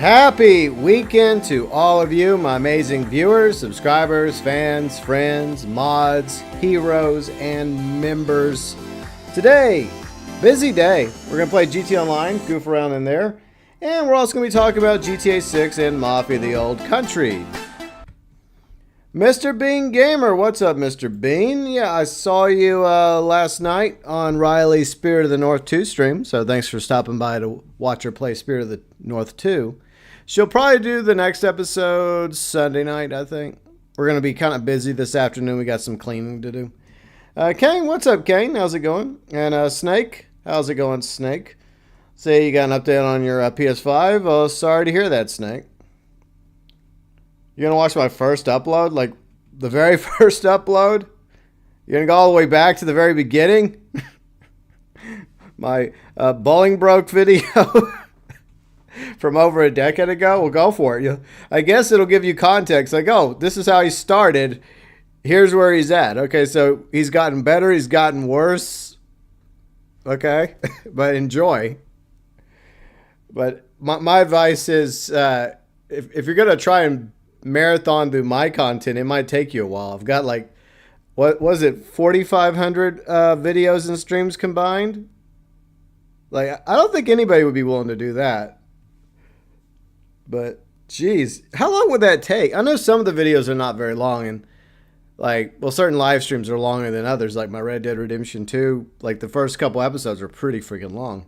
Happy weekend to all of you, my amazing viewers, subscribers, fans, friends, mods, heroes, and members. Today, busy day. We're going to play GTA Online, goof around in there. And we're also going to be talking about GTA 6 and Mafia the Old Country. Mr. Bean Gamer, what's up, Mr. Bean? Yeah, I saw you last night on Riley's Spirit of the North 2 stream, so thanks for stopping by to watch her play Spirit of the North 2. She'll probably do the next episode Sunday night, I think. We're going to be kind of busy this afternoon. We got some cleaning to do. Kane, what's up, Kane? How's it going? And Snake, how's it going, Snake? Say you got an update on your PS5. Oh, sorry to hear that, Snake. You're going to watch my first upload? Like, the very first upload? You're going to go all the way back to the very beginning? My bowling broke video from over a decade ago? Well, go for it. I guess it'll give you context. Like, oh, this is how he started. Here's where he's at. Okay, so he's gotten better. He's gotten worse. Okay? But enjoy. But my advice is, if you're going to try and marathon through my content, it might take you a while. I've got like, what was it, 4,500 videos and streams combined? Like, I don't think anybody would be willing to do that. But, geez, how long would that take? I know some of the videos are not very long, and like, well, certain live streams are longer than others, like my Red Dead Redemption 2. Like, the first couple episodes are pretty freaking long.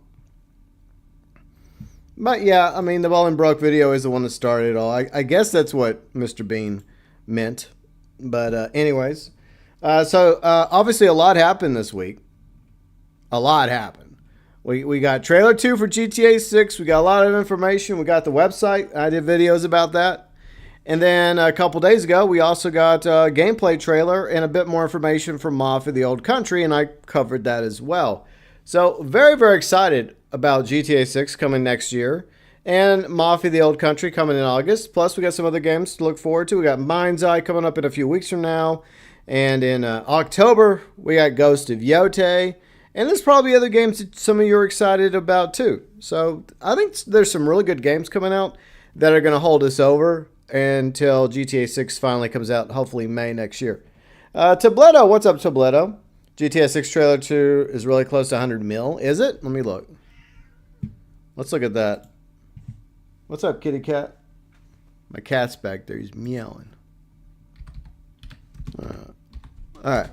But, yeah, I mean, the bowling broke video is the one that started it all. I guess that's what Mr. Bean meant. But, anyways. So, obviously, a lot happened this week. A lot happened. We got trailer 2 for GTA 6. We got a lot of information. We got the website. I did videos about that. And then a couple days ago, we also got a gameplay trailer and a bit more information from Mafia the Old Country, and I covered that as well. So very, very excited about GTA 6 coming next year and Mafia the Old Country coming in August. Plus, we got some other games to look forward to. We got Mind's Eye coming up in a few weeks from now. And in October, we got Ghost of Yotei. And there's probably other games that some of you are excited about too. So I think there's some really good games coming out that are going to hold us over until GTA 6 finally comes out, hopefully May next year. Tabletto, what's up, Tabletto? GTA 6 trailer 2 is really close to 100 mil. Is it? Let me look. Let's look at that. What's up, kitty cat? My cat's back there. He's meowing. All right.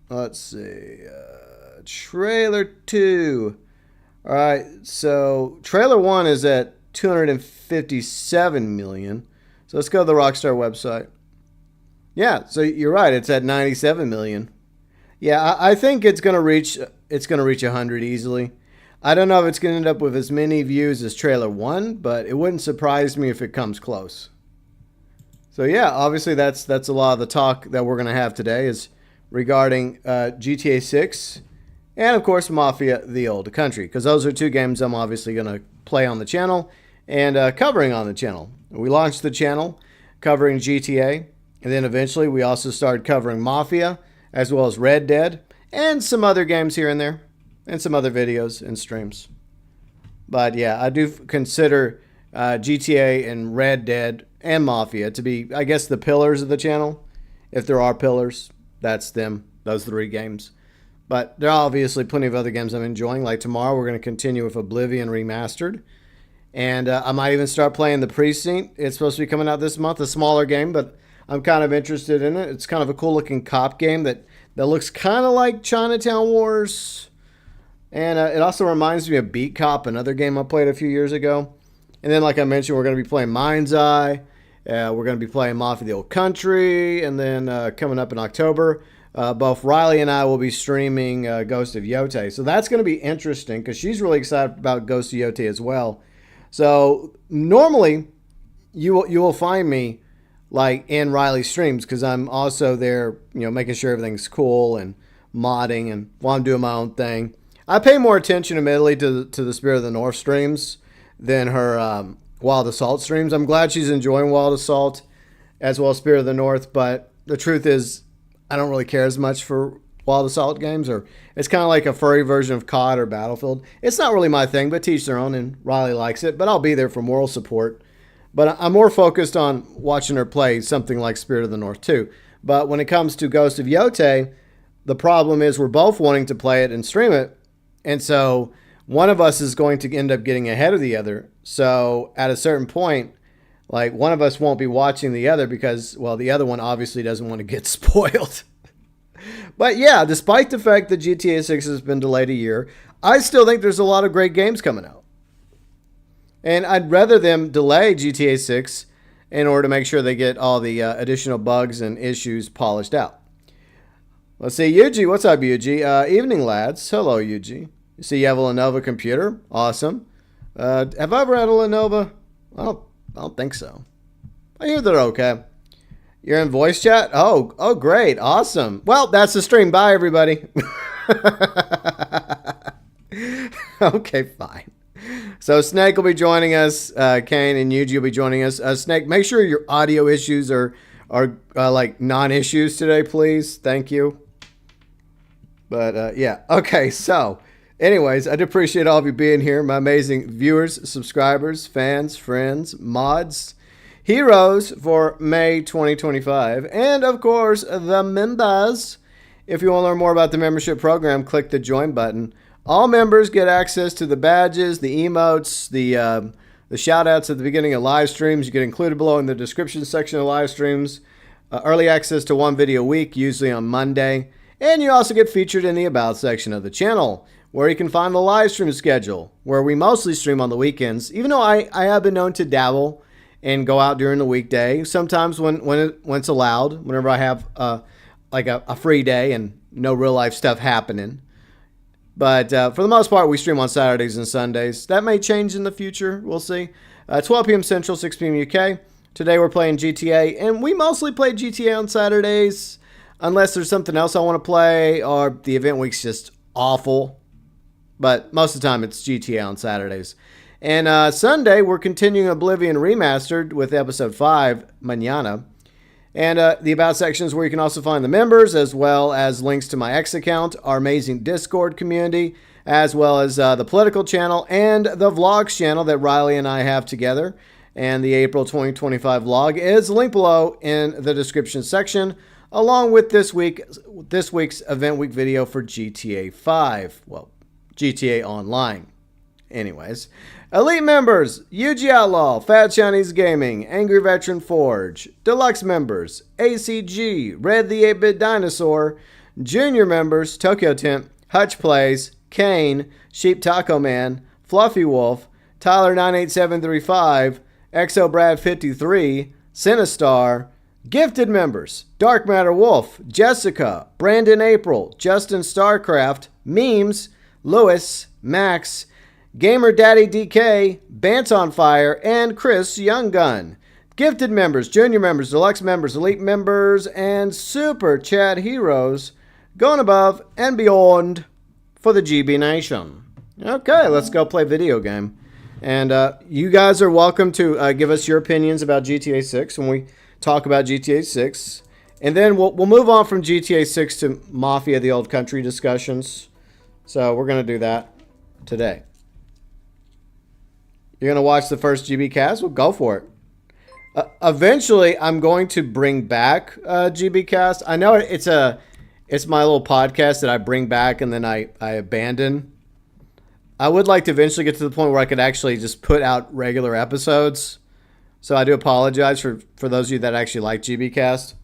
Let's see. Trailer 2. All right, so trailer 1 is at 257 million. So let's go to the Rockstar website. Yeah, so you're right. It's at 97 million. Yeah, I think it's gonna reach 100 easily. I don't know if it's gonna end up with as many views as trailer 1, but it wouldn't surprise me if it comes close. So yeah, obviously that's a lot of the talk that we're gonna have today is regarding GTA 6. And, of course, Mafia the Old Country, because those are two games I'm obviously going to play on the channel and covering on the channel. We launched the channel covering GTA, and then eventually we also started covering Mafia, as well as Red Dead, and some other games here and there, and some other videos and streams. But, yeah, I do consider GTA and Red Dead and Mafia to be, I guess, the pillars of the channel. If there are pillars, that's them, those 3 games. But there are obviously plenty of other games I'm enjoying. Like tomorrow, we're going to continue with Oblivion Remastered. And I might even start playing The Precinct. It's supposed to be coming out this month, a smaller game, but I'm kind of interested in it. It's kind of a cool-looking cop game that looks kind of like Chinatown Wars. And it also reminds me of Beat Cop, another game I played a few years ago. And then, like I mentioned, we're going to be playing Mind's Eye. We're going to be playing Mafia the Old Country. And then coming up in October, both Riley and I will be streaming Ghost of Yotei. So that's going to be interesting because she's really excited about Ghost of Yotei as well. So normally you will find me like in Riley's streams because I'm also there, making sure everything's cool and modding and while I'm doing my own thing. I pay more attention admittedly to the Spirit of the North streams than her Wild Assault streams. I'm glad she's enjoying Wild Assault as well as Spirit of the North, but the truth is I don't really care as much for Wild Assault games, or it's kind of like a furry version of COD or Battlefield. It's not really my thing, but teach their own, and Riley likes it. But I'll be there for moral support But I'm more focused on watching her play something like Spirit of the North too. But when it comes to Ghost of Yotei, the problem is we're both wanting to play it and stream it. And so one of us is going to end up getting ahead of the other. So at a certain point, like one of us won't be watching the other because, well, the other one obviously doesn't want to get spoiled. But yeah, despite the fact that GTA 6 has been delayed a year, I still think there's a lot of great games coming out. And I'd rather them delay GTA 6 in order to make sure they get all the additional bugs and issues polished out. Let's see, Yuji. What's up, Yuji? Evening, lads. Hello, Yuji. You see you have a Lenovo computer? Awesome. Have I ever had a Lenovo? I don't think so. I hear they're okay. You're in voice chat? Oh, great. Awesome. Well, that's the stream. Bye, everybody. Okay, fine. So Snake will be joining us. Kane and Yuji will be joining us. Snake, make sure your audio issues are like non-issues today, please. Thank you. But yeah. Okay, so anyways, I'd appreciate all of you being here. My amazing viewers, subscribers, fans, friends, mods, heroes for May 2025. And of course, the members. If you want to learn more about the membership program, click the join button. All members get access to the badges, the emotes, the shout outs at the beginning of live streams. You get included below in the description section of live streams. Early access to one video a week, usually on Monday. And you also get featured in the About section of the channel, where you can find the live stream schedule, where we mostly stream on the weekends, even though I have been known to dabble and go out during the weekday. Sometimes when it's allowed, whenever I have like a free day and no real life stuff happening. But for the most part, we stream on Saturdays and Sundays. That may change in the future. We'll see. 12 p.m. Central, 6 p.m. UK. Today we're playing GTA, and we mostly play GTA on Saturdays, unless there's something else I want to play, or the event week's just awful. But most of the time, it's GTA on Saturdays. And Sunday, we're continuing Oblivion Remastered with Episode 5, Mañana. And the About section is where you can also find the members, as well as links to my X account, our amazing Discord community, as well as the political channel and the vlogs channel that Riley and I have together. And the April 2025 vlog is linked below in the description section, along with this week's Event Week video for GTA 5. Well, GTA Online. Anyways. Elite members, Yuji Outlaw, Fat Chinese Gaming, Angry Veteran Forge. Deluxe members, ACG, Red the 8-Bit Dinosaur. Junior members, TokyoTent, Huttch Plays, Kane, Sheep Taco Man, Fluffy Wolf, Tyler98735, ExoBrad53, SYNNASTARR. Gifted members, Dark Matter Wolf, Jessica, Brandon April, JordanStarcraft, Memes, Lewis, Max, GamerDaddyDK, BantsOnFire, and ChrisYoungGunn. Gifted members, junior members, deluxe members, elite members, and super chat heroes going above and beyond for the GB Nation. Okay, let's go play video game. And you guys are welcome to give us your opinions about GTA 6 when we talk about GTA 6. And then we'll move on from GTA 6 to Mafia, the Old Country discussions. So we're going to do that today. You're going to watch the first GB cast? Well, go for it. Eventually, I'm going to bring back GB cast. I know it's my little podcast that I bring back and then I abandon. I would like to eventually get to the point where I could actually just put out regular episodes. So I do apologize for those of you that actually like GB cast.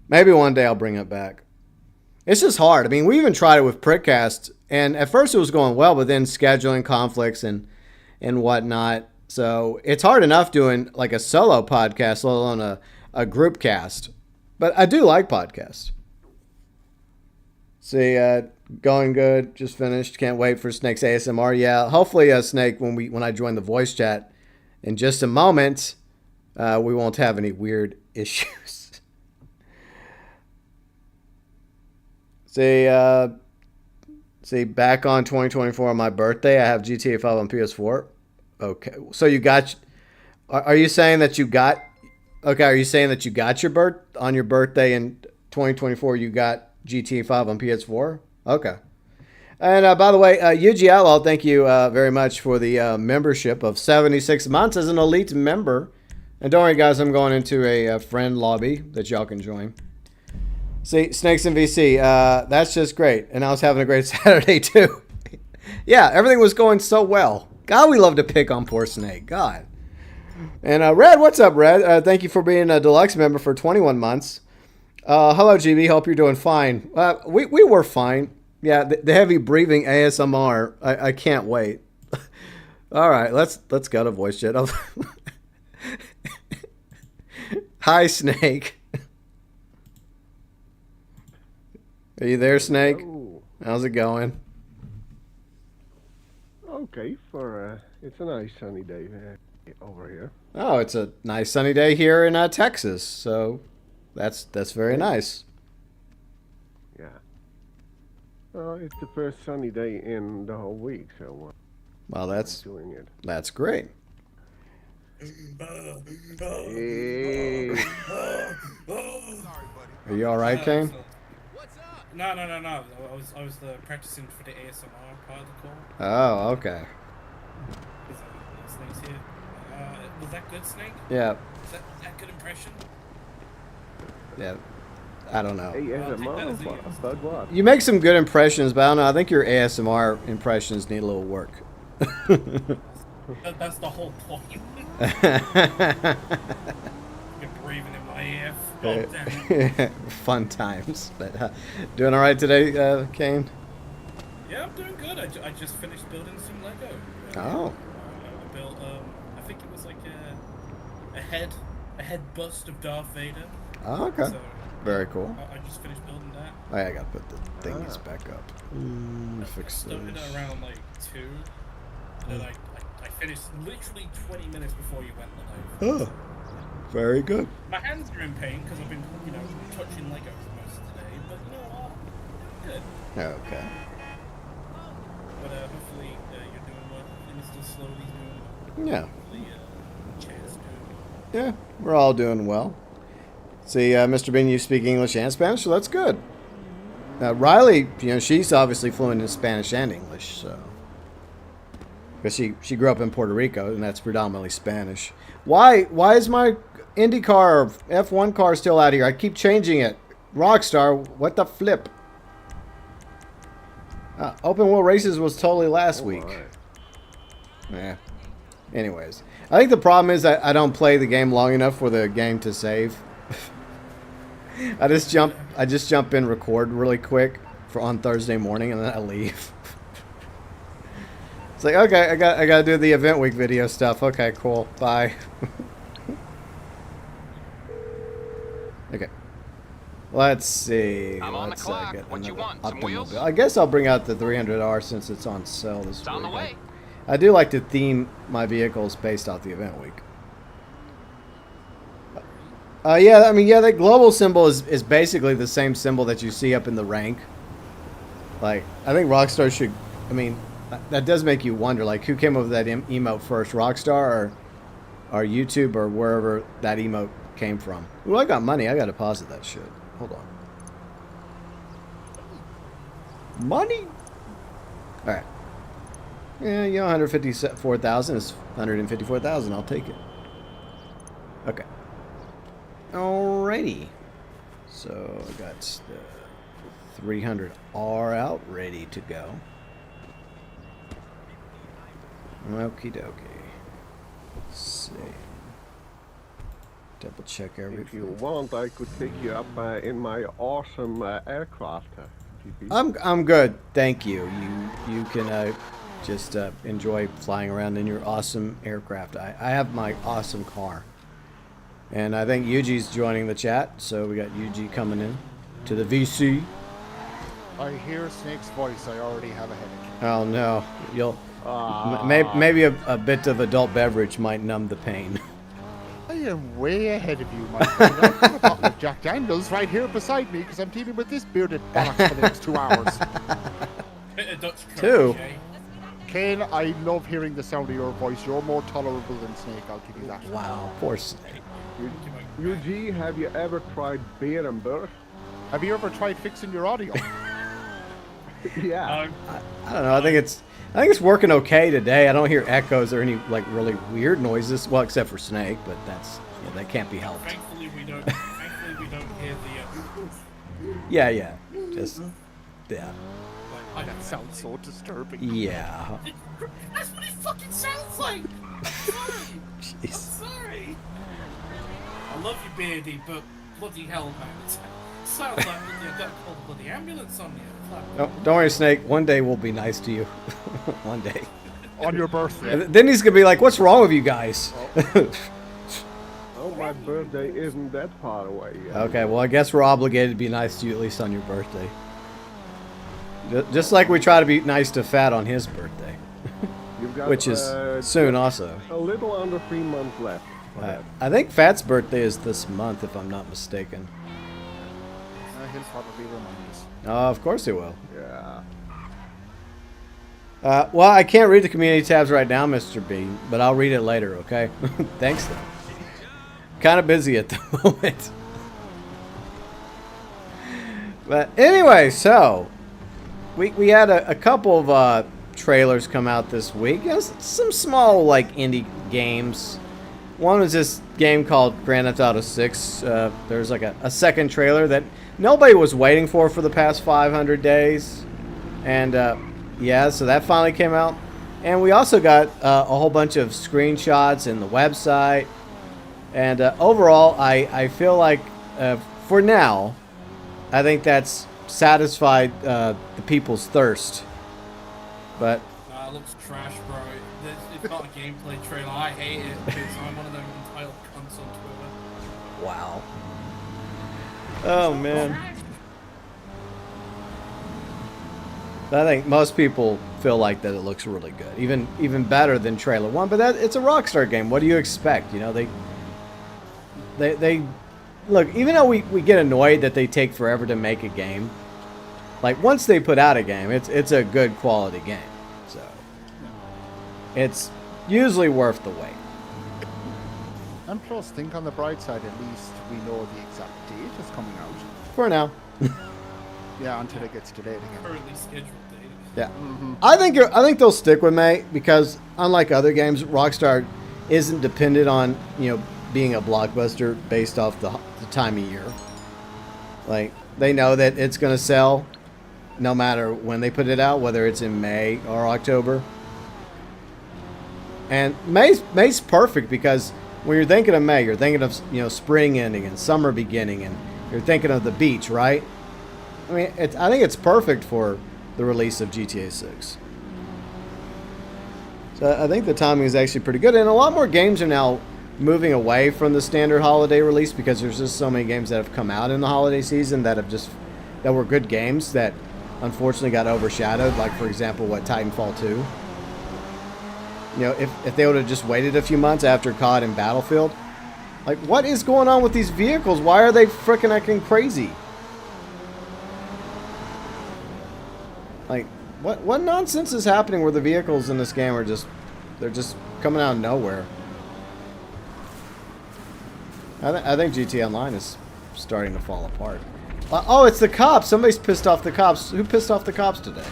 Maybe one day I'll bring it back. It's just hard. I mean, we even tried it with Prickcast, and at first it was going well, but then scheduling conflicts and whatnot. So it's hard enough doing like a solo podcast, let alone a group cast. But I do like podcasts. See, going good, just finished. Can't wait for Snake's ASMR. Yeah, hopefully, Snake, when I join the voice chat in just a moment, we won't have any weird issues. See, back on 2024 on my birthday, I have GTA 5 on PS4. Okay, so you got, are you saying that you got, okay, are you saying that you got on your birthday in 2024, you got GTA 5 on PS4? Okay. And by the way, Yuji Outlaw, thank you very much for the membership of 76 months as an elite member. And don't worry, guys, I'm going into a friend lobby that y'all can join. See, Snakes in VC, that's just great. And I was having a great Saturday, too. Yeah, everything was going so well. God, we love to pick on poor Snake. God. And Red, what's up, Red? Thank you for being a deluxe member for 21 months. Hello, GB. Hope you're doing fine. We were fine. Yeah, the heavy breathing ASMR. I can't wait. All right, let's go to voice chat. Hi, Snake. Are you there, Snake? Hello. How's it going? Okay, it's a nice sunny day over here. Oh, it's a nice sunny day here in Texas, so that's very nice. Yeah. Well, it's the first sunny day in the whole week, so Well, that's doing it. That's great. Hey. Are you all right, Kane? No. I was practicing for the ASMR part of the call. Oh, okay. Snake's here. Was that good, Snake? Yeah. Was that good impression? Yeah. I don't know. ASMR? But what? You make some good impressions, but I don't know. I think your ASMR impressions need a little work. That's the whole point. You're breathing in my ear. God damn. Fun times. But doing all right today, Kane? Yeah, I'm doing good. I just finished building some Lego. Oh. I built, I think it was like a head bust of Darth Vader. Oh, okay. So, very cool. I just finished building that. Oh, yeah, I gotta put the thingies back up. Fix Started this. around like 2. And then I finished literally 20 minutes before you went live. Oh, very good. My hands are in pain because I've been, touching Legos most of the day. But you know what? Good. Okay. But hopefully you're doing well. And it's still slowly doing well. Yeah. Hopefully Chad's doing well. Yeah, we're all doing well. See, Mr. Bean, you speak English and Spanish, so that's good. Riley, she's obviously fluent in Spanish and English, so. Because she grew up in Puerto Rico, and that's predominantly Spanish. Why is my IndyCar F1 car still out here? I keep changing it. Rockstar, what the flip? Open Wheel Races was totally last week. Yeah. Anyways, I think the problem is that I don't play the game long enough for the game to save. I just jump in, record really quick on Thursday morning, and then I leave. It's like, okay, I gotta do the event week video stuff. Okay, cool. Bye. Okay. Let's see. I'm on the clock. Get What you want? Some automobile. wheels? I guess I'll bring out the 300R since it's on sale this It's on the week. way. I do like to theme my vehicles based off the event week. Yeah, I mean, yeah, the global symbol is basically the same symbol that you see up in the rank. Like, I think Rockstar should, I mean, that does make you wonder, like, who came up with that emote first, Rockstar or YouTube or wherever that emote came from? Ooh, I got money. I got to deposit that shit. Hold on. Money? All right. Yeah, 154,000 is 154,000. I'll take it. Okay. Alrighty. So I got the 300R out, ready to go. Okie dokie. Let's see. Double check everything. If you want, I could pick you up in my awesome aircraft. GP. I'm good, thank you. You can just enjoy flying around in your awesome aircraft. I have my awesome car. And I think Yuji's joining the chat, so we got Yuji coming in to the VC. I hear Snake's voice. I already have a headache. Oh no, you'll maybe a bit of adult beverage might numb the pain. I am way ahead of you, my friend. I've got a bottle of Jack Daniels right here beside me because I'm dealing with this bearded box for the next 2 hours. Two? Kane, I love hearing the sound of your voice. You're more tolerable than Snake, I'll give you that. Wow, poor Snake. UG, have you ever tried beer and bird? Have you ever tried fixing your audio? Yeah. I don't know. I think it's working okay today. I don't hear echoes or any like really weird noises. Well, except for Snake, but that can't be helped. Thankfully, we don't hear the. Yeah. Just yeah. Like, That sounds so disturbing. Yeah. That's what it fucking sounds like. I'm sorry. I'm Jeez. sorry. I love you, Beardy, but bloody hell, man. It sounds like you got to call the bloody ambulance on you. No, don't worry, Snake. One day we'll be nice to you. One day. On your birthday. And then he's gonna be like, "What's wrong with you guys?" Oh, my birthday isn't that far away yet. Okay, well, I guess we're obligated to be nice to you at least on your birthday. Just like we try to be nice to Fat on his birthday, You've got, which is soon also. a little under 3 months left. for that. I think Fat's birthday is this month, if I'm not mistaken. He'll probably remind us. Oh, of course he will. Yeah. Well, I can't read the community tabs right now, Mr. B, but I'll read it later, okay? Thanks, though. Kind of busy at the moment. But anyway, so we had a couple of trailers come out this week. You know, some small like indie games. One was this game called Grand Theft Auto 6. There's like a second trailer that nobody was waiting for the past 500 days. And yeah, so that finally came out. And we also got a whole bunch of screenshots in the website. And overall, I feel like for now, I think that's satisfied the people's thirst. But It looks trash, bro. It's not a gameplay trailer. I hate it because I'm one of them entitled cunts on Twitter. wow. Oh man. I think most people feel like that it looks really good, even better than trailer 1. But it's a Rockstar game. What do you expect? You know, they look. Even though we get annoyed that they take forever to make a game, like once they put out a game, it's a good quality game. So it's usually worth the wait. And plus, think on the bright side, at least we know the exact date is coming out. For now. Yeah, until it gets delayed again. Currently scheduled date. Yeah, I think they'll stick with May because unlike other games, Rockstar isn't dependent on being a blockbuster based off the time of year. Like they know that it's going to sell, no matter when they put it out, whether it's in May or October. And May's perfect because when you're thinking of May, you're thinking of spring ending and summer beginning, and you're thinking of the beach, right? I mean, I think it's perfect for the release of GTA 6. So I think the timing is actually pretty good, and a lot more games are now moving away from the standard holiday release because there's just so many games that have come out in the holiday season that were good games that unfortunately got overshadowed. Like for example, Titanfall 2. If they would have just waited a few months after COD and Battlefield, like what is going on with these vehicles? Why are they freaking acting crazy? Like, what nonsense is happening where the vehicles in this game are they're just coming out of nowhere? I think GTA Online is starting to fall apart. Oh, it's the cops. Somebody's pissed off the cops. Who pissed off the cops today?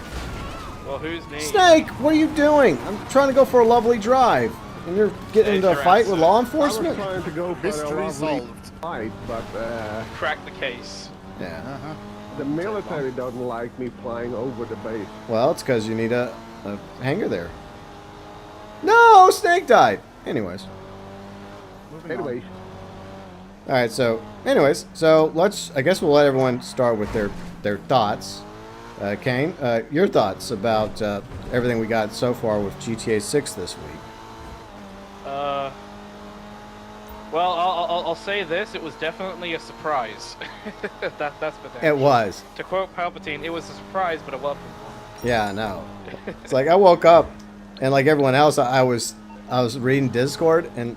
Well, who's me? Snake, what are you doing? I'm trying to go for a lovely drive. And you're getting into a fight with law I was enforcement? trying to go for Mystery a lovely solved. fight, but Crack the case. Yeah. the military doesn't like me flying over the base. Well, it's because you need a hangar there. No, Snake died. Anyways. Anyways, All right, so anyways, I guess we'll let everyone start with their thoughts. Kane, your thoughts about everything we got so far with GTA 6 this week. Well, I'll say this: it was definitely a surprise. That's the thing. It was. To quote Palpatine, it was a surprise, but a welcome one. Yeah, I know. It's like I woke up, and like everyone else, I was reading Discord, and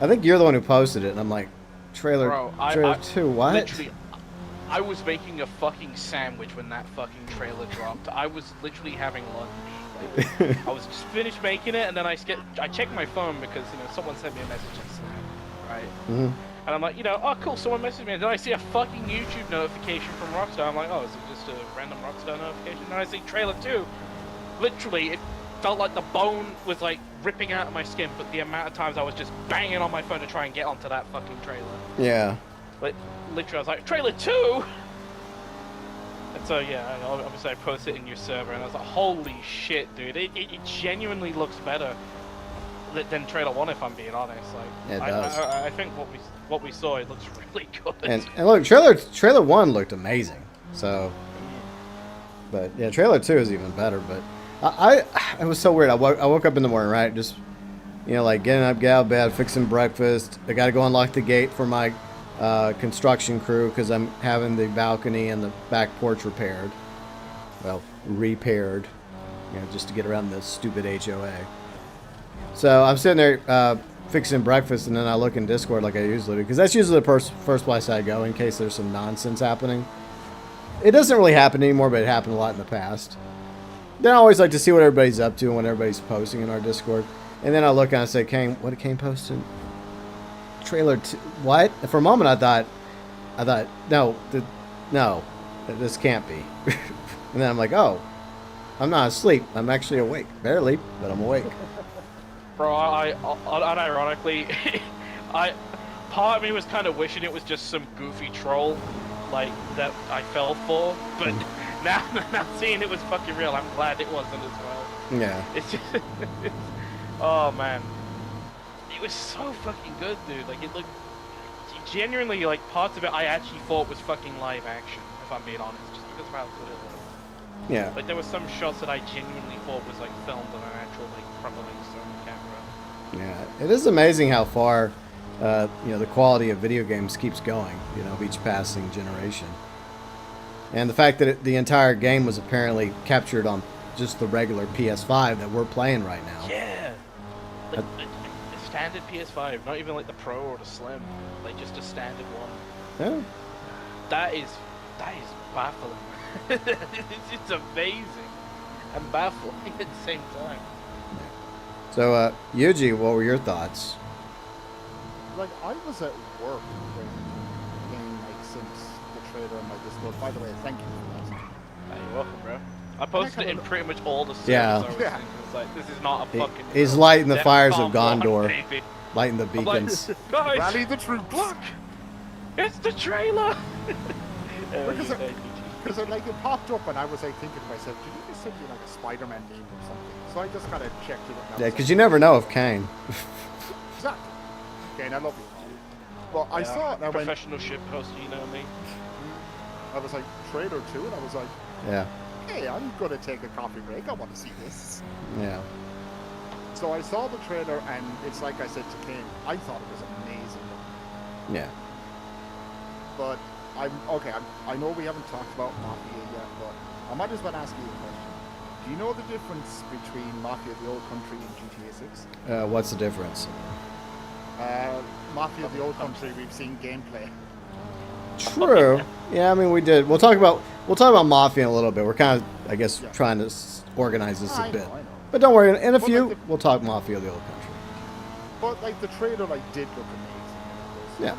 I think you're the one who posted it, and I'm like, trailer 2, what? Literally, I was making a fucking sandwich when that fucking trailer dropped. I was literally having lunch. Like, I was just finished making it, and then I checked my phone because someone sent me a message on Snap, right? Mm-hmm. And I'm like, you know, oh cool, someone messaged me, and then I see a fucking YouTube notification from Rockstar. I'm like, oh, is it just a random Rockstar notification? And I see trailer 2. Literally, it felt like the bone was like ripping out of my skin, but the amount of times I was just banging on my phone to try and get onto that fucking trailer. Yeah. Like, literally, I was like, trailer 2? And so, yeah, obviously I posted it in your server, and I was like, holy shit, dude, it genuinely looks better than trailer 1, if I'm being honest. Like, Yeah, it does. I think what we saw, it looks really good. And look, trailer 1 looked amazing. So, but yeah, trailer 2 is even better. But it was so weird. I woke up in the morning, right? Just, you know, like getting up, get out of bed, fixing breakfast. I got to go unlock the gate for my construction crew because I'm having the balcony and the back porch repaired. Well, repaired, you know, just to get around this stupid HOA. So I'm sitting there fixing breakfast, and then I look in Discord like I usually do, because that's usually the first place I go in case there's some nonsense happening. It doesn't really happen anymore, but it happened a lot in the past. Then I always like to see what everybody's up to and what everybody's posting in our Discord. And then I look and I say, Kane, what did Kane post? Trailer 2. What? And for a moment I thought, no, this can't be. And then I'm like, oh, I'm not asleep. I'm actually awake. Barely, but I'm awake. Bro, I unironically, part of me was kind of wishing it was just some goofy troll, like, that I fell for, but now seeing it was fucking real, I'm glad it wasn't as well. Yeah. It's just, oh man. It was so fucking good, dude. Like, it looked, genuinely, like, parts of it I actually thought was fucking live action, if I'm being honest, just because of how good it looked. Yeah. Like, there were some shots that I genuinely thought was, like, filmed on an actual, like, properly filmed camera. Yeah, it is amazing how far, you know, the quality of video games keeps going, you know, each passing generation. And the fact that the entire game was apparently captured on just the regular PS5 that we're playing right now. Yeah. Like, a standard PS5, not even like the Pro or the Slim, like just a standard one. Yeah. That is baffling. It's amazing and baffling at the same time. So, Yuji, what were your thoughts? Like, I was at work when Game like since the trailer on my Discord. By the way, thank you for that. You're welcome, bro. I posted it in pretty much all the servers. Yeah. I was thinking, it's like, this is not a fucking... He's lighting the Death fires Bomb of Gondor. 1, baby. Lighting the I'm like, beacons. guys, Rally the troops. look! It's the trailer! Because like it popped up and I was like thinking to myself, did you just send me like a Spider-Man meme or something? So I just kind of checked it out. Yeah, because you never know if Kane. Exactly. Okay, I love you. Well, I saw it and I went, professional ship post, you know me. I was like, trailer 2, and I was like, Yeah. hey, I'm going to take a coffee break. I want to see this. Yeah. So I saw the trailer, and it's like I said to Kane, I thought it was amazing. Yeah. But I know we haven't talked about Mafia yet, but I might as well ask you a question. Do you know the difference between Mafia the Old Country and GTA 6? What's the difference? Mafia the Old Country, we've seen gameplay. True. Yeah, I mean, we did. We'll talk about Mafia in a little bit. We're kind of, I guess, trying to organize this a bit. I know. But don't worry, in a few, like we'll talk Mafia the Old Country. But like the trailer did look amazing. Yeah.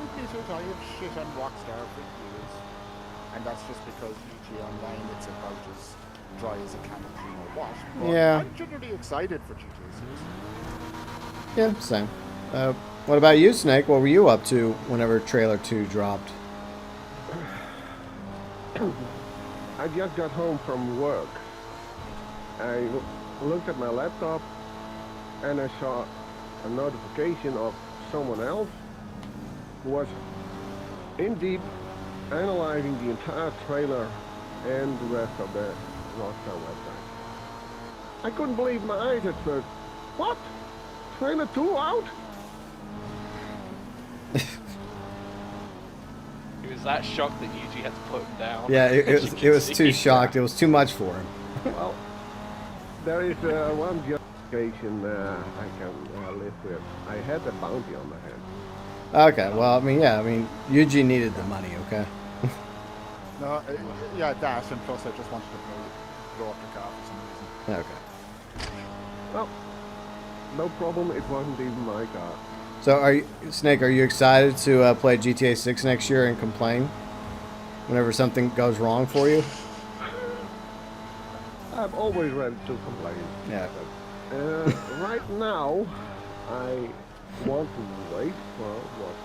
I have shit on Rockstar for years, and that's just because GTA Online it's about as dry as a can of cream or what. But Yeah. I'm generally excited for GTA 6. Yeah, same. What about you, Snake? What were you up to whenever trailer 2 dropped? I just got home from work. I looked at my laptop and I saw a notification of someone else who was in deep analyzing the entire trailer and the rest of the Rockstar website. I couldn't believe my eyes at first. What? Trailer 2 out? He was that shocked that Yuji had to put him down. Yeah, it was too see. shocked. It was too much for him. Well, there is one justification I can live with. I had a bounty on my head. Okay, well, I mean, Yuji needed the money, okay? No, yeah, that, and plus I just wanted to blow up the car for some reason. Okay. Well, no problem, it wasn't even my car. So, Snake? Are you excited to play GTA 6 next year and complain whenever something goes wrong for you? I'm always ready to complain. Yeah. Right now, I want to wait for what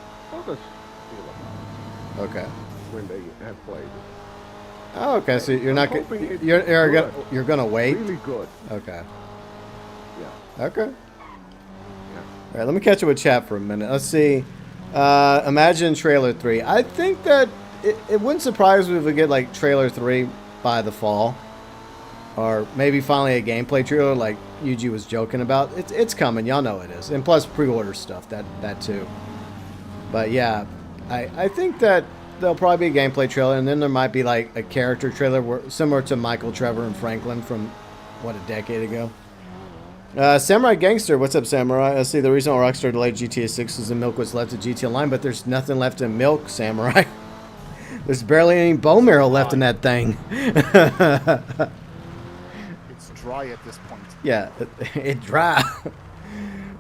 others feel about Okay. when they have played it. Oh, okay. So you're not hoping gonna it's you're gonna wait. Really good. Okay. Yeah. Okay. Yeah. All right. Let me catch up with chat for a minute. Let's see. Imagine trailer 3. I think that it wouldn't surprise me if we get like trailer 3 by the fall. Or maybe finally a gameplay trailer like Yuji was joking about. It's coming. Y'all know it is. And plus pre-order stuff. That too. But yeah, I think that there'll probably be a gameplay trailer. And then there might be like a character trailer similar to Michael, Trevor, and Franklin from, what, a decade ago. Samurai Gangster. What's up, Samurai? I see the reason why Rockstar delayed GTA 6 is the milk was left at GTA Online. But there's nothing left in milk, Samurai. There's barely any bone marrow left in that thing. Dry at this point. Yeah, it's dry.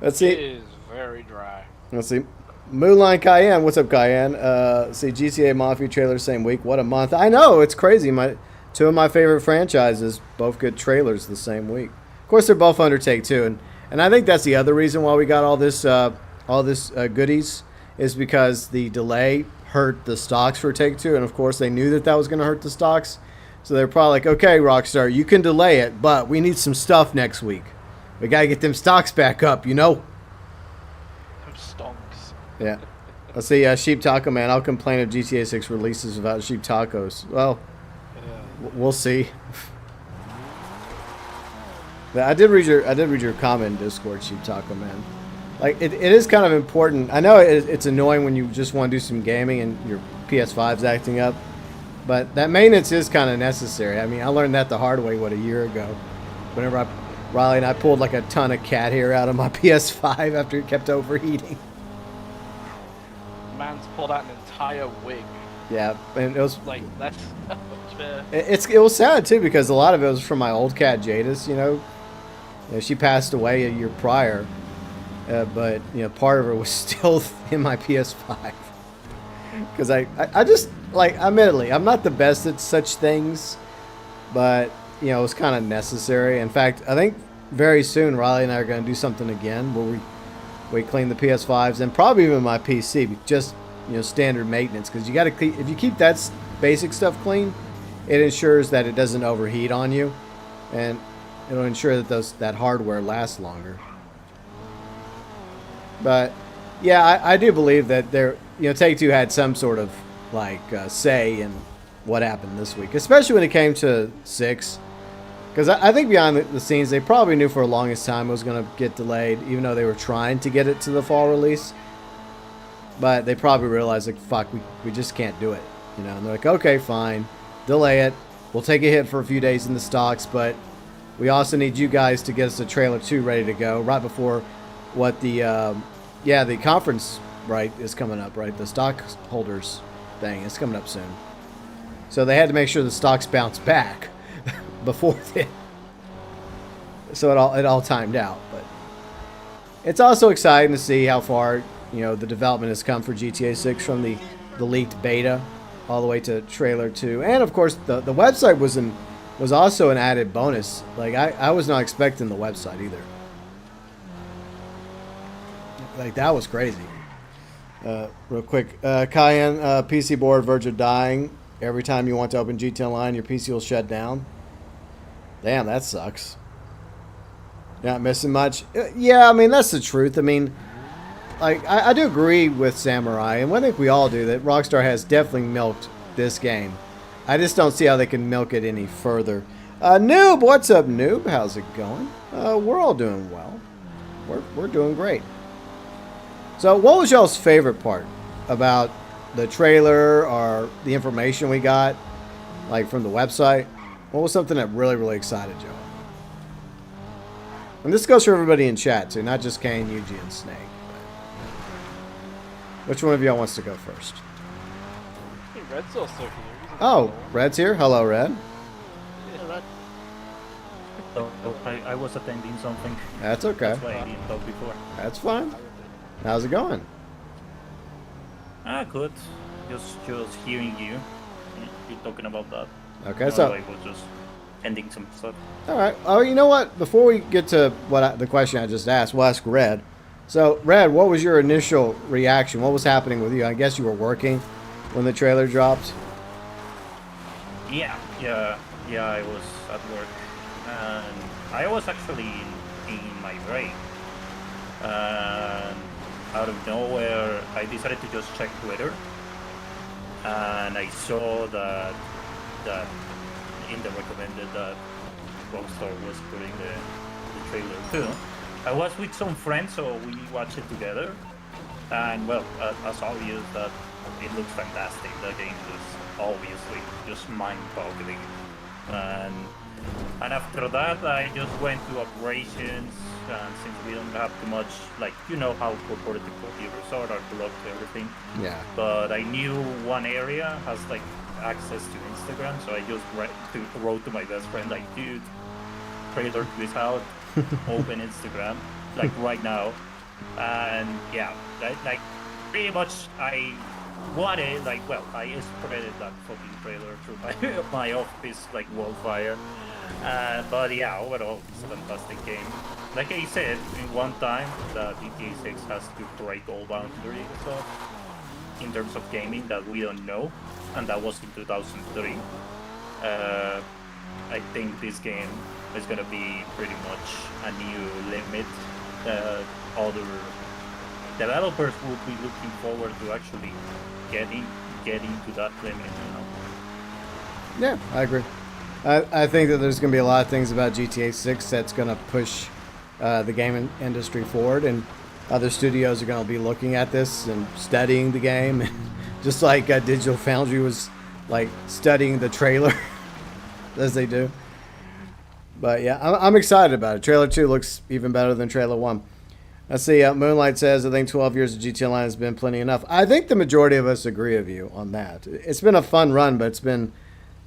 Let's see. It is very dry. Let's see. Moonline Cayenne. What's up, Cayenne? See, GTA Mafia trailer same week. What a month. I know, it's crazy. Two of my favorite franchises both get trailers the same week. Of course, they're both under Take-Two, and I think that's the other reason why we got all this goodies is because the delay hurt the stocks for Take-Two, and of course they knew that was going to hurt the stocks. So they're probably like, okay, Rockstar, you can delay it, but we need some stuff next week. We got to get them stocks back up, you know? Them stonks. Yeah. Let's see, Sheep Taco Man. I'll complain if GTA 6 releases without Sheep Tacos. Well, we'll see. I did read your comment in Discord, Sheep Taco Man. Like, it is kind of important. I know it's annoying when you just want to do some gaming and your PS5's acting up. But that maintenance is kind of necessary. I mean, I learned that the hard way, a year ago. Whenever Riley and I pulled like a ton of cat hair out of my PS5 after it kept overheating. Man's pulled out an entire wig. Yeah, and it was like that's fair. It was sad too because a lot of it was from my old cat Jadis. You know, she passed away a year prior, but part of her was still in my PS5. Because I just, like, admittedly, I'm not the best at such things, but, it was kind of necessary. In fact, I think very soon Riley and I are going to do something again where we clean the PS5s and probably even my PC, just, standard maintenance. Because you got to, if you keep that basic stuff clean, it ensures that it doesn't overheat on you, and it'll ensure that that hardware lasts longer. But yeah, I do believe that Take-Two had some sort of like say in what happened this week, especially when it came to 6. Because I think behind the scenes, they probably knew for the longest time it was going to get delayed, even though they were trying to get it to the fall release. But they probably realized, like, fuck, we just can't do it. And they're like, okay, fine, delay it. We'll take a hit for a few days in the stocks, but we also need you guys to get us a trailer 2 ready to go right before what the conference, right, is coming up, right? The stockholders thing is coming up soon. So they had to make sure the stocks bounce back before then. So it all timed out. But it's also exciting to see how far, the development has come for GTA 6 from the leaked beta all the way to trailer 2. And of course the website was also an added bonus. Like I was not expecting the website either. Like, that was crazy. Real quick, Cayenne, PC board verge of dying. Every time you want to open GTA Online, your PC will shut down. Damn, that sucks. You're not missing much? Yeah, I mean, that's the truth. I mean, like, I do agree with Samurai, and I think we all do, that Rockstar has definitely milked this game. I just don't see how they can milk it any further. Noob, what's up, Noob? How's it going? We're all doing well. We're doing great. So what was y'all's favorite part about the trailer or the information we got, like from the website? What was something that really, really excited y'all? And this goes for everybody in chat too, not just Kane, Yuji, and Snake. Which one of y'all wants to go first? Hey, Red's also here. Oh, Red's here. Hello, Red. Yeah, Red. I was attending something. That's okay. That's why I didn't talk before. That's fine. How's it going? Good. Just hearing you talking about that. Okay, so I was just ending some stuff. all right. Oh, you know what? Before we get to the question I just asked, we'll ask Red. So, Red, what was your initial reaction? What was happening with you? I guess you were working when the trailer dropped. Yeah. I was at work, and I was actually in my break. And out of nowhere, I decided to just check Twitter, and I saw that in the recommended that Rockstar was putting the trailer too. I was with some friends, so we watched it together, and well, as obvious that it looks fantastic. The game is obviously just mind-boggling, and after that I just went to operations, and since we don't have too much, like, you know how corporate computers are blocked to everything. Yeah. But I knew one area has like access to Instagram, so I just wrote to my best friend like, dude, trailer is out, open Instagram, like right now. And yeah, like pretty much I wanted, like, well, I spread that fucking trailer through my office like wildfire. But yeah, overall, it's a fantastic game. Like I said, in one time, the GTA 6 has to break all boundaries in terms of gaming that we don't know, and that was in 2003. I think this game is gonna be pretty much a new limit. Other developers will be looking forward to actually getting to that limit, you know? Yeah, I agree. I think that there's going to be a lot of things about GTA 6 that's going to push the gaming industry forward, and other studios are going to be looking at this and studying the game, just like Digital Foundry was like studying the trailer as they do. But yeah, I'm excited about it. Trailer 2 looks even better than Trailer 1. Let's see, Moonlight says, I think 12 years of GTA Online has been plenty enough. I think the majority of us agree with you on that. It's been a fun run, but it's been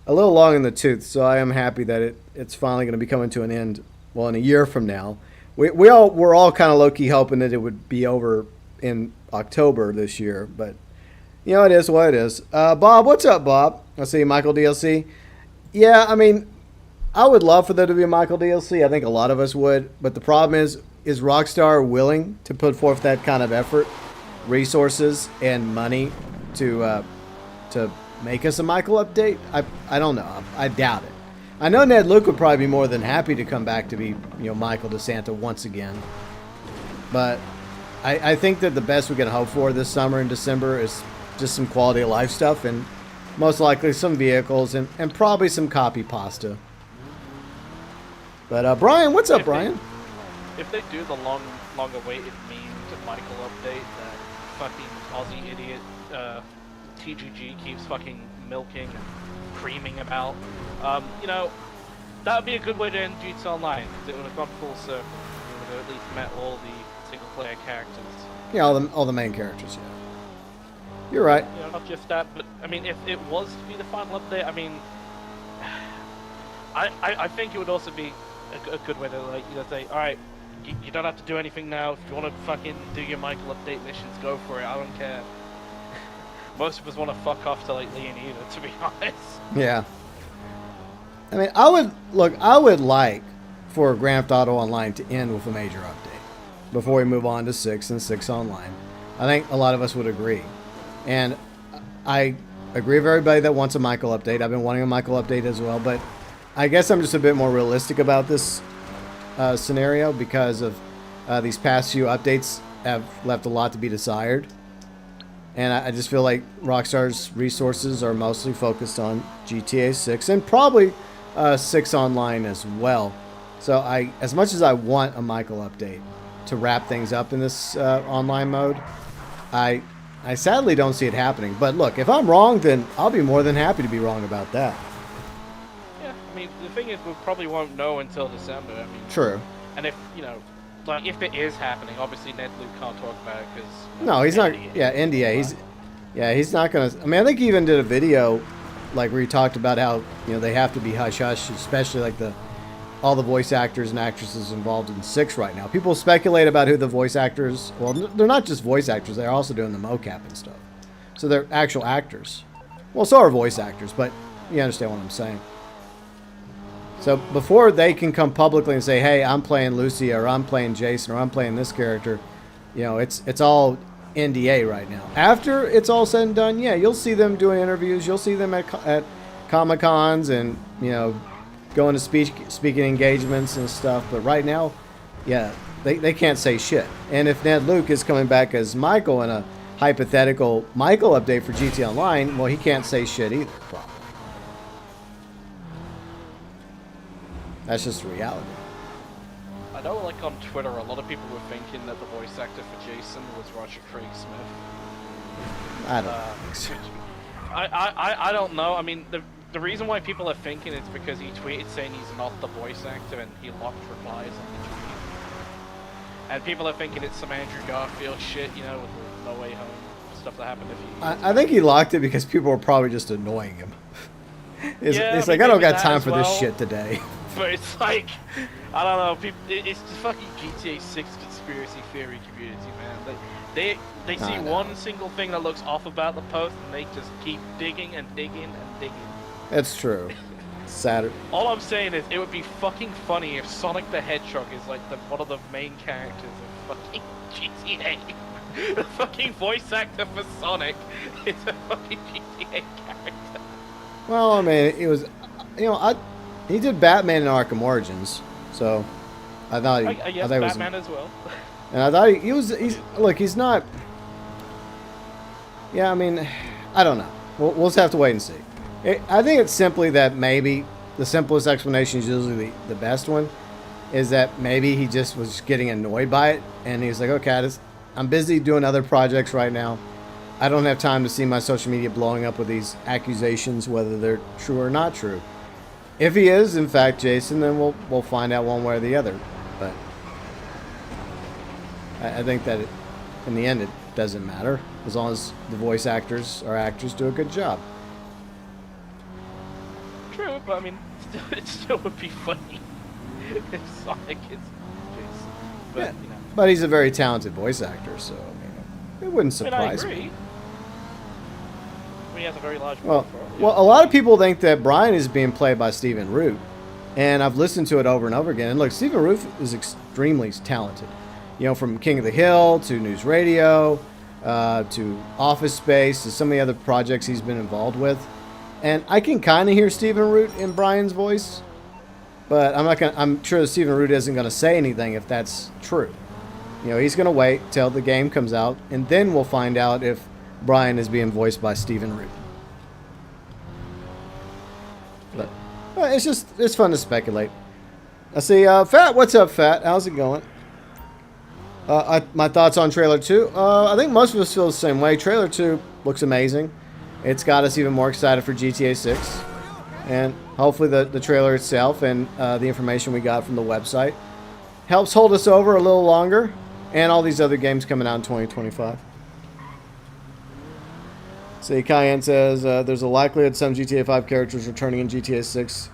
a little long in the tooth, so I am happy that it's finally going to be coming to an end, well, in a year from now. We're all kind of low-key hoping that it would be over in October this year, but, you know, it is what it is. Bob, what's up, Bob? Let's see, Michael DLC. Yeah, I mean, I would love for there to be a Michael DLC. I think a lot of us would, but the problem is Rockstar willing to put forth that kind of effort, resources, and money to make us a Michael update? I don't know. I doubt it. I know Ned Luke would probably be more than happy to come back to be, Michael DeSanta once again. But I think that the best we can hope for this summer in December is just some quality of life stuff, and most likely some vehicles, and probably some copy pasta. But Brian, what's up, Brian? If they do the long-awaited meme to Michael update that fucking Aussie idiot TGG keeps fucking milking and creaming about, that would be a good way to end GTA Online. It would have gone full circle. You would have at least met all the single-player characters. Yeah, all the main characters. Yeah, you're right. Not just that, but I mean, if it was to be the final update, I mean, I think it would also be a good way to say, all right, you don't have to do anything now. If you want to fucking do your Michael update missions, go for it. I don't care. Most of us want to fuck off to like Leonida, to be honest. Yeah. I mean, I would like for Grand Theft Auto Online to end with a major update before we move on to 6 and 6 Online. I think a lot of us would agree. And I agree with everybody that wants a Michael update. I've been wanting a Michael update as well, but I guess I'm just a bit more realistic about this scenario because of these past few updates have left a lot to be desired. And I just feel like Rockstar's resources are mostly focused on GTA 6 and probably 6 Online as well. So as much as I want a Michael update to wrap things up in this online mode, I sadly don't see it happening. But look, if I'm wrong, then I'll be more than happy to be wrong about that. Yeah, I mean, the thing is, we probably won't know until December. I mean, true. And if, if it is happening, obviously Ned Luke can't talk about it because... No, he's not... Yeah, NDA. He's not going to... I mean, I think he even did a video, like, where he talked about how, they have to be hush-hush, especially, like, the all the voice actors and actresses involved in 6 right now. People speculate about who the voice actors. Well, they're not just voice actors; they're also doing the mocap and stuff. So they're actual actors. Well, so are voice actors, but you understand what I'm saying. So before they can come publicly and say, "Hey, I'm playing Lucy," or "I'm playing Jason," or "I'm playing this character," you know, it's all NDA right now. After it's all said and done, yeah, you'll see them doing interviews. You'll see them at Comic-Cons and, you know, going to speaking engagements and stuff. But right now, yeah, they can't say shit. And if Ned Luke is coming back as Michael in a hypothetical Michael update for GT Online, well, he can't say shit either, probably. That's just the reality. I know, like, on Twitter, a lot of people were thinking that the voice actor for Jason was Roger Craig Smith. I don't think so. I don't know. I mean, the reason why people are thinking it's because he tweeted saying he's not the voice actor and he locked replies on the tweet. And people are thinking it's some Andrew Garfield shit, you know, with the No Way Home stuff that happened a few years ago. I think he locked it because people were probably just annoying him. Yeah, it's like, I don't got time for this shit today. But it's like, I don't know, people, it's the fucking GTA 6 conspiracy theory community, man. They see one single thing that looks off about the post and they just keep digging and digging and digging. That's true. Saturday. All I'm saying is, it would be fucking funny if Sonic the Hedgehog is like one of the main characters of fucking GTA. The fucking voice actor for Sonic is a fucking GTA character. Well, I mean, it was, you know, he did Batman in Arkham Origins, so I thought he, yes, I thought Batman as well. And I thought he's not. Yeah, I mean, I don't know. We'll just have to wait and see. I think it's simply that maybe the simplest explanation is usually the best one, is that maybe he just was getting annoyed by it, and he's like, okay, I'm busy doing other projects right now. I don't have time to see my social media blowing up with these accusations, whether they're true or not true. If he is, in fact, Jason, then we'll find out one way or the other. But I think that in the end, it doesn't matter, as long as the voice actors or actors do a good job. True, but I mean, it still would be funny if Sonic is Jason. But, Yeah. you know. But he's a very talented voice actor, so I mean, it wouldn't surprise I agree. me. He has a very large Well, profile, yeah. well, a lot of people think that Brian is being played by Stephen Root, and I've listened to it over and over again. And look, Stephen Root is extremely talented. You know, from King of the Hill to News Radio to Office Space to some of the other projects he's been involved with. And I can kind of hear Stephen Root in Brian's voice, but I'm sure that Stephen Root isn't gonna say anything if that's true. You know, he's gonna wait till the game comes out, and then we'll find out if Brian is being voiced by Stephen Root. But it's fun to speculate. I see, Fat. What's up, Fat? How's it going? My thoughts on Trailer 2. I think most of us feel the same way. Trailer 2 looks amazing. It's got us even more excited for GTA 6. And hopefully the trailer itself and the information we got from the website helps hold us over a little longer. And all these other games coming out in 2025. See, Cayenne says there's a likelihood some GTA 5 characters returning in GTA 6.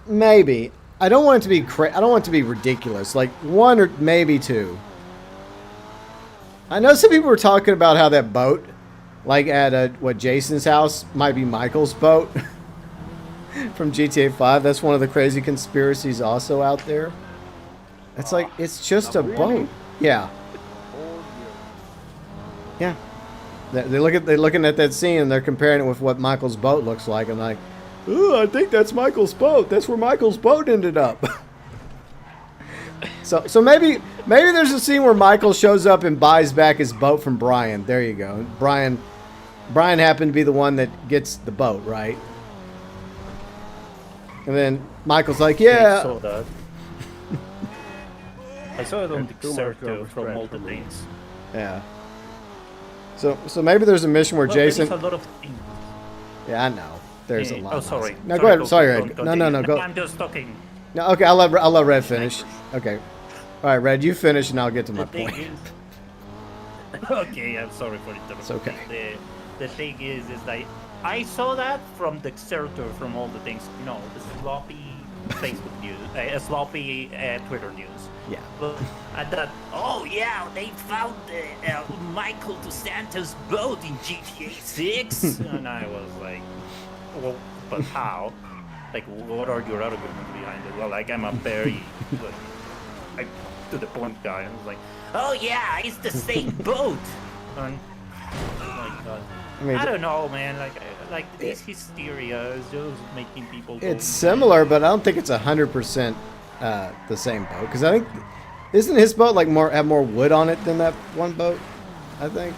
Maybe. I don't want it to be I don't want it to be ridiculous. Like 1 or maybe 2. I know some people were talking about how that boat, like at Jason's house, might be Michael's boat from GTA 5. That's one of the crazy conspiracies also out there. It's like, it's just a boat. Yeah. Yeah. They're looking at that scene and they're comparing it with what Michael's boat looks like. I'm like, ooh, I think that's Michael's boat. That's where Michael's boat ended up. So maybe there's a scene where Michael shows up and buys back his boat from Brian. There you go. Brian happened to be the one that gets the boat, right? And then Michael's like, yeah. I saw that. I saw it on the Xerto from all the things. Yeah. So maybe there's a mission where Jason. There's a lot of things. Yeah, I know. There's a lot. Oh, sorry. No, go ahead. Sorry, Red. No, go. I'm just talking. No, okay. I'll let Red finish. Okay. All right, Red, you finish, and I'll get to my point. Okay, I'm sorry for interrupting. It's okay. The thing is like I saw that from the Xerto from all the things. You know, the sloppy Facebook news, sloppy Twitter news. Yeah. But I thought, oh yeah, they found Michael DeSanto's boat in GTA 6, and I was like, well, but how? Like, what are your arguments behind it? Well, like, I'm a very like to the point guy. I was like, oh yeah, it's the same boat. And, oh my God. I don't know, man. Like this hysteria is just making people. It's similar, but I don't think it's 100% the same boat. Because I think isn't his boat like have more wood on it than that one boat? I think.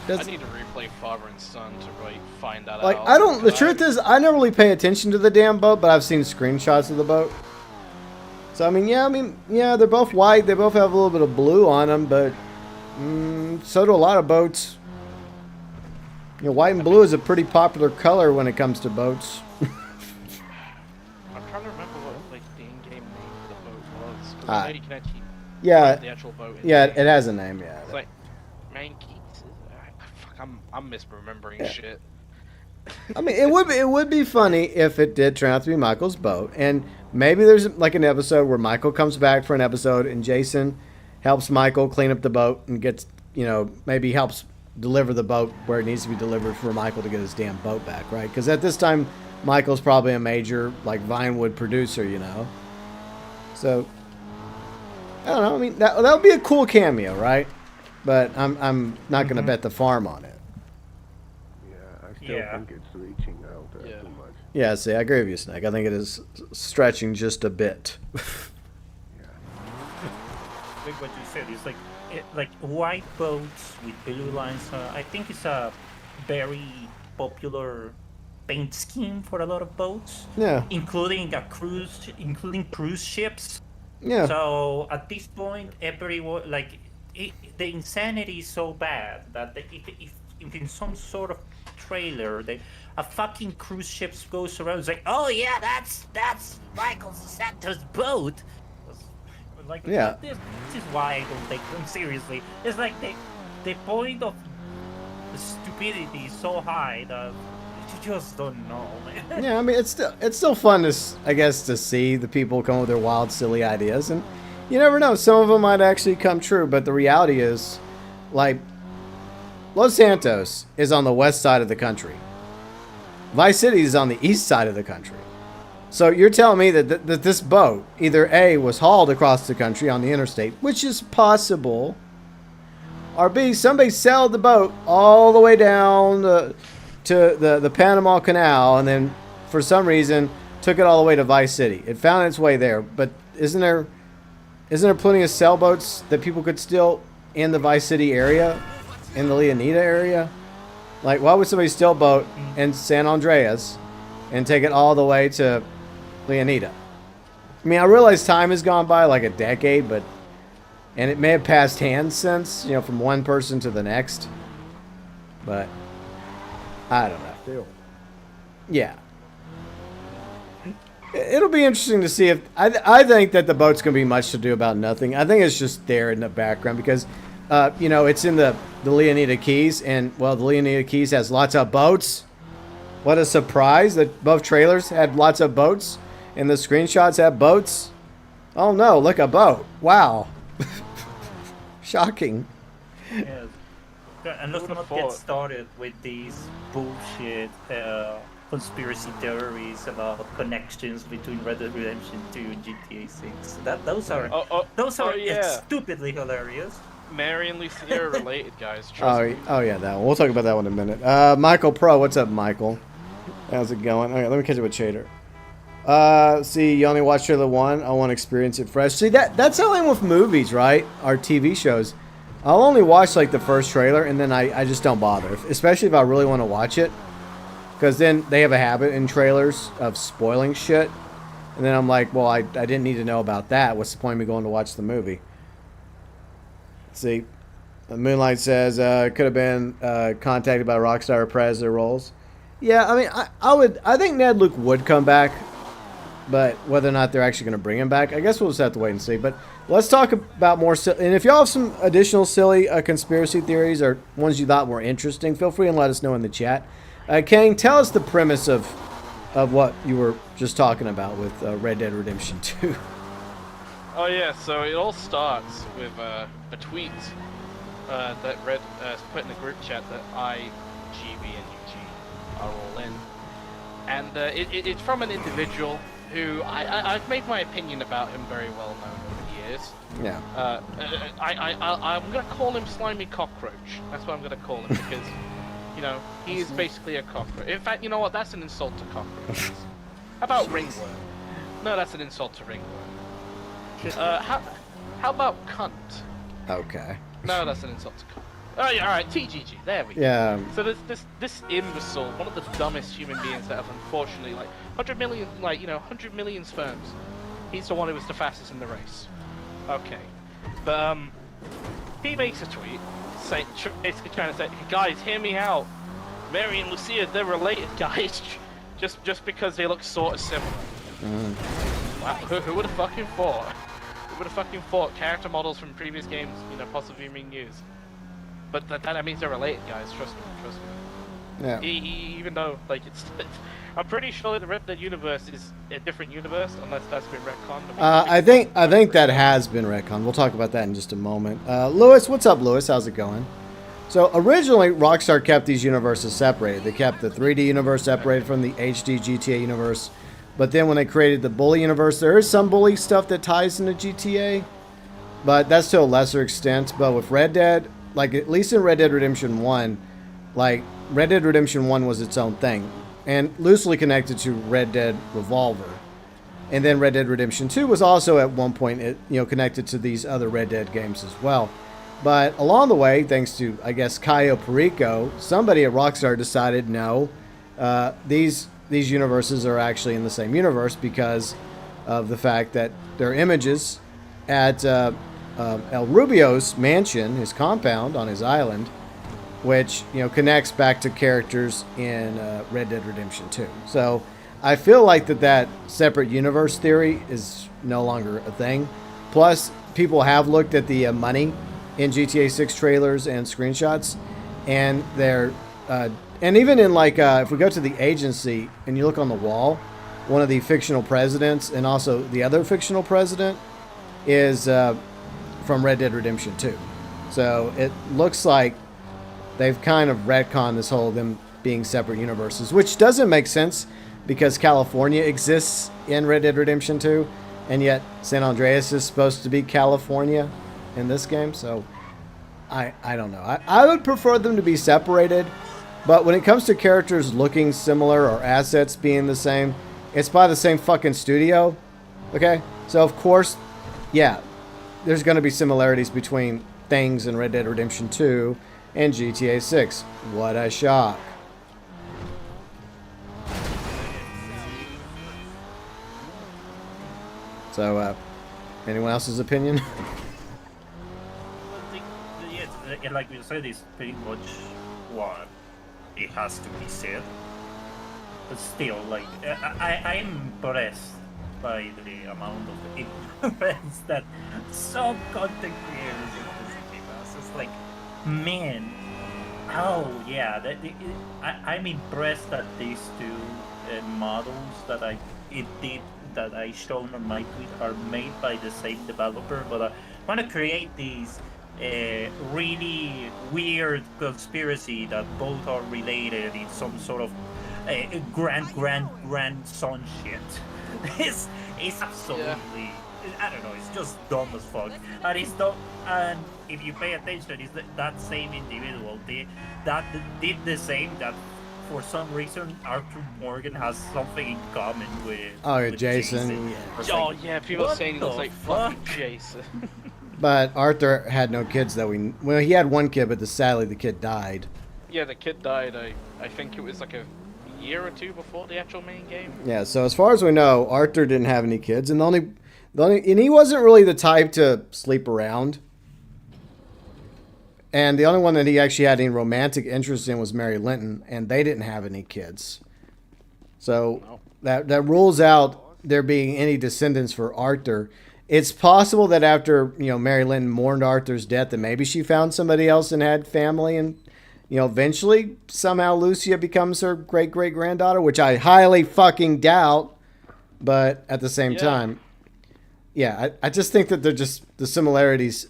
I need to replay Father and Son to really find that like, out. I don't. The truth is, I never really pay attention to the damn boat, but I've seen screenshots of the boat. So I mean, yeah, they're both white. They both have a little bit of blue on them, but so do a lot of boats. You know, white and blue is a pretty popular color when it comes to boats. I'm trying to remember what like the in-game name of the boat was. 'Cause I know you can actually find the actual boat. Yeah, it has a name. Yeah. It's like Mankeys. Fuck, I'm misremembering shit. I mean, it would be funny if it did turn out to be Michael's boat, and maybe there's like an episode where Michael comes back for an episode, and Jason helps Michael clean up the boat and gets, maybe helps deliver the boat where it needs to be delivered for Michael to get his damn boat back, right? Because at this time, Michael's probably a major like Vinewood producer, So I don't know. I mean, that would be a cool cameo, right? But I'm not going to bet the farm on it. Yeah, I still think it's reaching out too much. Yeah, see, I agree with you, Snake. I think it is stretching just a bit. Like what you said, it's like white boats with blue lines. I think it's a very popular paint scheme for a lot of boats. Yeah. Including cruise ships. Yeah. So at this point, everyone the insanity is so bad that if in some sort of trailer a fucking cruise ship goes around, it's like, oh yeah, that's Michael Santos' boat. Like, yeah. This is why I don't take them seriously. It's like the point of the stupidity is so high that you just don't know, man. Yeah, I mean, it's still fun to see the people come with their wild, silly ideas, and you never know, some of them might actually come true. But the reality is, like, Los Santos is on the west side of the country. Vice City is on the east side of the country. So you're telling me that this boat either A, was hauled across the country on the interstate, which is possible, or B, somebody sailed the boat all the way down to the Panama Canal and then for some reason took it all the way to Vice City. It found its way there, but isn't there plenty of sailboats that people could steal in the Vice City area, in the Leonida area? Like, why would somebody steal a boat in San Andreas and take it all the way to Leonida? I mean, I realize time has gone by like a decade, and it may have passed hands since, from one person to the next. But I don't know. Still. Yeah. It'll be interesting to see if I think that the boat's gonna be much to do about nothing. I think it's just there in the background because it's in the Leonida Keys, and the Leonida Keys has lots of boats. What a surprise that both trailers had lots of boats and the screenshots have boats. Oh no, look, a boat. Wow. Shocking. Yes. And let's not get started with these bullshit conspiracy theories about connections between Red Dead Redemption 2 and GTA 6. Those are stupidly hilarious. Mary and Lucia are related, guys. Trust me. Oh yeah, that one. We'll talk about that one in a minute. Michael Pro, what's up, Michael? How's it going? Okay, let me catch up with Chater. See, you only watch trailer 1. I want to experience it fresh. See, that's how I am with movies, right? Or TV shows. I'll only watch like the first trailer, and then I just don't bother. Especially if I really want to watch it. Because then they have a habit in trailers of spoiling shit. And then I'm like, well, I didn't need to know about that. What's the point of me going to watch the movie? See, Moonlight says, could have been contacted by Rockstar Prez their roles. Yeah, I mean, I think Ned Luke would come back. But whether or not they're actually going to bring him back, I guess we'll just have to wait and see. But let's talk about more. And if y'all have some additional silly conspiracy theories or ones you thought were interesting, feel free and let us know in the chat. Kang, tell us the premise of of what you were just talking about with Red Dead Redemption 2. Oh yeah, so it all starts with a tweet that Red put in a group chat that I, GB, and UG are all in, and it's from an individual who I've made my opinion about him very well known over the years. Yeah. I'm gonna call him Slimy Cockroach. That's what I'm gonna call him because, you know, he is basically a cockroach. In fact, you know what? That's an insult to cockroaches. How about ringworm? No, that's an insult to ringworm. How about cunt? Okay. No, that's an insult to cunt. Oh yeah, all right, TGG. There we go. Yeah. So this imbecile, one of the dumbest human beings that have unfortunately 100 million sperms. He's the one who was the fastest in the race. Okay, but he makes a tweet, basically trying to say, guys, hear me out. Mary and Lucia, they're related, guys. just because they look sort of similar. Wow, who would have fucking thought? Who would have fucking thought character models from previous games, you know, possibly being used? But that means they're related, guys. Trust me. Yeah. Even though, like, I'm pretty sure the Red Dead universe is a different universe, unless that's been retconned. I think that has been retconned. We'll talk about that in just a moment. Lewis, what's up, Lewis? How's it going? So originally, Rockstar kept these universes separated. They kept the 3D universe separated from the HD GTA universe. But then when they created the Bully universe, there is some Bully stuff that ties into GTA, but that's to a lesser extent. But with Red Dead, like at least in Red Dead Redemption 1, like Red Dead Redemption 1 was its own thing and loosely connected to Red Dead Revolver. And then Red Dead Redemption 2 was also at one point, connected to these other Red Dead games as well. But along the way, thanks to, I guess, Cayo Perico, somebody at Rockstar decided, no, these universes are actually in the same universe because of the fact that their images at El Rubio's mansion, his compound on his island, which, connects back to characters in Red Dead Redemption 2. So I feel like that separate universe theory is no longer a thing. Plus, people have looked at the money in GTA 6 trailers and screenshots, and they're and even in if we go to the agency and you look on the wall, one of the fictional presidents and also the other fictional president is from Red Dead Redemption 2. So it looks like they've kind of retconned this whole them being separate universes, which doesn't make sense because California exists in Red Dead Redemption 2, and yet San Andreas is supposed to be California in this game. So I don't know. I would prefer them to be separated, but when it comes to characters looking similar or assets being the same, it's by the same fucking studio. Okay? So of course, yeah, there's going to be similarities between things in Red Dead Redemption 2 and GTA 6. What a shock. So, anyone else's opinion? Yeah, like we said, it's pretty much what it has to be said. But still, like, I'm impressed by the amount of ignorance that some content creators in this game has. It's like, man, oh yeah, I'm impressed that these two models that I shown on my tweet are made by the same developer, but I want to create these really weird conspiracy that both are related in some sort of grandson shit. It's absolutely, I don't know, it's just dumb as fuck. And it's dumb, and if you pay attention, it's that same individual that did the same, that for some reason Arthur Morgan has something in common with Jason. Oh yeah, people are saying it's like fucking Jason. But Arthur had no kids that well, he had one kid, but sadly the kid died. Yeah, the kid died. I think it was like a year or two before the actual main game. Yeah, so as far as we know, Arthur didn't have any kids, and and he wasn't really the type to sleep around. And the only one that he actually had any romantic interest in was Mary Linton, and they didn't have any kids. So that rules out there being any descendants for Arthur. It's possible that after Mary Linton mourned Arthur's death, that maybe she found somebody else and had family eventually somehow Lucia becomes her great-great-granddaughter, which I highly fucking doubt. But at the same time, yeah, I just think that the similarities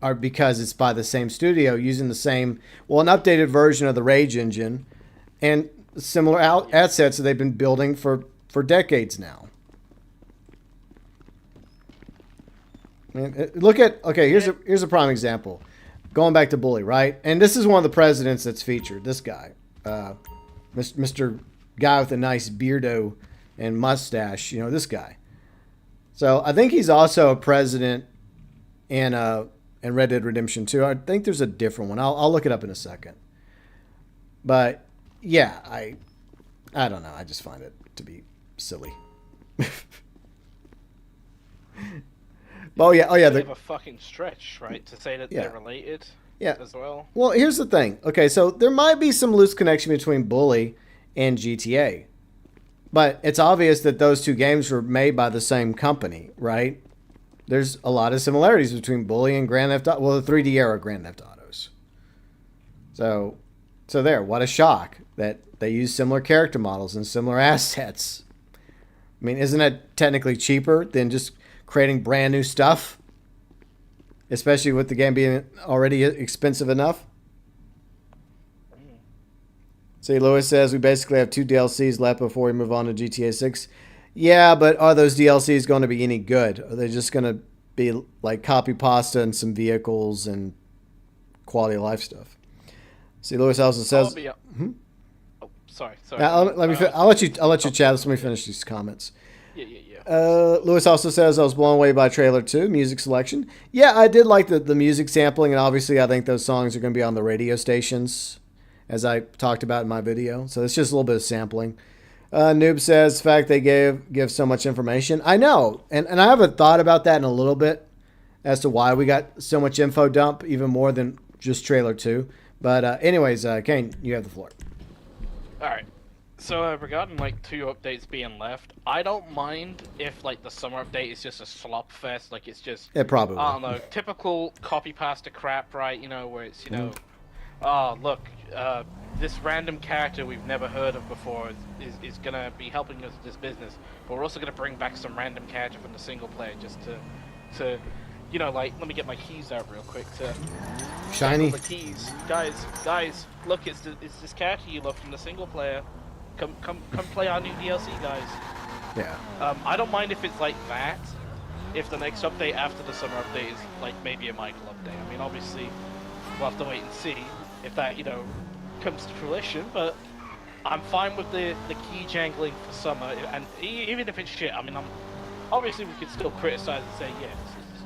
are because it's by the same studio using the same, an updated version of the Rage engine and similar assets that they've been building for decades now. I mean, look at, here's a prime example. Going back to Bully, right? And this is one of the presidents that's featured. This guy, Mr. Guy with a nice beardo and mustache. This guy. So I think he's also a president in Red Dead Redemption 2. I think there's a different one. I'll look it up in a second. But yeah, I don't know. I just find it to be silly. They have a fucking stretch, right, to say that they're related. Yeah. As well. Well, here's the thing. Okay, so there might be some loose connection between Bully and GTA. But it's obvious that those two games were made by the same company, right? There's a lot of similarities between Bully and Grand Theft Auto. Well, the 3D era Grand Theft Autos. So there. What a shock that they use similar character models and similar assets. I mean, isn't that technically cheaper than just creating brand new stuff? Especially with the game being already expensive enough. See, Lewis says we basically have 2 DLCs left before we move on to GTA 6. Yeah, but are those DLCs going to be any good? Are they just going to be like copy pasta and some vehicles and quality of life stuff? See, Lewis also says. Oh, sorry. I'll let you chat. Let me finish these comments. Yeah. Lewis also says I was blown away by trailer 2 music selection. Yeah, I did like the music sampling, and obviously I think those songs are going to be on the radio stations, as I talked about in my video. So it's just a little bit of sampling. Noob says, the fact they give so much information. I know. And I have a thought about that in a little bit as to why we got so much info dump, even more than just trailer 2. But anyways, Kane, you have the floor. All right. So regarding 2 updates being left, I don't mind if the summer update is just a slop fest. It's just, probably. I don't know, typical copy pasta crap, right? Where it's, oh, look, this random character we've never heard of before is going to be helping us with this business, but we're also going to bring back some random character from the single player just to let me get my keys out real quick to shiny the keys. Guys, look, it's this character you love from the single player. Come play our new DLC, guys. Yeah. I don't mind if it's like that. If the next update after the summer update is maybe a Michael update. I mean, obviously, we'll have to wait and see if that comes to fruition. But I'm fine with the key jangling for summer, and even if it's shit. I mean, obviously we could still criticize and say, yeah,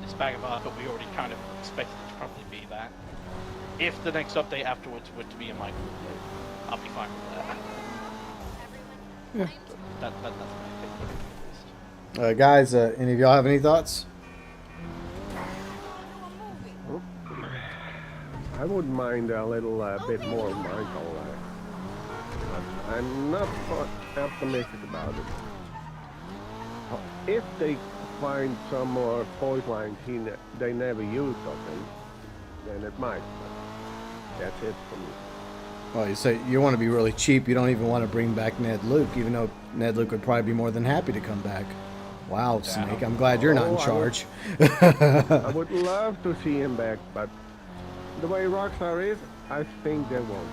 it's bag of art, but we already kind of expected it to probably be that. If the next update afterwards were to be a Michael update, I'll be fine with that. Yeah. That's my opinion. Guys, any of y'all have any thoughts? I wouldn't mind a little bit more Michael. But I'm not optimistic about it. If they find some more voice lines they never used of him, then it might. But that's it for me. Well, you say you want to be really cheap. You don't even want to bring back Ned Luke, even though Ned Luke would probably be more than happy to come back. Wow, Snake, I'm glad you're not in charge. I would love to see him back, but the way Rockstar is, I think they won't.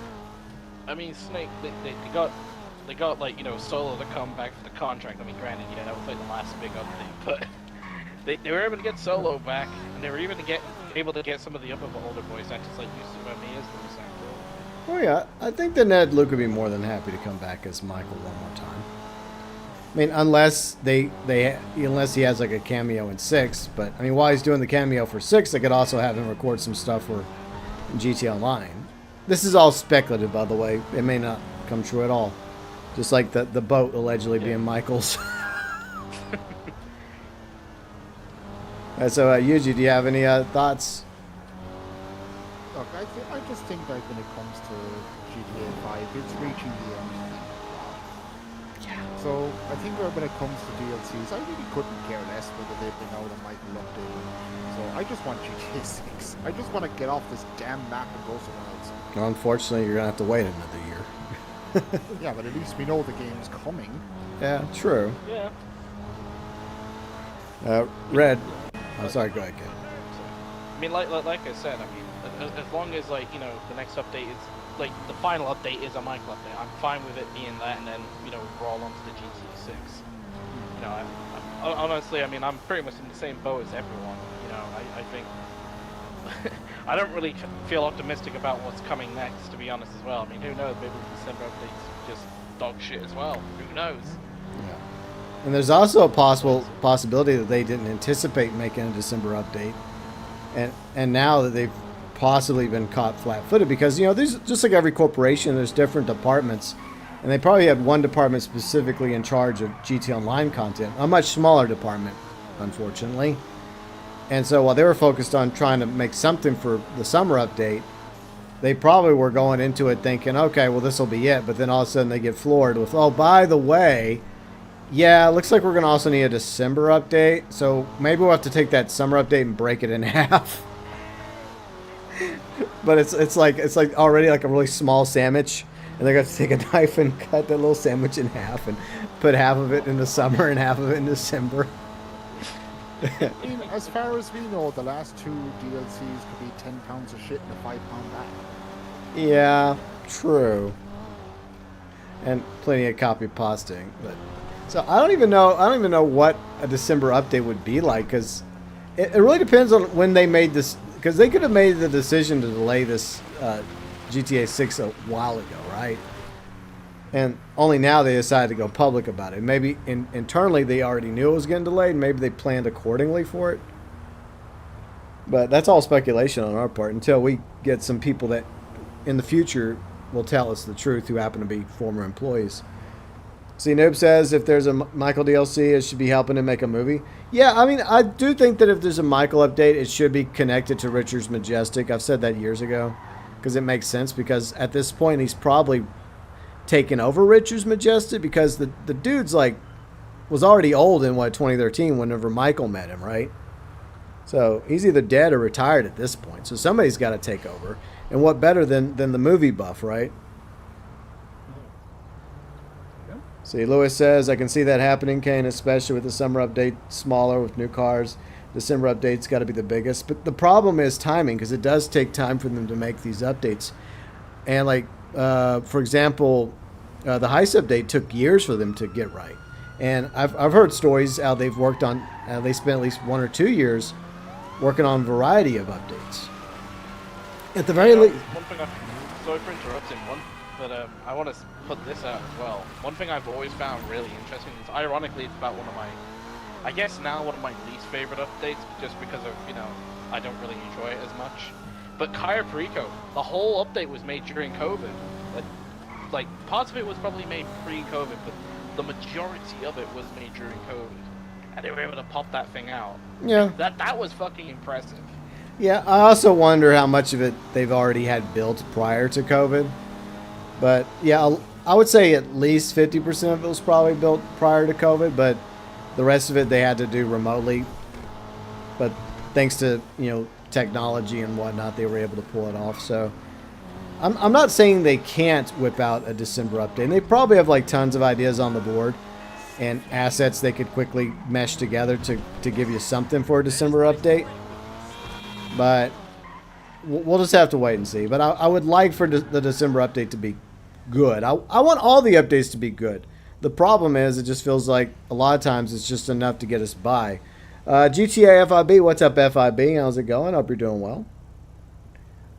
I mean, Snake, they got Solo to come back for the contract. I mean, granted, that was the last big update, but they were able to get Solo back, and they were even able to get some of the other older voice actors like Yusuf Amiya's voice actor. Oh yeah, I think that Ned Luke would be more than happy to come back as Michael one more time. I mean, unless he has a cameo in 6, but I mean, while he's doing the cameo for 6, they could also have him record some stuff for GTA Online. This is all speculative, by the way. It may not come true at all. Just like the boat allegedly being Michael's. So, Yuji, do you have any thoughts? Look, I just think when it comes to GTA 5, it's reaching the end. So I think when it comes to DLCs, I really couldn't care less whether they bring out a Michael update. So I just want GTA 6. I just want to get off this damn map and go somewhere else. Unfortunately, you're gonna have to wait another year. Yeah, but at least we know the game's coming. Yeah, true. Yeah. Red. I'm sorry. Go ahead, Ken. I mean, like I said, I mean, as long as like the next update is like the final update is a Michael update, I'm fine with it being that, and then we roll on to the GTA 6. Honestly, I mean, I'm pretty much in the same boat as everyone. I think I don't really feel optimistic about what's coming next, to be honest as well. I mean, who knows? Maybe the December update's just dog shit as well. Who knows? Yeah. And there's also a possibility that they didn't anticipate making a December update, and now that they've possibly been caught flat-footed, because there's just like every corporation, there's different departments, and they probably had one department specifically in charge of GT Online content, a much smaller department, unfortunately. And so while they were focused on trying to make something for the summer update, they probably were going into it thinking, okay, well, this will be it. But then all of a sudden they get floored with, oh, by the way, yeah, it looks like we're going to also need a December update. So maybe we'll have to take that summer update and break it in half. But it's like already like a really small sandwich. And they're going to take a knife and cut that little sandwich in half and put half of it in the summer and half of it in December. I mean, as far as we know, the last 2 DLCs could be 10 pounds of shit and a 5 pound bag. Yeah, true. And plenty of copy pasting. But so I don't even know what a December update would be like, because it really depends on when they made this. Because they could have made the decision to delay this GTA 6 a while ago, right? And only now they decided to go public about it. Maybe internally they already knew it was getting delayed. Maybe they planned accordingly for it. But that's all speculation on our part until we get some people that in the future will tell us the truth who happen to be former employees. See, Noob says if there's a Michael DLC, it should be helping to make a movie. Yeah, I mean, I do think that if there's a Michael update, it should be connected to Richard's Majestic. I've said that years ago because it makes sense, because at this point he's probably taken over Richard's Majestic, because the dude's like was already old in 2013 whenever Michael met him, right? So he's either dead or retired at this point. So somebody's got to take over. And what better than the movie buff, right? See, Lewis says, I can see that happening, Kane, especially with the summer update smaller with new cars. December update's got to be the biggest. But the problem is timing, because it does take time for them to make these updates. And like, for example, the Heist update took years for them to get right. And I've heard stories how they've worked on, they spent at least 1 or 2 years working on a variety of updates. At the very least... One thing sorry for interrupting, but I want to put this out as well. One thing I've always found really interesting is, ironically, it's about one of my, I guess now one of my least favorite updates, just because of, I don't really enjoy it as much. But Kaya Perico, the whole update was made during COVID. Like parts of it was probably made pre-COVID, but the majority of it was made during COVID. And they were able to pop that thing out. Yeah. That was fucking impressive. Yeah, I also wonder how much of it they've already had built prior to COVID. But yeah, I would say at least 50% of it was probably built prior to COVID, but the rest of it they had to do remotely. But thanks to, technology and whatnot, they were able to pull it off. So I'm not saying they can't whip out a December update. And they probably have like tons of ideas on the board and assets they could quickly mesh together to give you something for a December update. But we'll just have to wait and see. But I would like for the December update to be good. I want all the updates to be good. The problem is it just feels like a lot of times it's just enough to get us by. GTA FIB, what's up FIB? How's it going? Hope you're doing well.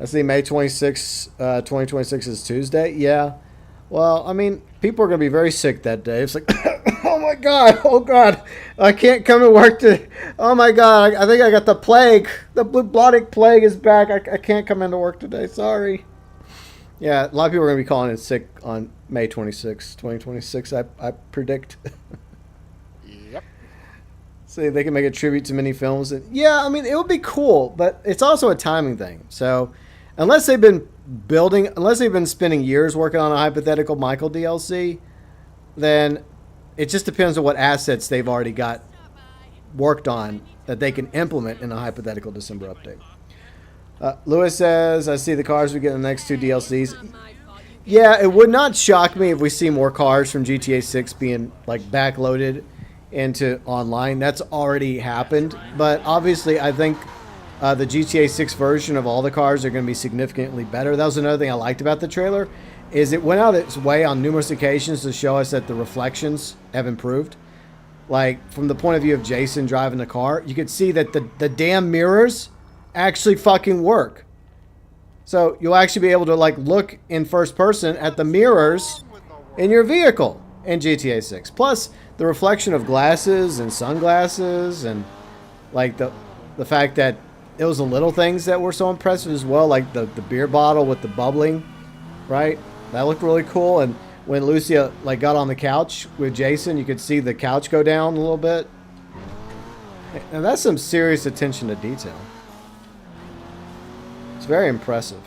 I see May 26, 2026 is Tuesday. Yeah. Well, I mean, people are going to be very sick that day. It's like, oh my God, I can't come to work today. Oh my God, I think I got the plague. The blue blotting plague is back. I can't come into work today. Sorry. Yeah, a lot of people are going to be calling in sick on May 26, 2026, I predict. Yep. See, they can make a tribute to many films. And, yeah, I mean, it would be cool, but it's also a timing thing. So unless they've been spending years working on a hypothetical Michael DLC, then it just depends on what assets they've already got worked on that they can implement in a hypothetical December update. Lewis says, I see the cars we get in the next 2 DLCs. Yeah, it would not shock me if we see more cars from GTA 6 being like backloaded into online. That's already happened. But obviously, I think the GTA 6 version of all the cars are going to be significantly better. That was another thing I liked about the trailer, is it went out its way on numerous occasions to show us that the reflections have improved. Like, from the point of view of Jason driving the car, you could see that the damn mirrors actually fucking work. So you'll actually be able to like look in first person at the mirrors in your vehicle in GTA 6. Plus the reflection of glasses and sunglasses, and like the fact that it was the little things that were so impressive as well, like the beer bottle with the bubbling, right? That looked really cool. And when Lucia like got on the couch with Jason, you could see the couch go down a little bit. And that's some serious attention to detail. It's very impressive.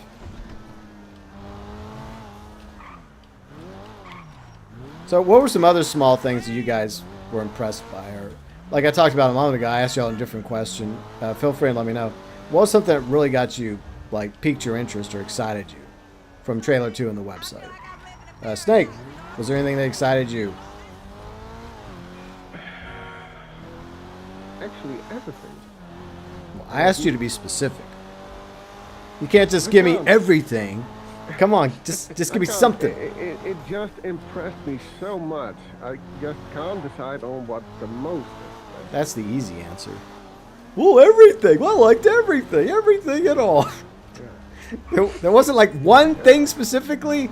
So what were some other small things that you guys were impressed by? Or like I talked about a moment ago, I asked y'all a different question. Feel free and let me know. What was something that really got you, like, piqued your interest or excited you from trailer 2 on the website? Snake, was there anything that excited you? Actually, everything. Well, I asked you to be specific. You can't just give me everything. Come on, just give me something. It just impressed me so much. I just can't decide on what the most impressed. That's the easy answer. Well, everything. I liked everything. Everything at all. Yeah. There wasn't like one thing specifically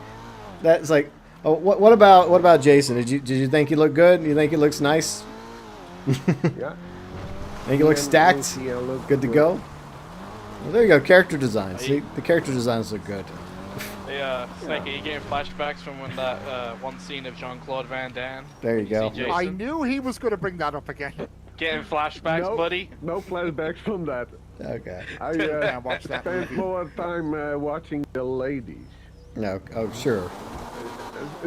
that's like. Oh, what about Jason? Did you think he looked good? You think he looks nice? Yeah. Think he looks stacked? Good to go. Well, there you go. Character design. See, the character designs look good. Yeah, Snake, are you getting flashbacks from when that one scene of Jean-Claude Van Damme? There you go. I knew he was going to bring that up again. Getting flashbacks, buddy? No flashbacks from that. Okay. I watch that spent movie. more time watching the ladies. No. Oh, sure.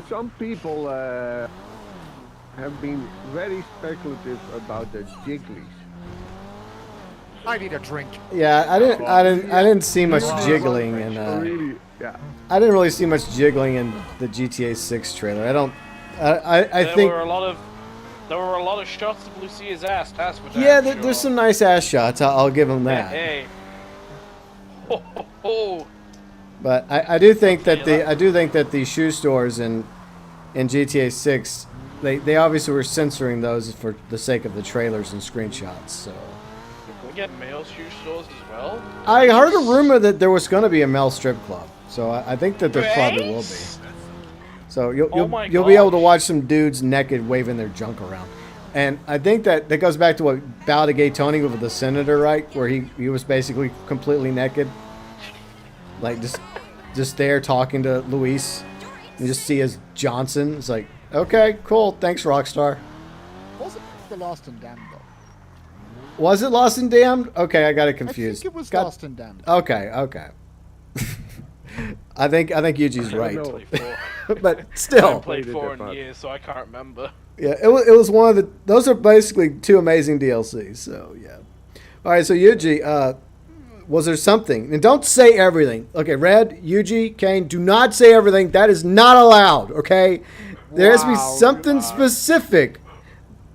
Some people have been very speculative about the jigglies. I need a drink. Yeah, I didn't see much jiggling in. Really, yeah. I didn't really see much jiggling in the GTA 6 trailer. I think. There were a lot of shots of Lucia's ass. That's for damn Yeah, sure. there's some nice ass shots. I'll give them that. Hey. Ho, ho, ho. But I do think that the shoe stores in GTA 6, they obviously were censoring those for the sake of the trailers and screenshots. So Can we get male shoe stores as well? I heard a rumor that there was going to be a male strip club. So I think that there probably will be. So you'll be able to watch some dudes naked waving their junk around. And I think that goes back to what Bow to Gay Tony with the senator, right? Where he was basically completely naked. Like just there talking to Luis. You just see his Johnson. It's like, okay, cool. Thanks, Rockstar. Was it the Lost and Damned, though? Was it Lost and Damned? Okay, I got it confused. I think it was Lost and Damned. Okay. I think Yuji's right. But I still. haven't played 4 in years, so I can't remember. Yeah, it was one of the. Those are basically 2 amazing DLCs. So yeah. All right, so Yuji, was there something? And don't say everything. Okay, Red, Yuji, Kane, do not say everything. That is not allowed. Okay, there has to be something specific.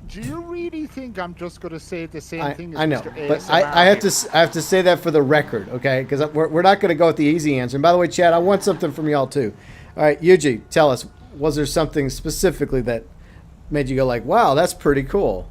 Do you really think I'm just going to say the same thing as I know, Mr. but ASMR? I have to say that for the record, okay? Because we're not going to go with the easy answer. And by the way, Chad, I want something from y'all too. All right, Yuji, tell us, was there something specifically that made you go like, wow, that's pretty cool?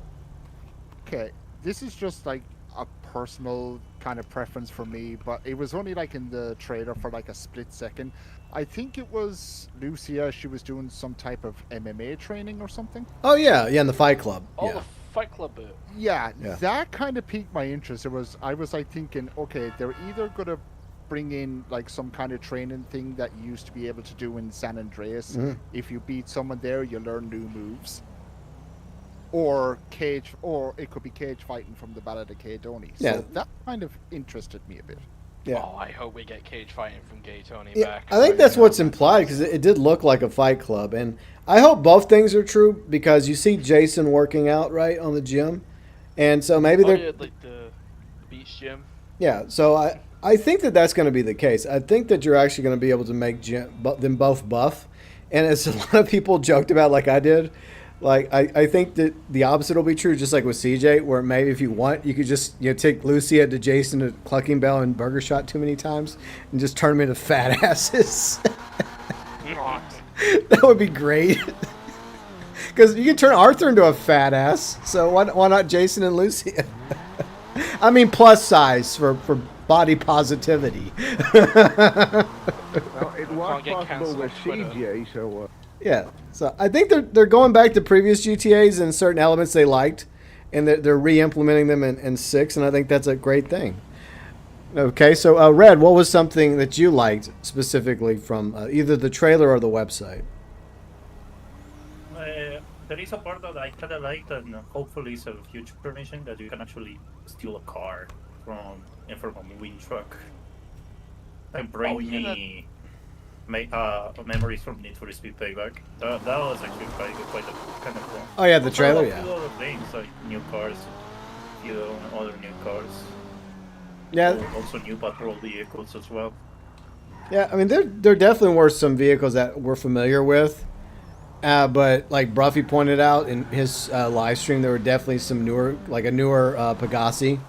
Okay, this is just like a personal kind of preference for me, but it was only like in the trailer for like a split second. I think it was Lucia. She was doing some type of MMA training or something. Oh yeah, in the Fight Club. Oh, Yeah. the Fight Club bit. Yeah, Yeah. that kind of piqued my interest. I was like thinking, okay, they're either gonna bring in like some kind of training thing that you used to be able to do in San Andreas. Mhm. If you beat someone there, you learn new moves. Or it could be cage fighting from the Ballad of Cadoni. Yeah. So that kind of interested me a bit. Yeah. Oh, I hope we get cage fighting from Gay Tony Yeah, back. I think that's what's implied because it did look like a Fight Club, and I hope both things are true because you see Jason working out right on the gym, and so maybe they're like the beach gym. yeah. So I think that that's going to be the case. I think that you're actually going to be able to make them both buff. And as a lot of people joked about, like I did, like I think that the opposite will be true, just like with CJ, where maybe if you want, you could just take Lucia to Jason to Clucking Bell and Burger Shot too many times and just turn them into fat asses. That would be great. Because you can turn Arthur into a fat ass, so why not Jason and Lucia? I mean, plus size for body positivity. Well, it was possible with CJ, so... Yeah, so I think they're going back to previous GTAs and certain elements they liked, and they're re-implementing them in 6, and I think that's a great thing. Okay, so Red, what was something that you liked specifically from either the trailer or the website? There is a part that I kind of liked, and hopefully it's a future mission that you can actually steal a car from a moving truck and bring me memories from Need for Speed Payback. That was actually quite a kind of fun. Oh yeah, the trailer, yeah. A few other things like new cars, other new cars. Yeah. Also new patrol vehicles as well. Yeah, I mean there definitely were some vehicles that we're familiar with. But like Bruffy pointed out in his live stream, there were definitely some newer Pegassi.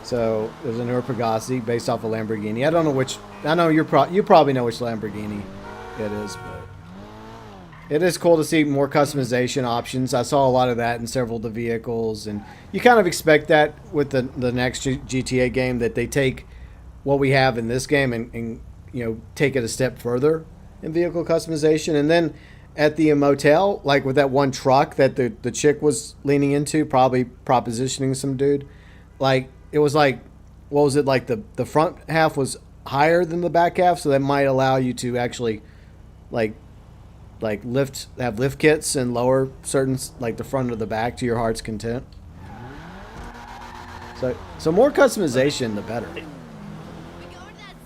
So there's a newer Pegassi based off a Lamborghini. I don't know which. I know you probably know which Lamborghini it is, but it is cool to see more customization options. I saw a lot of that in several of the vehicles, and you kind of expect that with the next GTA game, that they take what we have in this game and take it a step further in vehicle customization. And then at the motel, like with that one truck that the chick was leaning into, probably propositioning some dude, like it was like, what was it, like the front half was higher than the back half, so that might allow you to actually like have lift kits and lower certain, like the front or the back to your heart's content. So more customization, the better.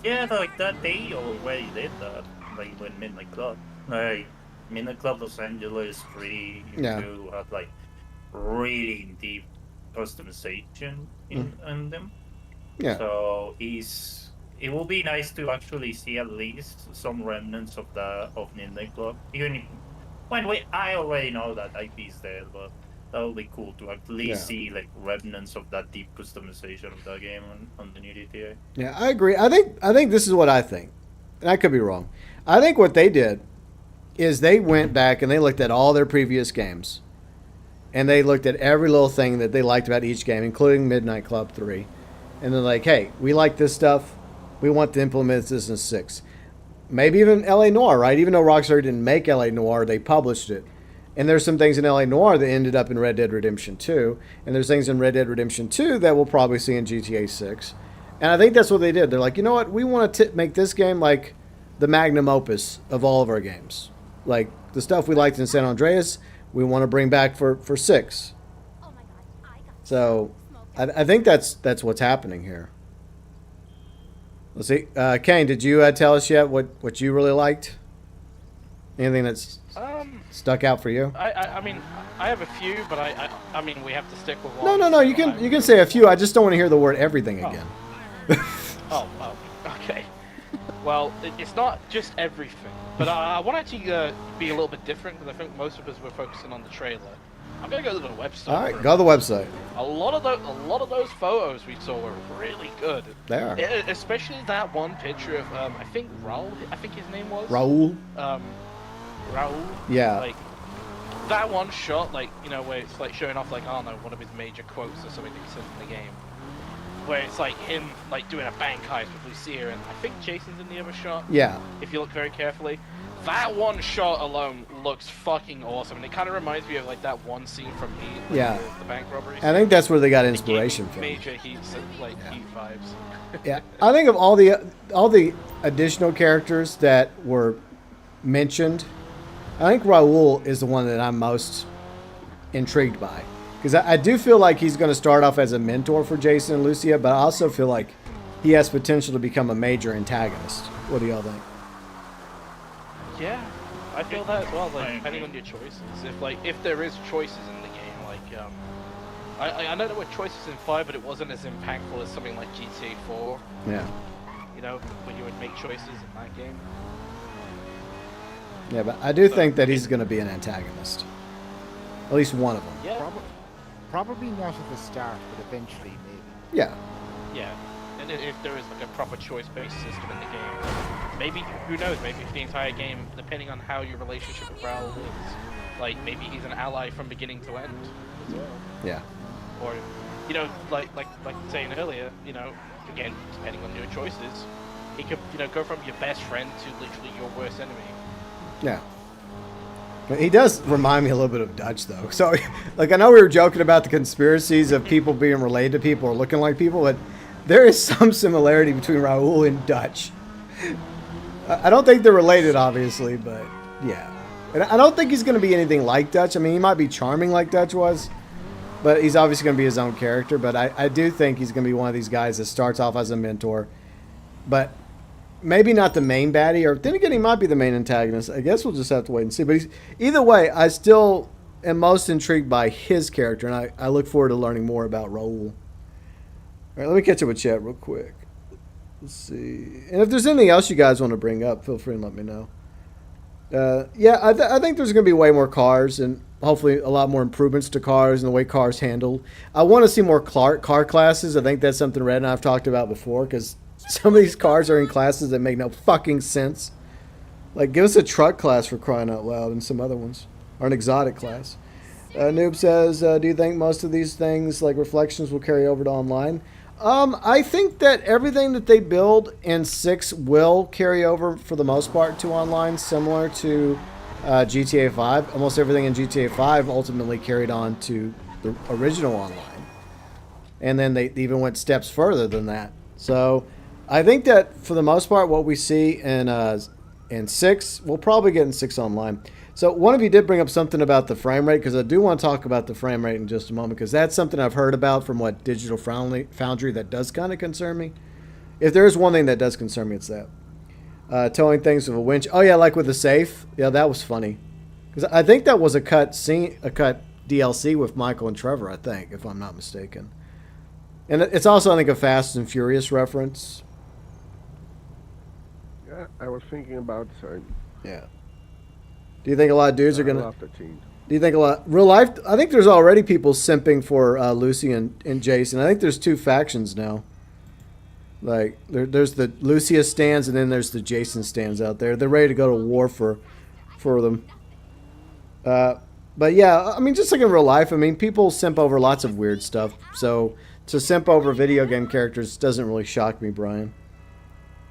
Yeah, like that they already did that, like when Midnight Club. Like Midnight Club Los Angeles 3 to have like really deep customization in them. Yeah. So it will be nice to actually see at least some remnants of Midnight Club. Even if, I already know that IP is there, but that would be cool to at least see like remnants of that deep customization of that game on the new GTA. Yeah, I agree. I think this is what I think, and I could be wrong. I think what they did is they went back and they looked at all their previous games, and they looked at every little thing that they liked about each game, including Midnight Club 3, and they're like, hey, we like this stuff. We want to implement this in 6. Maybe even L.A. Noire, right? Even though Rockstar didn't make L.A. Noire, they published it. And there's some things in L.A. Noire that ended up in Red Dead Redemption 2. And there's things in Red Dead Redemption 2 that we'll probably see in GTA 6. And I think that's what they did. They're like, you know what? We want to make this game like the magnum opus of all of our games. Like the stuff we liked in San Andreas, we want to bring back for 6. So I think that's what's happening here. Let's see. Kane, did you tell us yet what you really liked? Anything that's stuck out for you? I mean, I have a few, but I mean, we have to stick with one. No. You can say a few. I just don't want to hear the word everything again. Oh, okay. Well, it's not just everything, but I want to be a little bit different because I think most of us were focusing on the trailer. I'm gonna go to the website. All right, go to the website. A lot of those photos we saw were really good. They are. Especially that one picture of I think Raul. I think his name was Raul. Raul. Yeah. Like that one shot, like where it's like showing off like I don't know one of his major quotes or something that he said in the game. Where it's like him like doing a bank heist with Lucia, and I think Jason's in the other shot. Yeah. If you look very carefully. That one shot alone looks fucking awesome, and it kind of reminds me of like that one scene from Heat, like the bank robbery. I think that's where they got inspiration from. Major Heat, like Heat vibes. Yeah, I think of all the additional characters that were mentioned, I think Raul is the one that I'm most intrigued by, because I do feel like he's going to start off as a mentor for Jason and Lucia, but I also feel like he has potential to become a major antagonist. What do y'all think? Yeah, I feel that as well. Like depending on your choices, if there is choices in the game, like I know there were choices in 5, but it wasn't as impactful as something like GTA 4. Yeah. You know, when you would make choices in that game. Yeah, but I do think that he's going to be an antagonist. At least one of them. Yeah. Probably not at the start, but eventually maybe. Yeah. Yeah. And if there is like a proper choice-based system in the game, maybe, who knows, maybe if the entire game, depending on how your relationship with Raoul is, like maybe he's an ally from beginning to end as well. Yeah. Or, you know, like saying earlier, you know, again, depending on your choices, he could, you know, go from your best friend to literally your worst enemy. Yeah. He does remind me a little bit of Dutch, though. So, like, I know we were joking about the conspiracies of people being related to people or looking like people, but there is some similarity between Raoul and Dutch. I don't think they're related, obviously, but yeah. And I don't think he's going to be anything like Dutch. I mean, he might be charming like Dutch was, but he's obviously going to be his own character. But I do think he's going to be one of these guys that starts off as a mentor, but maybe not the main baddie, or then again, he might be the main antagonist. I guess we'll just have to wait and see. But either way, I still am most intrigued by his character, and I look forward to learning more about Raoul. All right, let me catch up with chat real quick. Let's see. And if there's anything else you guys want to bring up, feel free and let me know. Yeah, I think there's going to be way more cars, and hopefully a lot more improvements to cars and the way cars handle. I want to see more car classes. I think that's something Red and I have talked about before, because some of these cars are in classes that make no fucking sense. Like, give us a truck class for crying out loud, and some other ones. Or an exotic class. Noob says, do you think most of these things, like Reflections, will carry over to online? I think that everything that they build in 6 will carry over, for the most part, to online, similar to GTA 5. Almost everything in GTA 5 ultimately carried on to the original online. And then they even went steps further than that. So I think that for the most part, what we see in 6, we'll probably get in 6 online. So one of you did bring up something about the frame rate, because I do want to talk about the frame rate in just a moment, because that's something I've heard about from Digital Foundry that does kind of concern me. If there is one thing that does concern me, it's that. Towing things with a winch. Oh yeah, like with the safe. Yeah, that was funny. Because I think that was a cut DLC with Michael and Trevor, I think, if I'm not mistaken. And it's also, I think, a Fast and Furious reference. Yeah, I was thinking about the same. Yeah. Do you think a lot of dudes are going to... I love the team. Do you think a lot... Real life... I think there's already people simping for Lucy and Jason. I think there's 2 factions now. Like, there's the Lucia stands, and then there's the Jason stands out there. They're ready to go to war for them. But yeah, I mean, just like in real life, I mean, people simp over lots of weird stuff. So to simp over video game characters doesn't really shock me, Brian.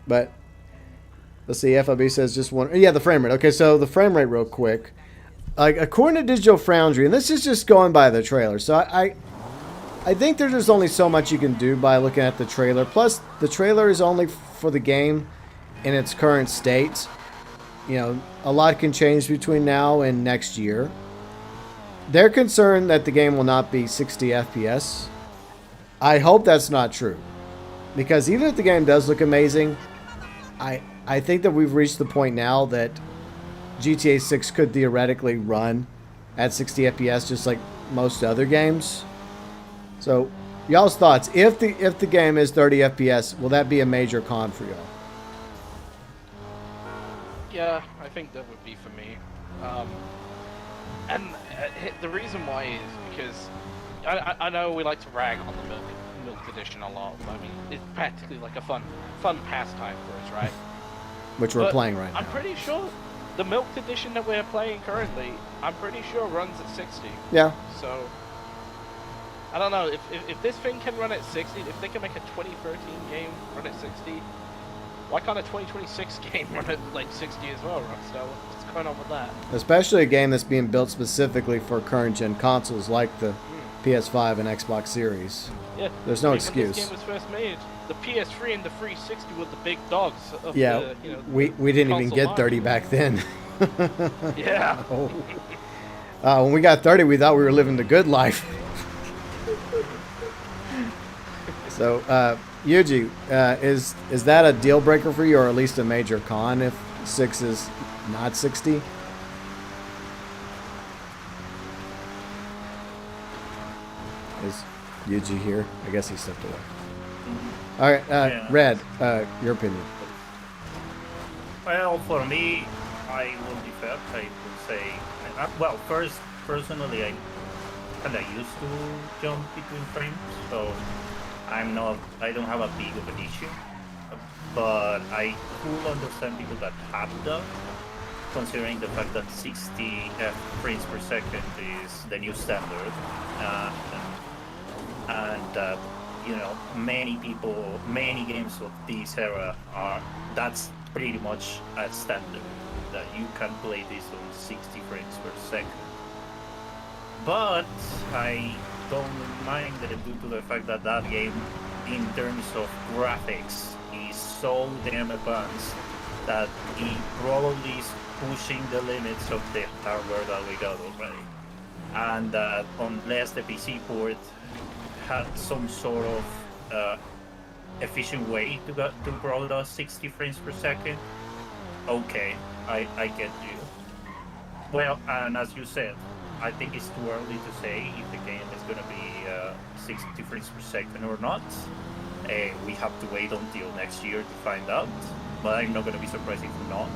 But... let's see, FIB says just one... yeah, the frame rate. Okay, so the frame rate real quick. Like, according to Digital Foundry, and this is just going by the trailer, so I think there's just only so much you can do by looking at the trailer. Plus, the trailer is only for the game in its current state. You know, a lot can change between now and next year. They're concerned that the game will not be 60 FPS. I hope that's not true. Because even if the game does look amazing, I think that we've reached the point now that GTA 6 could theoretically run at 60 FPS just like most other games. So, y'all's thoughts. If the game is 30 FPS, will that be a major con for y'all? Yeah, I think that would be for me. And the reason why is because I know we like to rag on the Milk Edition a lot, but I mean, it's practically like a fun pastime for us, right? Which we're playing right now. I'm pretty sure the Milk Edition that we're playing currently, I'm pretty sure runs at 60. Yeah. So, I don't know, if this thing can run at 60, if they can make a 2013 game run at 60, why can't a 2026 game run at like 60 as well, Rockstar? What's going on with that? Especially a game that's being built specifically for current-gen consoles like the PS5 and Xbox Series. Yeah. There's no When excuse. this game was first made, the PS3 and the 360 were the big dogs of yeah, the, you know, we didn't even get 30 market. back then. Yeah. When we got 30, we thought we were living the good life. So, Yuji, is that a deal breaker for you, or at least a major con if 6 is not 60? Is Yuji here? I guess he stepped away. All right, Red, your opinion. Well, for me, I will defer. I would say, well, first, personally, I kind of used to jump between frames, so I don't have a big of an issue. But I could understand people that have that, considering the fact that 60 frames per second is the new standard, and you know, many games of this era that's pretty much a standard that you can play this on 60 frames per second. But I don't mind it due to the fact that that game, in terms of graphics, is so damn advanced that it probably is pushing the limits of the hardware that we got already. And unless the PC port had some sort of efficient way to roll those 60 frames per second, okay, I get you. Well, and as you said, I think it's too early to say if the game is going to be 60 frames per second or not. We have to wait until next year to find out, but I'm not going to be surprised if not.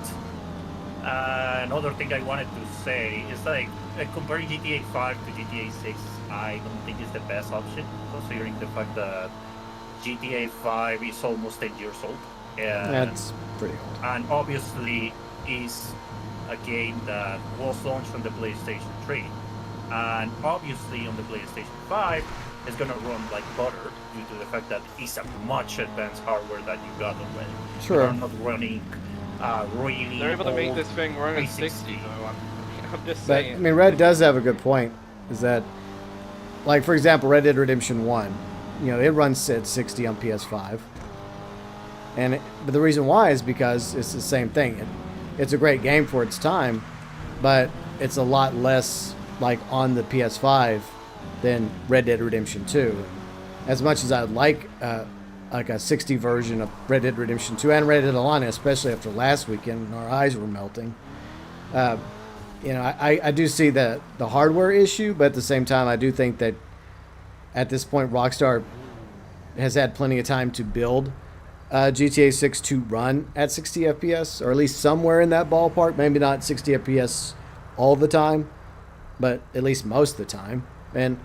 Another thing I wanted to say is like comparing GTA 5 to GTA 6, I don't think it's the best option, considering the fact that GTA 5 is almost 10 years old. That's pretty old. And obviously is a game that was launched on the PlayStation 3. And obviously on the PlayStation 5, it's gonna run like butter due to the fact that it's a much advanced hardware that you got already. Sure. You're not running really. They're able to make old this thing run at 60 360. though. I'm just But saying. I mean, Red does have a good point. Is that, like, for example, Red Dead Redemption 1, you know, it runs at 60 on PS5. But the reason why is because it's the same thing. It's a great game for its time, but it's a lot less like on the PS5 than Red Dead Redemption 2. As much as I'd like a 60 version of Red Dead Redemption 2 and Red Dead Online, especially after last weekend when our eyes were melting, you know, I do see the hardware issue, but at the same time, I do think that at this point, Rockstar has had plenty of time to build GTA 6 to run at 60 FPS, or at least somewhere in that ballpark. Maybe not 60 FPS all the time, but at least most of the time. And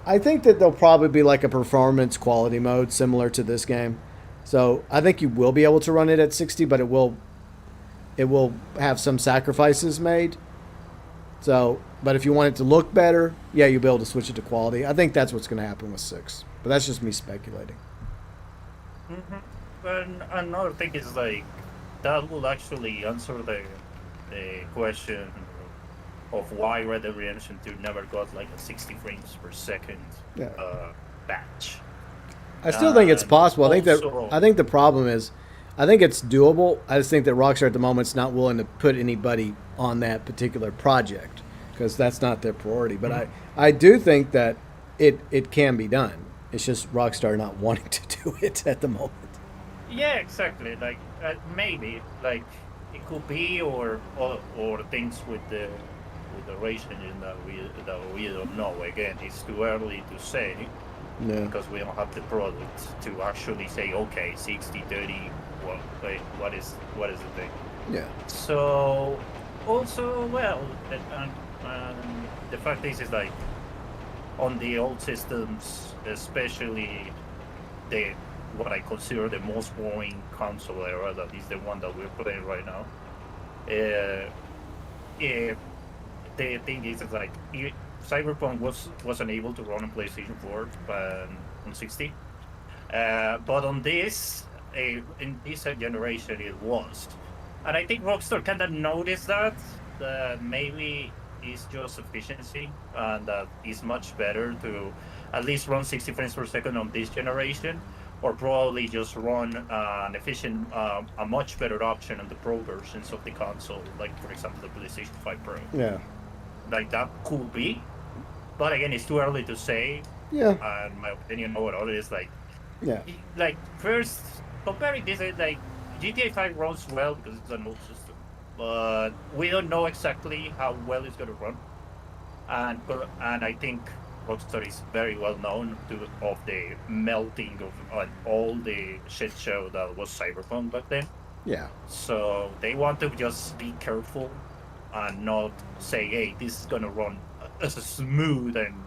I think that there'll probably be like a performance quality mode similar to this game. So I think you will be able to run it at 60, but it will have some sacrifices made. So, but if you want it to look better, yeah, you'll be able to switch it to quality. I think that's what's going to happen with 6. But that's just me speculating. Mm-hmm. And another thing is like that will actually answer the question of why Red Dead Redemption 2 never got like a 60 frames per second batch. I still think it's possible. I think the problem is, I think it's doable. I just think that Rockstar at the moment is not willing to put anybody on that particular project because that's not their priority. But I do think that it can be done. It's just Rockstar not wanting to do it at the moment. Yeah, exactly. Like maybe like it could be or things with the race engine that we don't know. Again, it's too early to say because we don't have the product to actually say okay, 60, 30. What is the thing? Yeah. So also and the fact is like on the old systems, especially what I consider the most boring console era, that is the one that we're playing right now. The thing is like Cyberpunk wasn't able to run on PlayStation 4 on 60, but on this in this generation it was, and I think Rockstar kind of noticed that maybe it's just efficiency and that it's much better to at least run 60 frames per second on this generation, or probably just run an efficient, a much better option on the Pro versions of the console, like for example the PlayStation 5 Pro. Yeah. Like that could be, but again, it's too early to say. Yeah. And my opinion overall is like, yeah. Like first, comparing this, like GTA 5 runs well because it's an old system, but we don't know exactly how well it's going to run, and I think Rockstar is very well known of the melting of all the shit show that was Cyberpunk back then. Yeah. So they want to just be careful and not say, hey, this is going to run as a smooth and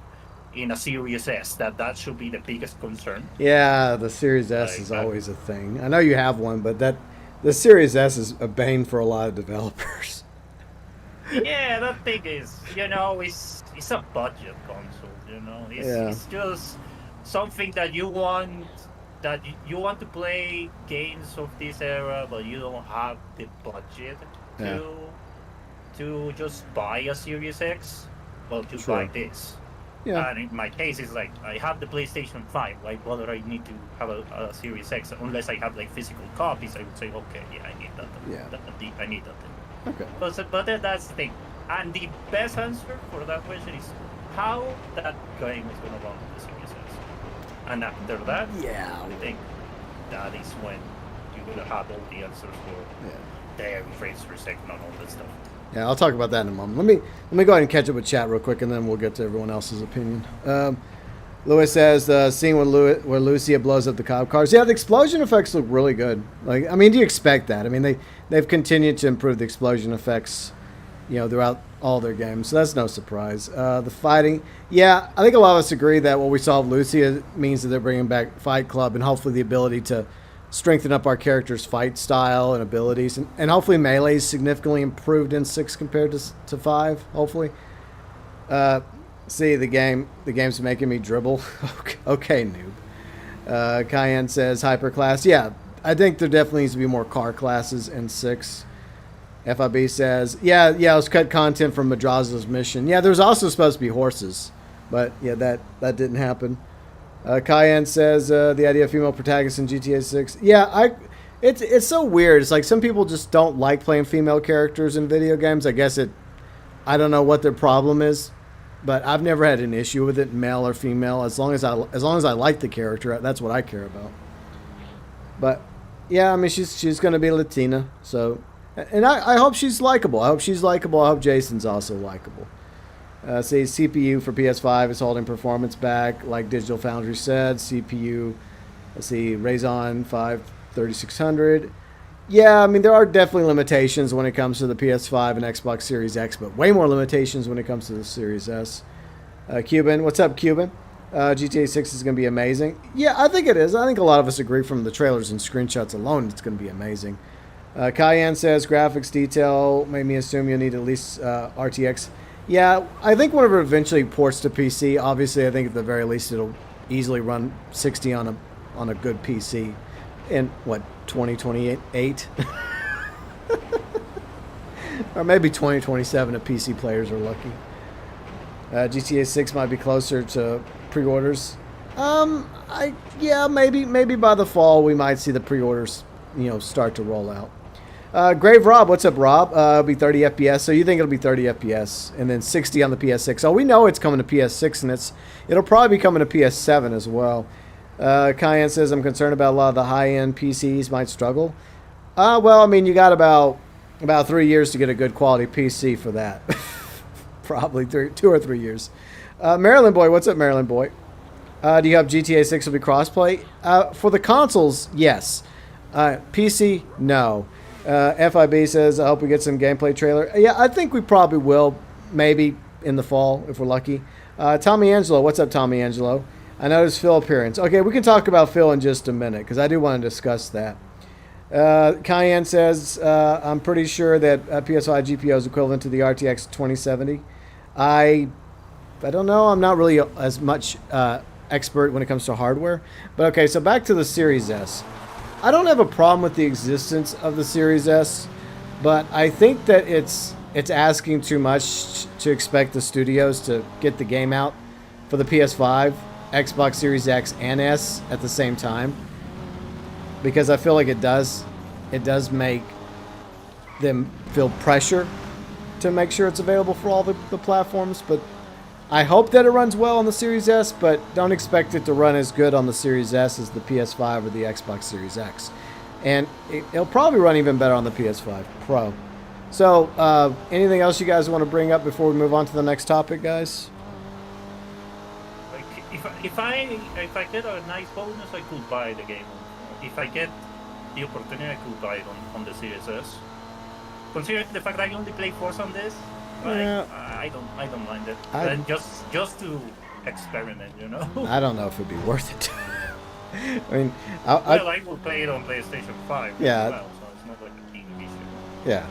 in a Series S. That should be the biggest concern. Yeah, the Series S is always a thing. I know you have one, but the Series S is a bane for a lot of developers. Yeah, that thing is, it's a budget console, It's just something that you want, you want to play games of this era, but you don't have the budget to just buy a Series X, well, to buy this. Yeah. And in my case, it's like, I have the PlayStation 5, why bother I need to have a Series X? Unless I have, like, physical copies, I would say, okay, yeah, I need that. Yeah. I need that thing. Okay. But that's the thing. And the best answer for that question is how that game is going to run on the Series S. And after that, I think that is when you will have all the answers for the frames per second and all that stuff. Yeah, I'll talk about that in a moment. Let me go ahead and catch up with chat real quick, and then we'll get to everyone else's opinion. Lewis says the scene where Lucia blows up the cop cars. Yeah, the explosion effects look really good. Like, I mean, do you expect that? I mean, they've continued to improve the explosion effects, throughout all their games. So that's no surprise. The fighting, I think a lot of us agree that what we saw of Lucia means that they're bringing back Fight Club and hopefully the ability to strengthen up our character's fight style and abilities, and hopefully melee is significantly improved in 6 compared to 5. Hopefully. See, the game's making me dribble. Okay, noob. Cayenne says hyperclass. Yeah, I think there definitely needs to be more car classes in 6. FIB says, let's cut content from Madraza's mission. Yeah, there's also supposed to be horses, but that didn't happen. Cayenne says the idea of female protagonists in GTA 6. Yeah, it's so weird. It's like some people just don't like playing female characters in video games. I guess I don't know what their problem is. But I've never had an issue with it, male or female, as long as I like the character. That's what I care about. But I mean, she's going to be Latina, so, and I hope she's likable. I hope Jason's also likable. See, CPU for PS5 is holding performance back, like Digital Foundry said. CPU, let's see, Ryzen 5 3600. Yeah, I mean, there are definitely limitations when it comes to the PS5 and Xbox Series X, but way more limitations when it comes to the Series S. Cuban, what's up, Cuban? GTA 6 is going to be amazing. Yeah, I think it is. I think a lot of us agree from the trailers and screenshots alone it's going to be amazing. Cayenne says graphics detail made me assume you'll need at least RTX. Yeah, I think whenever it eventually ports to PC, obviously I think at the very least it'll easily run 60 on a good PC. In, 2028? Or maybe 2027 if PC players are lucky. GTA 6 might be closer to pre-orders. Maybe by the fall we might see the pre-orders, start to roll out. Grave Rob, what's up, Rob? It'll be 30 FPS. So you think it'll be 30 FPS and then 60 on the PS6? Oh, we know it's coming to PS6 and it'll probably be coming to PS7 as well. Cayenne says, I'm concerned about a lot of the high-end PCs might struggle. Well, I mean, you got about 3 years to get a good quality PC for that. Probably 2 or 3 years. Maryland Boy, what's up, Maryland Boy? Do you have GTA 6 will be crossplay? For the consoles, yes. PC, no. FIB says, I hope we get some gameplay trailer. Yeah, I think we probably will, maybe in the fall, if we're lucky. Tommy Angelo, what's up, Tommy Angelo? I noticed Phil appearance. Okay, we can talk about Phil in just a minute, because I do want to discuss that. Cayenne says, I'm pretty sure that PS5 GPU is equivalent to the RTX 2070. I don't know. I'm not really as much expert when it comes to hardware. But okay, so back to the Series S. I don't have a problem with the existence of the Series S, but I think that it's asking too much to expect the studios to get the game out for the PS5, Xbox Series X, and S at the same time. Because I feel like it does make them feel pressure to make sure it's available for all the platforms. But I hope that it runs well on the Series S, but don't expect it to run as good on the Series S as the PS5 or the Xbox Series X. And it'll probably run even better on the PS5 Pro. So, anything else you guys want to bring up before we move on to the next topic, guys? if I get a nice bonus, I could buy the game. If I get the opportunity, I could buy it on the Series S. Considering the fact that I only play Forza on this, Yeah. I don't mind it. I- And just to experiment, you know. I don't know if it'd be worth it. I mean, Well, I will play it on PlayStation 5 Yeah. as well, so it's not like a big issue. yeah.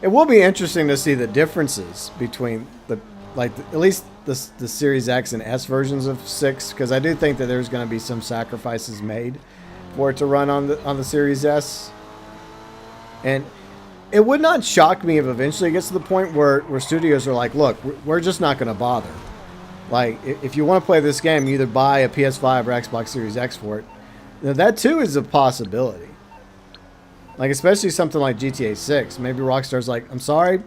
It will be interesting to see the differences between at least the Series X and S versions of 6, because I do think that there's going to be some sacrifices made for it to run on the Series S. And it would not shock me if eventually it gets to the point where studios are like, look, we're just not going to bother. Like, if you want to play this game, you either buy a PS5 or Xbox Series X for it. Now, that too is a possibility. Like, especially something like GTA 6. Maybe Rockstar's like, I'm sorry,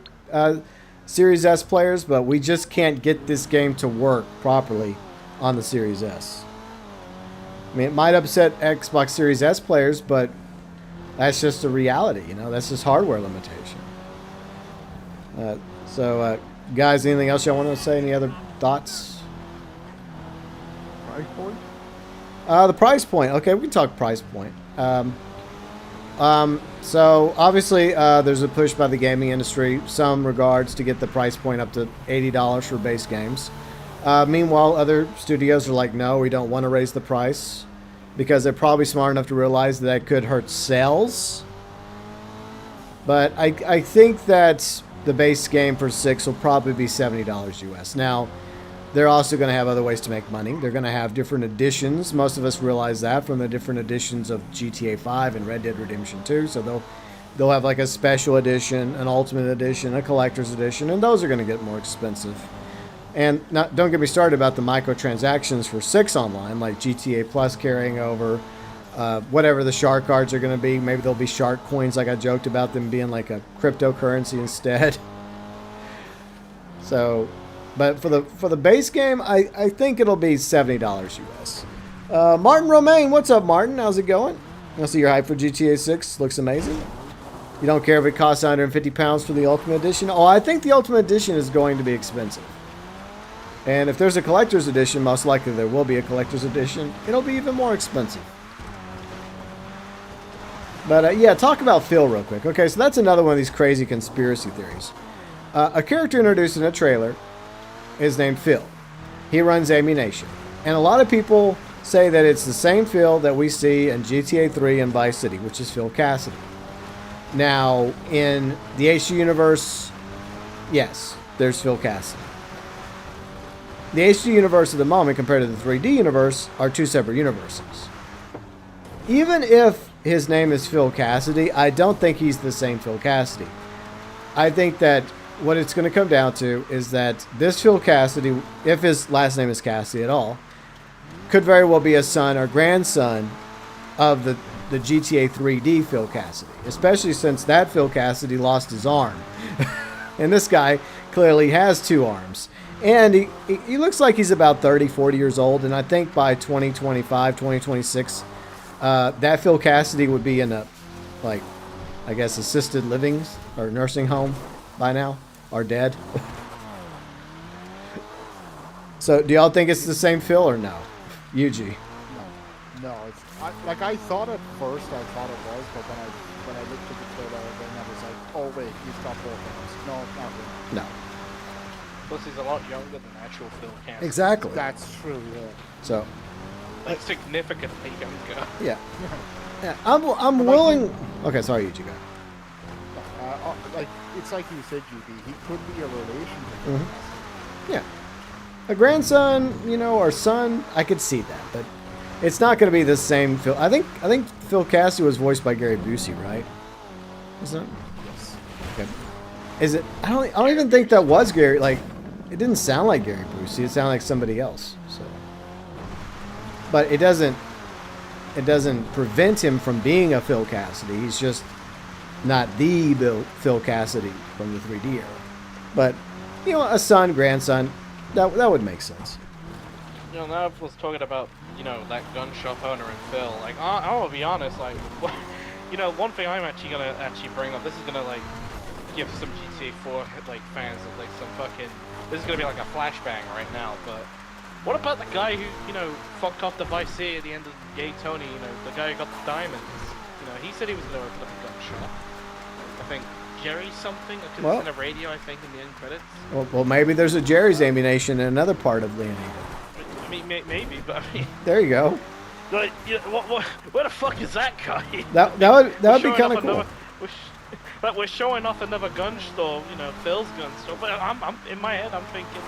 Series S players, but we just can't get this game to work properly on the Series S. I mean, it might upset Xbox Series S players, but that's just a reality, you know? That's just hardware limitation. Guys, anything else y'all want to say? Any other thoughts? Price point? The price point. Okay, we can talk price point. So obviously there's a push by the gaming industry, some regards to get the price point up to $80 for base games. Meanwhile, other studios are like, no, we don't want to raise the price because they're probably smart enough to realize that could hurt sales. But I think that the base game for 6 will probably be $70 US. Now, they're also going to have other ways to make money. They're going to have different editions. Most of us realize that from the different editions of GTA 5 and Red Dead Redemption 2. So they'll have like a special edition, an ultimate edition, a collector's edition, and those are going to get more expensive. And don't get me started about the microtransactions for 6 online, like GTA Plus carrying over, whatever the shark cards are going to be. Maybe there'll be shark coins, like I joked about them being like a cryptocurrency instead. So... But for the base game, I think it'll be $70 US. Martin Romaine, what's up, Martin? How's it going? I see you're hyped for GTA 6. Looks amazing. You don't care if it costs £150 for the Ultimate Edition? Oh, I think the Ultimate Edition is going to be expensive. And if there's a Collector's Edition, most likely there will be a Collector's Edition. It'll be even more expensive. But yeah, talk about Phil real quick. Okay, so that's another one of these crazy conspiracy theories. A character introduced in a trailer is named Phil. He runs Ammunition. And a lot of people say that it's the same Phil that we see in GTA 3 and Vice City, which is Phil Cassidy. Now, in the HD universe, yes, there's Phil Cassidy. The HD universe at the moment, compared to the 3D universe, are two separate universes. Even if his name is Phil Cassidy, I don't think he's the same Phil Cassidy. I think that what it's going to come down to is that this Phil Cassidy, if his last name is Cassidy at all, could very well be a son or grandson of the GTA 3D Phil Cassidy, especially since that Phil Cassidy lost his arm. And this guy clearly has 2 arms. And he looks like he's about 30, 40 years old, and I think by 2025, 2026, that Phil Cassidy would be in a, like, I guess, assisted living or nursing home by now. Are dead. So, do y'all think it's the same Phil or no? Yuji. No. I thought at first it was, but when I looked at the trailer again, I was like, oh wait, he's got both of us. No, not really. No. Plus, he's a lot younger than actual Phil Cassidy. Exactly. That's true. Yeah. So. Like significantly younger. Yeah. Yeah. I'm willing. Okay, sorry, Yuji. Go. Like it's like you said, GB. He could be a relation to Phil Cassidy. Yeah. A grandson, you know, or son, I could see that, but it's not going to be the same Phil. I think Phil Cassidy was voiced by Gary Busey, right? Isn't it? Yes. Okay. Is it? I don't even think that was Gary. Like, it didn't sound like Gary Busey. It sounded like somebody else. So, but it doesn't prevent him from being a Phil Cassidy. He's just not the Phil Cassidy from the 3D era. But, you know, a son, grandson, that would make sense. You know, now I was talking about, you know, that gun shop owner and Phil. Like, I'll be honest, like, you know, one thing I'm actually gonna bring up, this is gonna, like, give some GTA 4, like, fans, like, some fucking, this is gonna be like a flashbang right now, but What about the guy who, fucked off the Vice City at the end of Gay Tony, the guy who got the diamonds? He said he was going to open up a gun shop. I think Jerry something, because it's in the radio, I think, in the end credits. Well, maybe there's a Jerry's ammunition in another part of Leonida. I mean, maybe, but I mean... There you go. Like, where the fuck is that guy? That would be kind of cool. We're showing off another gun store, Phil's gun store, but I'm in my head, I'm thinking,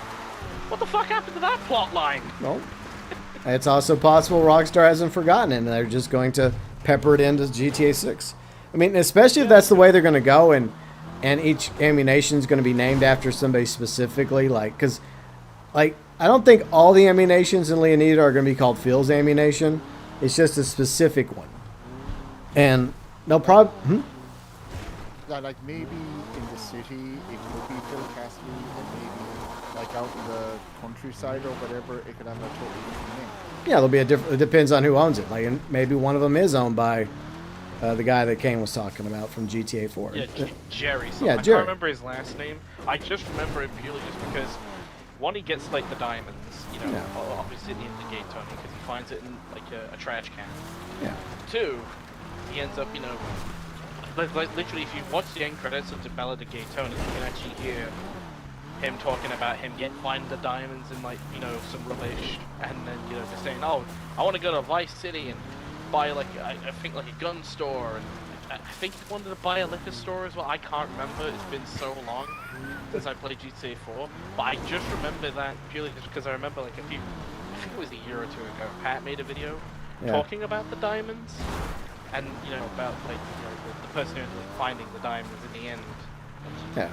what the fuck happened to that plot line? Well, it's also possible Rockstar hasn't forgotten it, and they're just going to pepper it into GTA 6. I mean, especially if that's the way they're going to go, and each ammunition is going to be named after somebody specifically, because I don't think all the ammunitions in Leonida are going to be called Phil's ammunition. It's just a specific one, and they'll probably. Like maybe in the city it could be Phil Cassidy, and maybe like out in the countryside or whatever, it could have a totally different name. Yeah, there'll be a different. It depends on who owns it. Like, and maybe one of them is owned by the guy that Kane was talking about from GTA 4. Yeah, Jerry. Yeah, I Jerry. can't remember his last name. I just remember it purely just because one, he gets like the diamonds, obviously at the end of the gate, Tony, because he finds it in like a trash can. Yeah. Two, he ends up, like literally, if you watch the end credits of the Ballad of Gay Tony, you can actually hear him talking about him finding the diamonds in some rubbish, and then just saying, oh, I want to go to Vice City and buy I think like a gun store, and I think he wanted to buy a liquor store as well. I can't remember. It's been so long since I played GTA 4, but I just remember that purely just because I remember I think it was a year or two ago, Pat made a video talking about the diamonds, and about the person who ended up finding the diamonds in the end. Yeah.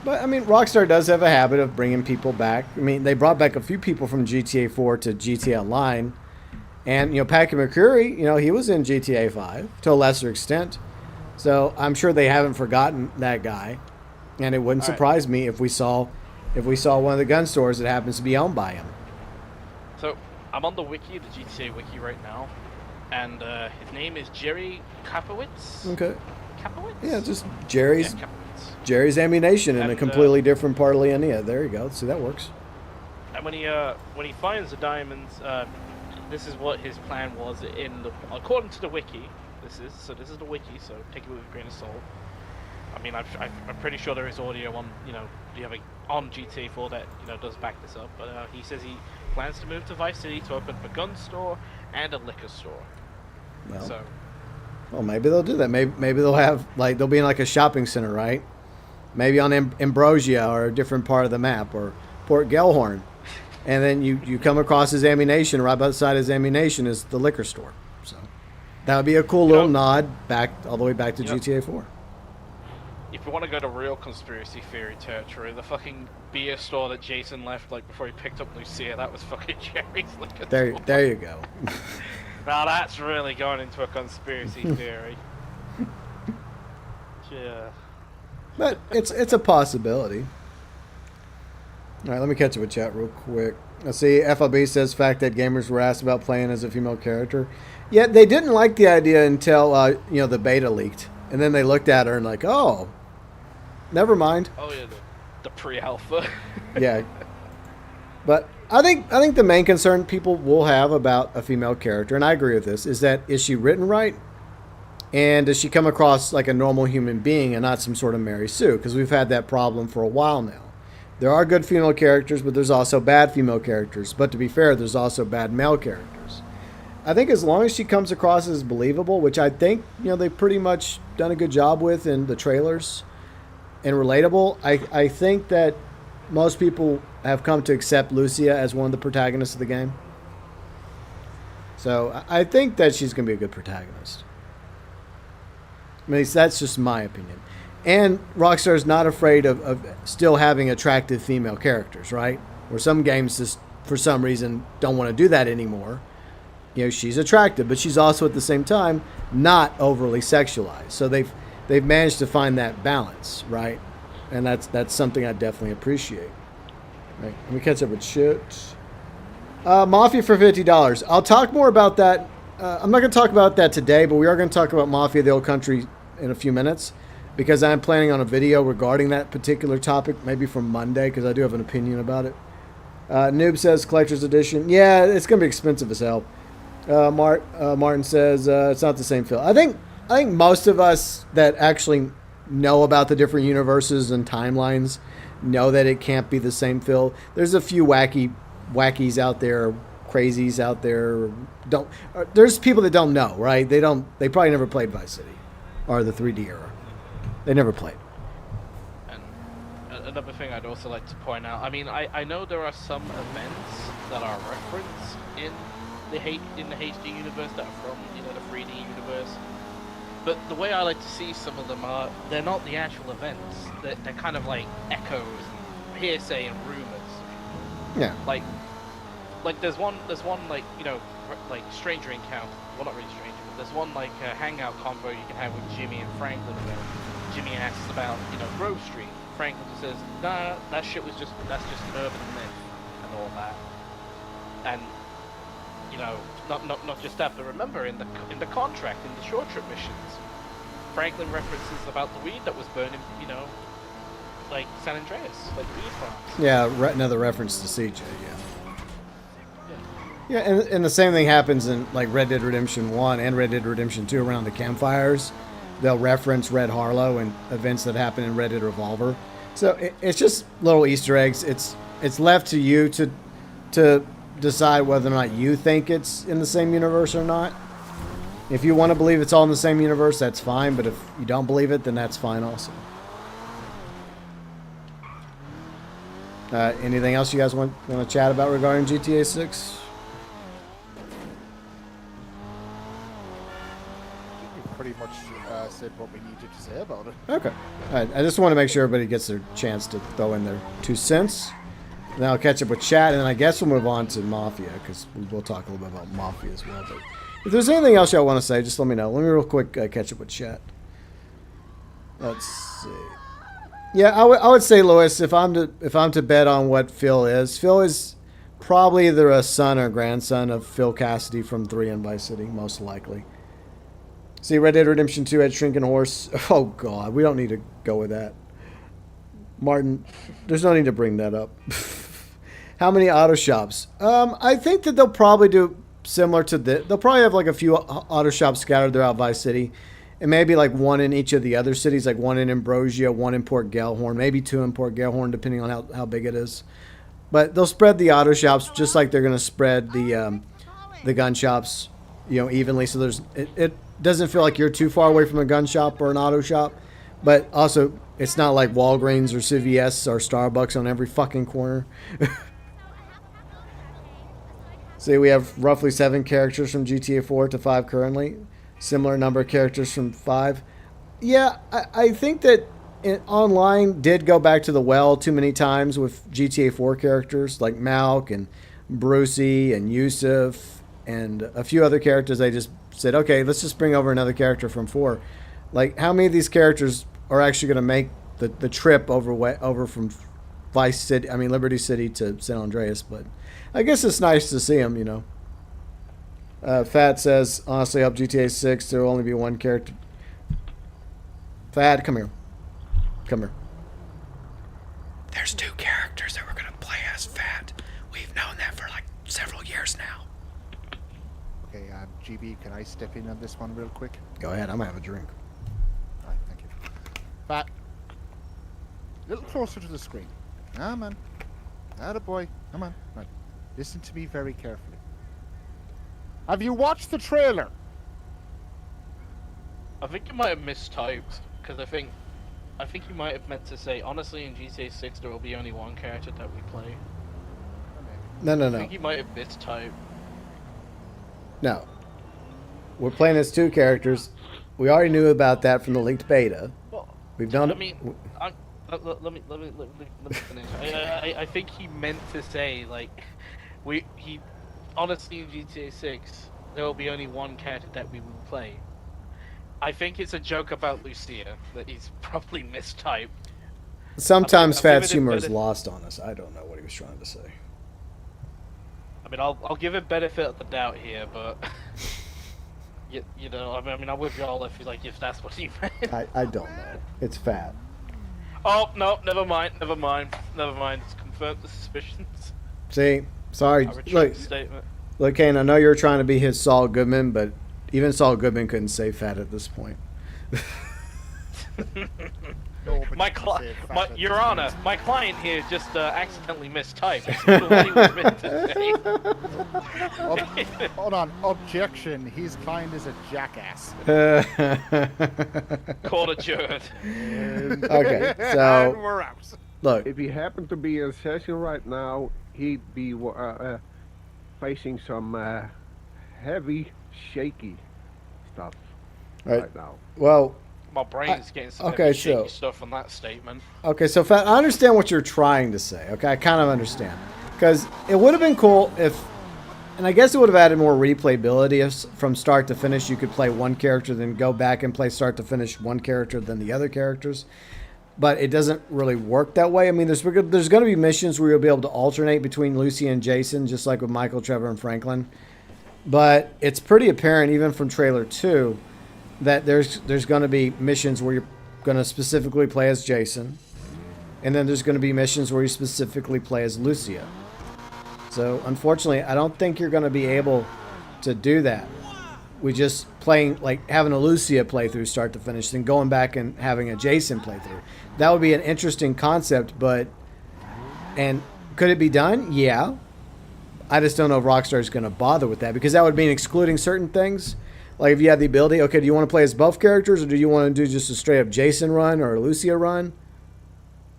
But I mean, Rockstar does have a habit of bringing people back. I mean, they brought back a few people from GTA 4 to GTA Online, and Patrick McCreary, he was in GTA 5 to a lesser extent. So I'm sure they haven't forgotten that guy, and it wouldn't surprise me if we saw one of the gun stores that happens to be owned by him. So I'm on the wiki, the GTA wiki right now, and his name is Jerry Kapowitz. Okay. Kapowitz? Yeah, just Jerry's ammunition in and, a completely different part of Leonida. There you go. See, that works. And when he finds the diamonds, this is what his plan was according to the wiki. This is the wiki, so take it with a grain of salt. I mean, I'm pretty sure there is audio on on GTA 4 that does back this up. But he says he plans to move to Vice City to open up a gun store and a liquor store. Well, maybe they'll do that. Maybe they'll have they'll be in a shopping center, right? Maybe on Ambrosia or a different part of the map, or Port Gellhorn, and then you come across his ammunition. Right beside his ammunition is the liquor store. So that would be a cool little nod all the way back to GTA 4. If you want to go to real conspiracy theory territory, the fucking beer store that Jason left before he picked up Lucia, that was fucking Jerry's liquor store. There you go. Now that's really going into a conspiracy theory. Yeah. But it's a possibility. All right, let me catch up with chat real quick. Let's see. FLB says fact that gamers were asked about playing as a female character. Yeah, they didn't like the idea until the beta leaked, and then they looked at her and oh, never mind. Oh yeah, the pre-alpha. Yeah. But I think the main concern people will have about a female character, and I agree with this, is she written right? And does she come across like a normal human being and not some sort of Mary Sue? Because we've had that problem for a while now. There are good female characters, but there's also bad female characters. But to be fair, there's also bad male characters. I think as long as she comes across as believable, which I think they've pretty much done a good job with in the trailers, and relatable, I think that most people have come to accept Lucia as one of the protagonists of the game. So I think that she's going to be a good protagonist. I mean, that's just my opinion. And Rockstar is not afraid of still having attractive female characters, right? Where some games just, for some reason, don't want to do that anymore. She's attractive, but she's also at the same time not overly sexualized. So they've managed to find that balance, right? And that's something I definitely appreciate. Right. Let me catch up with shit. Mafia for $50. I'll talk more about that. I'm not going to talk about that today, but we are going to talk about Mafia the Old Country in a few minutes, because I'm planning on a video regarding that particular topic, maybe from Monday, because I do have an opinion about it. Noob says collector's edition. Yeah, it's gonna be expensive as hell. Martin says it's not the same feel. I think most of us that actually know about the different universes and timelines know that it can't be the same feel. There's a few wackies out there, crazies out there. There's people that don't know, right? They probably never played Vice City or the 3D era. They never played. And another thing I'd also like to point out, I mean, I know there are some events that are referenced in the HD universe that are from, you know, the 3D universe. But the way I like to see some of them are, they're not the actual events. They're kind of like echoes and hearsay and rumors. Yeah. Like there's one like, you know, like Stranger Encounter. Well, not really Stranger, but there's one like hangout convo you can have with Jimmy and Franklin where Jimmy asks about, you know, Grove Street. Franklin just says, nah, that's just an urban myth and all that. And you know, not just that, but remember in the contract, in the short trip missions, Franklin references about the weed that was burning, you know, like San Andreas, like the weed farms. Yeah, another reference to CJ. Yeah, and the same thing happens in like Red Dead Redemption 1 and Red Dead Redemption 2 around the campfires. They'll reference Red Harlow and events that happen in Red Dead Revolver. So it's just little Easter eggs. It's left to you to decide whether or not you think it's in the same universe or not. If you want to believe it's all in the same universe, that's fine. But if you don't believe it, then that's fine also. Anything else you guys want to chat about regarding GTA 6? Pretty much said what we needed to say about it. Okay. All right. I just want to make sure everybody gets their chance to throw in their 2 cents. Then I'll catch up with chat, and then I guess we'll move on to Mafia, because we'll talk a little bit about Mafia as well. But if there's anything else y'all want to say, just let me know. Let me real quick catch up with chat. Let's see. Yeah, I would say, Lewis, if I'm to bet on what Phil is probably either a son or grandson of Phil Cassidy from 3 and Vice City, most likely. See, Red Dead Redemption 2 had Shrinking Horse. Oh, God, we don't need to go with that. Martin, there's no need to bring that up. How many auto shops? I think that they'll probably do similar to this. They'll probably have like a few auto shops scattered throughout Vice City. And maybe like one in each of the other cities, like one in Ambrosia, one in Port Gellhorn, maybe 2 in Port Gellhorn, depending on how big it is. But they'll spread the auto shops just like they're going to spread the gun shops, you know, evenly. So it doesn't feel like you're too far away from a gun shop or an auto shop. But also, it's not like Walgreens or CVS or Starbucks on every fucking corner. See, we have roughly 7 characters from GTA 4 to 5 currently. Similar number of characters from 5. Yeah, I think that online did go back to the well too many times with GTA 4 characters like Malk and Brucey and Yusuf and a few other characters. They just said, okay, let's just bring over another character from 4. Like, how many of these characters are actually going to make the trip over from Vice City, Liberty City to San Andreas? But I guess it's nice to see them, you know. Fat says, honestly, up GTA 6, there will only be 1 character. Fat, come here. Come here. There's 2 characters that we're going to play as, Fat. We've known that for like several years now. Okay, GB, can I step in on this one real quick? Go ahead, I'm going to have a drink. All right, thank you. Fat. A little closer to the screen. Ah, man. Attaboy. Come on. Right. Listen to me very carefully. Have you watched the trailer? I think you might have mistyped, because I think you might have meant to say, honestly, in GTA 6 there will be only 1 character that we play. No. I think you might have mistyped. No. We're playing as 2 characters. We already knew about that from the leaked beta. Well, We've done it. Let me finish. I think he meant to say, like, honestly, in GTA 6, there will be only 1 character that we will play. I think it's a joke about Lucia that he's probably mistyped. Sometimes Fat's humor is lost on us. I don't know what he was trying to say. I mean, I'll give it benefit of the doubt here, but you know, I mean, I'm with y'all if that's what he meant. I don't know. It's Fat. Oh no, never mind. It's confirmed the suspicions. See, sorry. I retract Look, the statement. look, Kane. I know you're trying to be his Saul Goodman, but even Saul Goodman couldn't say fat at this point. Your Honor, my client here just accidentally mistyped. What he was meant to say. Hold on. Objection. His client is a jackass. Court adjourned. Okay, And so we're out. look, If he happened to be in session right now, he'd be facing some heavy, shaky stuff Right. right now. well, My brain's getting some okay, heavy, shaky so- stuff from that statement. okay, so Fat, I understand what you're trying to say. Okay, I kind of understand because it would have been cool if, and I guess it would have added more replayability if from start to finish you could play one character, then go back and play start to finish one character, then the other characters. But it doesn't really work that way. I mean, there's going to be missions where you'll be able to alternate between Lucy and Jason, just like with Michael, Trevor, and Franklin. But it's pretty apparent, even from trailer 2, that there's going to be missions where you're going to specifically play as Jason, and then there's going to be missions where you specifically play as Lucia. So, unfortunately, I don't think you're going to be able to do that. We just playing, like having a Lucia playthrough start to finish, then going back and having a Jason playthrough. That would be an interesting concept, and could it be done? Yeah. I just don't know if Rockstar is going to bother with that, because that would mean excluding certain things. Like if you had the ability, okay, do you want to play as both characters, or do you want to do just a straight up Jason run or a Lucia run?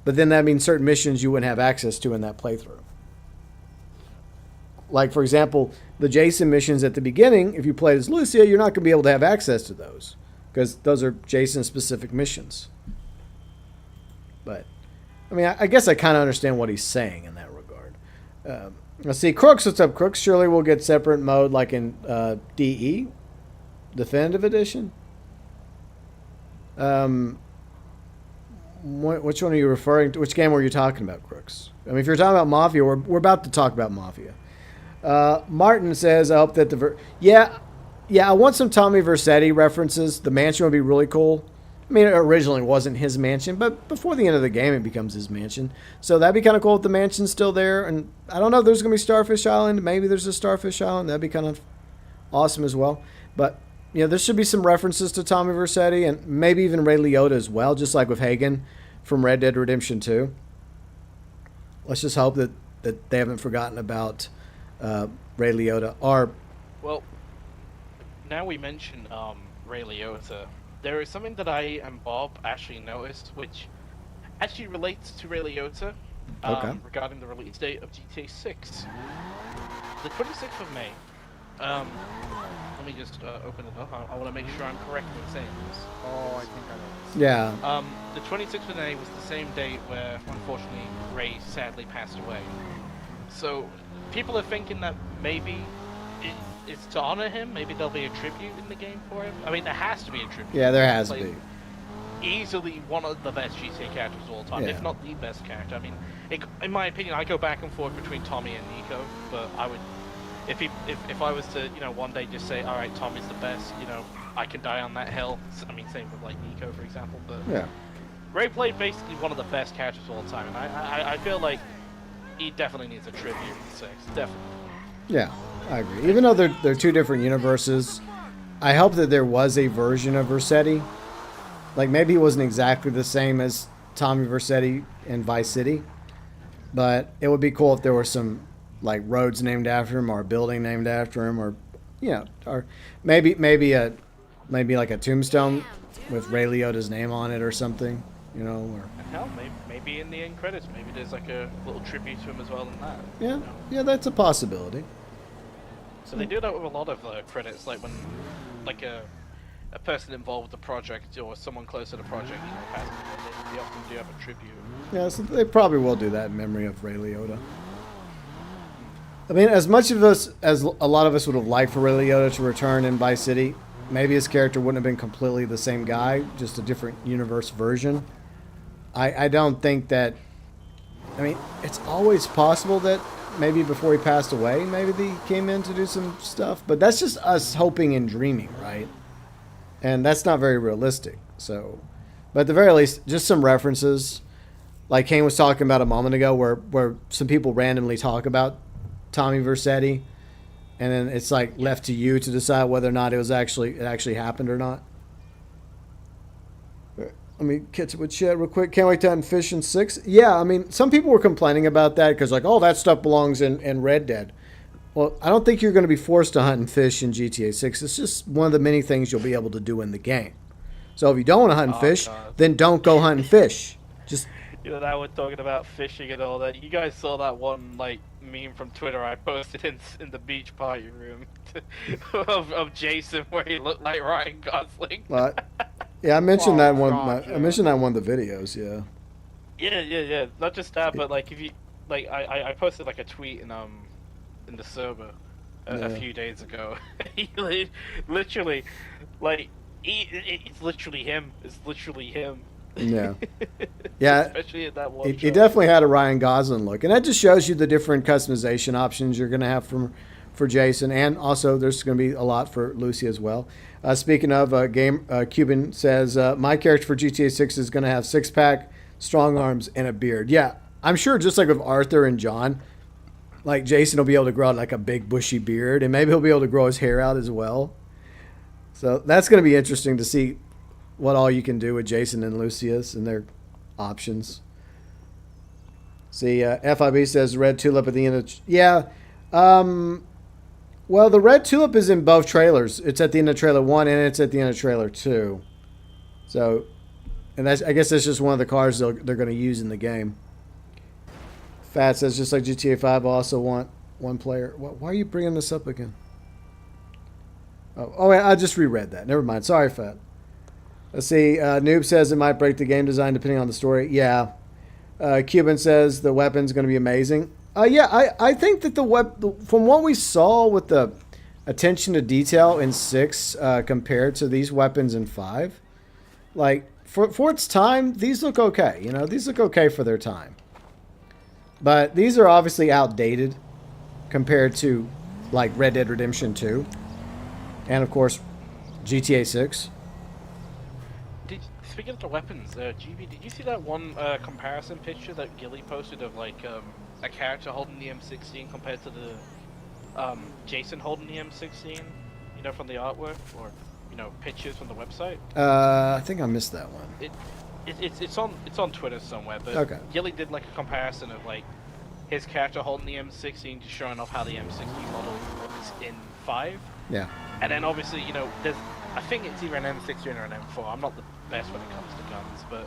But then that means certain missions you wouldn't have access to in that playthrough. Like, for example, the Jason missions at the beginning, if you played as Lucia, you're not going to be able to have access to those, because those are Jason-specific missions. But, I mean, I guess I kind of understand what he's saying in that regard. Let's see, Crooks, what's up, Crooks? Surely we'll get separate mode like in DE, Definitive Edition. Which one are you referring to? Which game were you talking about, Crooks? I mean, if you're talking about Mafia, we're about to talk about Mafia. Martin says, I hope that yeah, I want some Tommy Vercetti references. The mansion would be really cool. I mean, it originally wasn't his mansion, but before the end of the game, it becomes his mansion. So that'd be kind of cool if the mansion's still there. And I don't know if there's going to be Starfish Island. Maybe there's a Starfish Island. That'd be kind of awesome as well. But, you know, there should be some references to Tommy Vercetti and maybe even Ray Liotta as well, just like with Hagen from Red Dead Redemption 2. Let's just hope that they haven't forgotten about Ray Liotta. Well, now we mention Ray Liotta, there is something that I and Bob actually noticed, which actually relates to Ray Liotta, regarding the release date of GTA 6. The 26th of May. Let me just open it up. I want to make sure I'm correct in saying this. Oh, I think I know. Yeah. The 26th of May was the same date where, unfortunately, Ray sadly passed away. So, people are thinking that maybe it's to honor him. Maybe there'll be a tribute in the game for him. I mean, there has to be a tribute. Yeah, there has to Like, be. Easily one of the best GTA characters of all time, Yeah. if not the best character. I mean, in my opinion, I go back and forth between Tommy and Nico, but I would, if I was to, you know, one day just say, all right, Tommy's the best, you know, I can die on that hill. I mean, same with like Nico, for example. But Yeah. Ray played basically one of the best characters of all time, and I feel like he definitely needs a tribute in 6, definitely. Yeah, I agree. Even though they're two different universes, I hope that there was a version of Vercetti. Like, maybe he wasn't exactly the same as Tommy Vercetti in Vice City, but it would be cool if there were some, like, roads named after him or a building named after him, or, you know, or maybe like a tombstone with Ray Liotta's name on it or something, you know, or... And hell, maybe in the end credits, maybe there's like a little tribute to him as well in that. Yeah, you know? yeah, that's a possibility. So they do that with a lot of credits, like when, like a person involved with the project or someone close to the project, you know, passes away, they often do have a tribute. Yeah, so they probably will do that in memory of Ray Liotta. I mean, as much of us as a lot of us would have liked for Ray Liotta to return in Vice City, maybe his character wouldn't have been completely the same guy, just a different universe version. I don't think that... I mean, it's always possible that maybe before he passed away, maybe he came in to do some stuff. But that's just us hoping and dreaming, right? And that's not very realistic. So, but at the very least, just some references. like Kane was talking about a moment ago, where some people randomly talk about Tommy Vercetti, and then it's like left to you to decide whether or not it actually happened or not. Let me catch up with chat real quick. Can't wait to hunt and fish in 6. Yeah, I mean, some people were complaining about that because like, oh, that stuff belongs in Red Dead. Well, I don't think you're going to be forced to hunt and fish in GTA 6. It's just one of the many things you'll be able to do in the game. So if you don't want to hunt and fish, then don't go hunt and fish. Just Now we're talking about fishing and all that. You guys saw that one like meme from Twitter I posted in the beach party room of Jason where he looked like Ryan Gosling. Yeah, I mentioned that one. I mentioned that in one of the videos. Yeah. Yeah. Not just that, but like if you like, I posted like a tweet in the server a few days ago. He literally, like, it's literally him. It's literally him. Yeah. Yeah. Especially at that one. He definitely had a Ryan Gosling look, and that just shows you the different customization options you're going to have for Jason, and also there's going to be a lot for Lucy as well. Speaking of Cuban says my character for GTA 6 is going to have 6-pack, strong arms, and a beard. Yeah, I'm sure just like with Arthur and John, like Jason will be able to grow out like a big bushy beard, and maybe he'll be able to grow his hair out as well. So that's going to be interesting to see what all you can do with Jason and Lucius and their options. See, FIB says red tulip at the end of... Yeah. Well, the red tulip is in both trailers. It's at the end of trailer 1 and it's at the end of trailer 2. So, and I guess that's just one of the cars they're going to use in the game. Fat says, just like GTA 5, I also want one player. Why are you bringing this up again? Oh, I just reread that. Never mind. Sorry, Fat. Let's see. Noob says it might break the game design depending on the story. Yeah. Cuban says the weapon's going to be amazing. Yeah, I think that from what we saw with the attention to detail in 6 compared to these weapons in 5, like for its time, these look okay. You know, these look okay for their time. But these are obviously outdated compared to like Red Dead Redemption 2 and of course GTA 6. Speaking of the weapons, GB, did you see that one comparison picture that Gilly posted of like a character holding the M16 compared to the Jason holding the M16? You know, from the artwork or pictures from the website. I think I missed that one. It's on Twitter somewhere. But okay. Gilly did like a comparison of like his character holding the M16, just showing off how the M16 model looks in 5. Yeah. And then obviously there's. I think it's either an M16 or an M4. I'm not the best when it comes to guns, but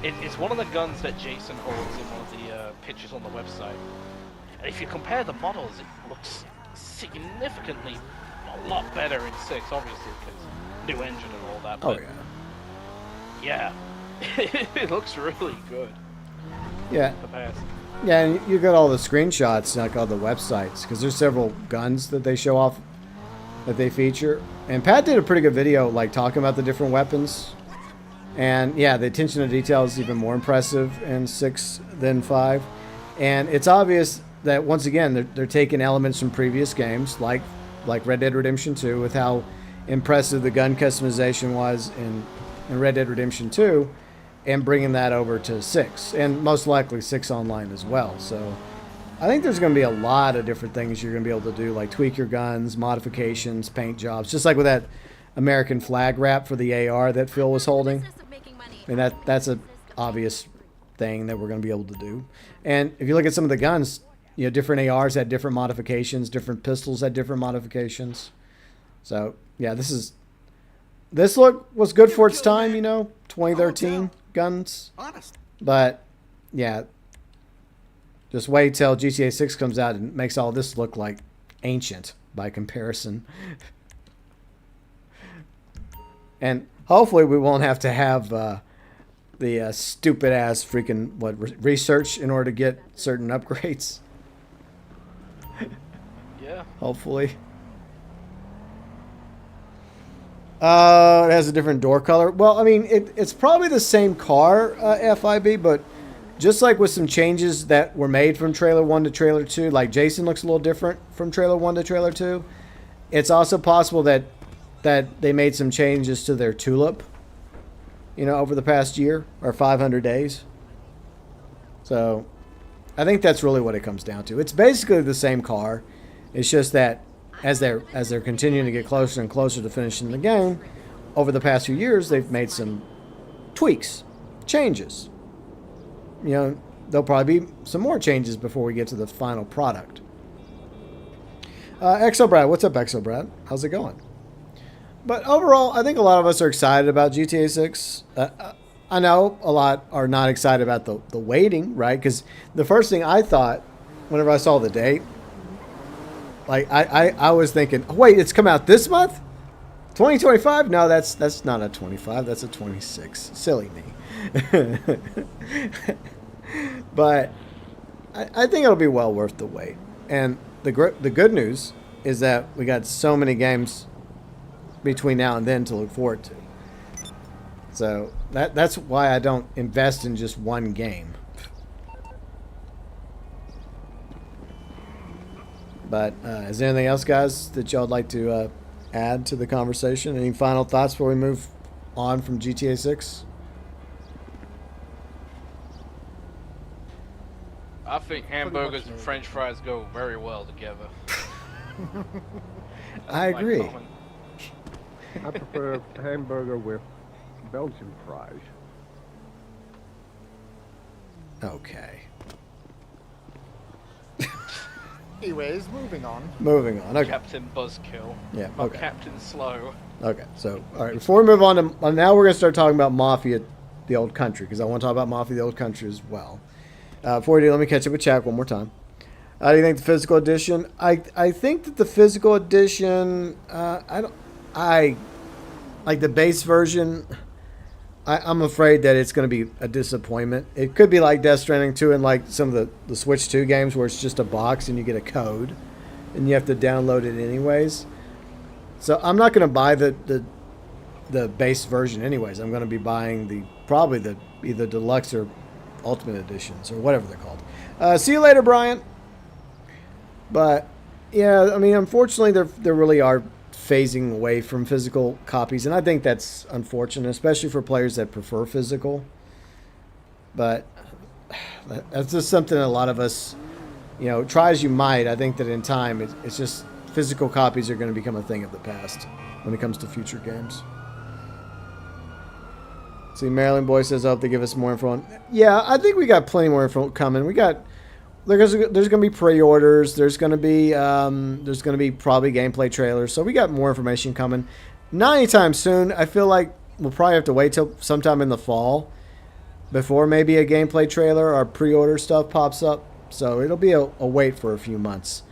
it's one of the guns that Jason holds in one of the pictures on the website. And if you compare the models, it looks significantly a lot better in 6, obviously, because new engine and all that. But yeah. It looks really good. Yeah. Yeah, and you got all the screenshots, like all the websites, because there's several guns that they show off that they feature. And Pat did a pretty good video, like, talking about the different weapons. And, yeah, the attention to detail is even more impressive in 6 than 5. And it's obvious that, once again, they're taking elements from previous games, like Red Dead Redemption 2, with how impressive the gun customization was in Red Dead Redemption 2, and bringing that over to 6. And most likely 6 online as well. So I think there's going to be a lot of different things you're going to be able to do, like tweak your guns, modifications, paint jobs, just like with that American flag wrap for the AR that Phil was holding. I mean, that's an obvious thing that we're going to be able to do. And if you look at some of the guns, different ARs had different modifications, different pistols had different modifications. So, yeah, this look was good for its time, 2013 guns. But, yeah, just wait till GTA 6 comes out and makes all this look like ancient by comparison. And hopefully we won't have to have the stupid-ass freaking research in order to get certain upgrades. Yeah. Hopefully. It has a different door color. Well, I mean, it's probably the same car, FIB, but just like with some changes that were made from trailer 1 to trailer 2, like Jason looks a little different from trailer 1 to trailer 2, it's also possible that they made some changes to their tulip, over the past year or 500 days. So I think that's really what it comes down to. It's basically the same car. It's just that as they're continuing to get closer and closer to finishing the game, over the past few years, they've made some tweaks, changes. You know, there'll probably be some more changes before we get to the final product. Exobrad, what's up, Exobrad? How's it going? But overall, I think a lot of us are excited about GTA 6. I know a lot are not excited about the waiting, right? Because the first thing I thought, whenever I saw the date, like I was thinking, oh, wait, it's come out this month? 2025? No, that's not a 25. That's a 26. Silly me. But I think it'll be well worth the wait. And the good news is that we got so many games between now and then to look forward to. So that's why I don't invest in just one game. But is there anything else, guys, that y'all would like to add to the conversation? Any final thoughts before we move on from GTA 6? I think hamburgers and French fries go very well together. I agree. I prefer hamburger with Belgian fries. Okay. Anyways, moving on. Moving on. Okay. Captain Buzzkill. Yeah. Or Okay. Captain Slow. Okay. So, all right. Before we move on to now, we're gonna start talking about Mafia, the Old Country, because I want to talk about Mafia, the Old Country as well. Before we do, let me catch up with chat one more time. How do you think the physical edition? I think that the physical edition, I like the base version. I'm afraid that it's going to be a disappointment. It could be like Death Stranding 2 and like some of the Switch 2 games where it's just a box and you get a code and you have to download it anyways. So I'm not going to buy the base version anyways. I'm going to be buying probably the either deluxe or ultimate editions or whatever they're called. See you later, Brian. But yeah, I mean, unfortunately, there really are phasing away from physical copies, and I think that's unfortunate, especially for players that prefer physical. But that's just something a lot of us, try as you might. I think that in time, it's just physical copies are going to become a thing of the past when it comes to future games. See, Maryland Boy says, I hope they give us more info on. Yeah, I think we got plenty more info coming. There's going to be pre-orders. There's going to be probably gameplay trailers. So we got more information coming. Not anytime soon. I feel like we'll probably have to wait till sometime in the fall before maybe a gameplay trailer or pre-order stuff pops up. So it'll be a wait for a few months.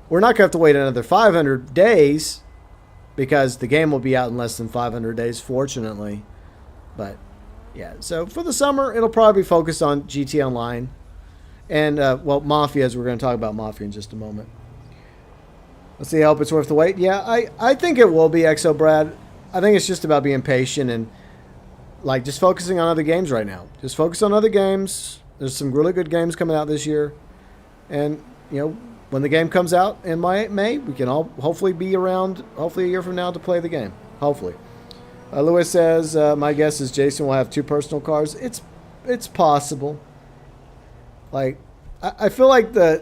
We're not going to have to wait another 500 days because the game will be out in less than 500 days, fortunately. But yeah, so for the summer, it'll probably be focused on GT Online. And, Mafia, as we're going to talk about Mafia in just a moment. Let's see, I hope it's worth the wait. Yeah, I think it will be, Exo Brad. I think it's just about being patient and, just focusing on other games right now. Just focus on other games. There's some really good games coming out this year. And, when the game comes out in May, we can all hopefully be around, hopefully a year from now, to play the game. Hopefully. Lewis says, my guess is Jason will have 2 personal cars. It's possible. I feel like the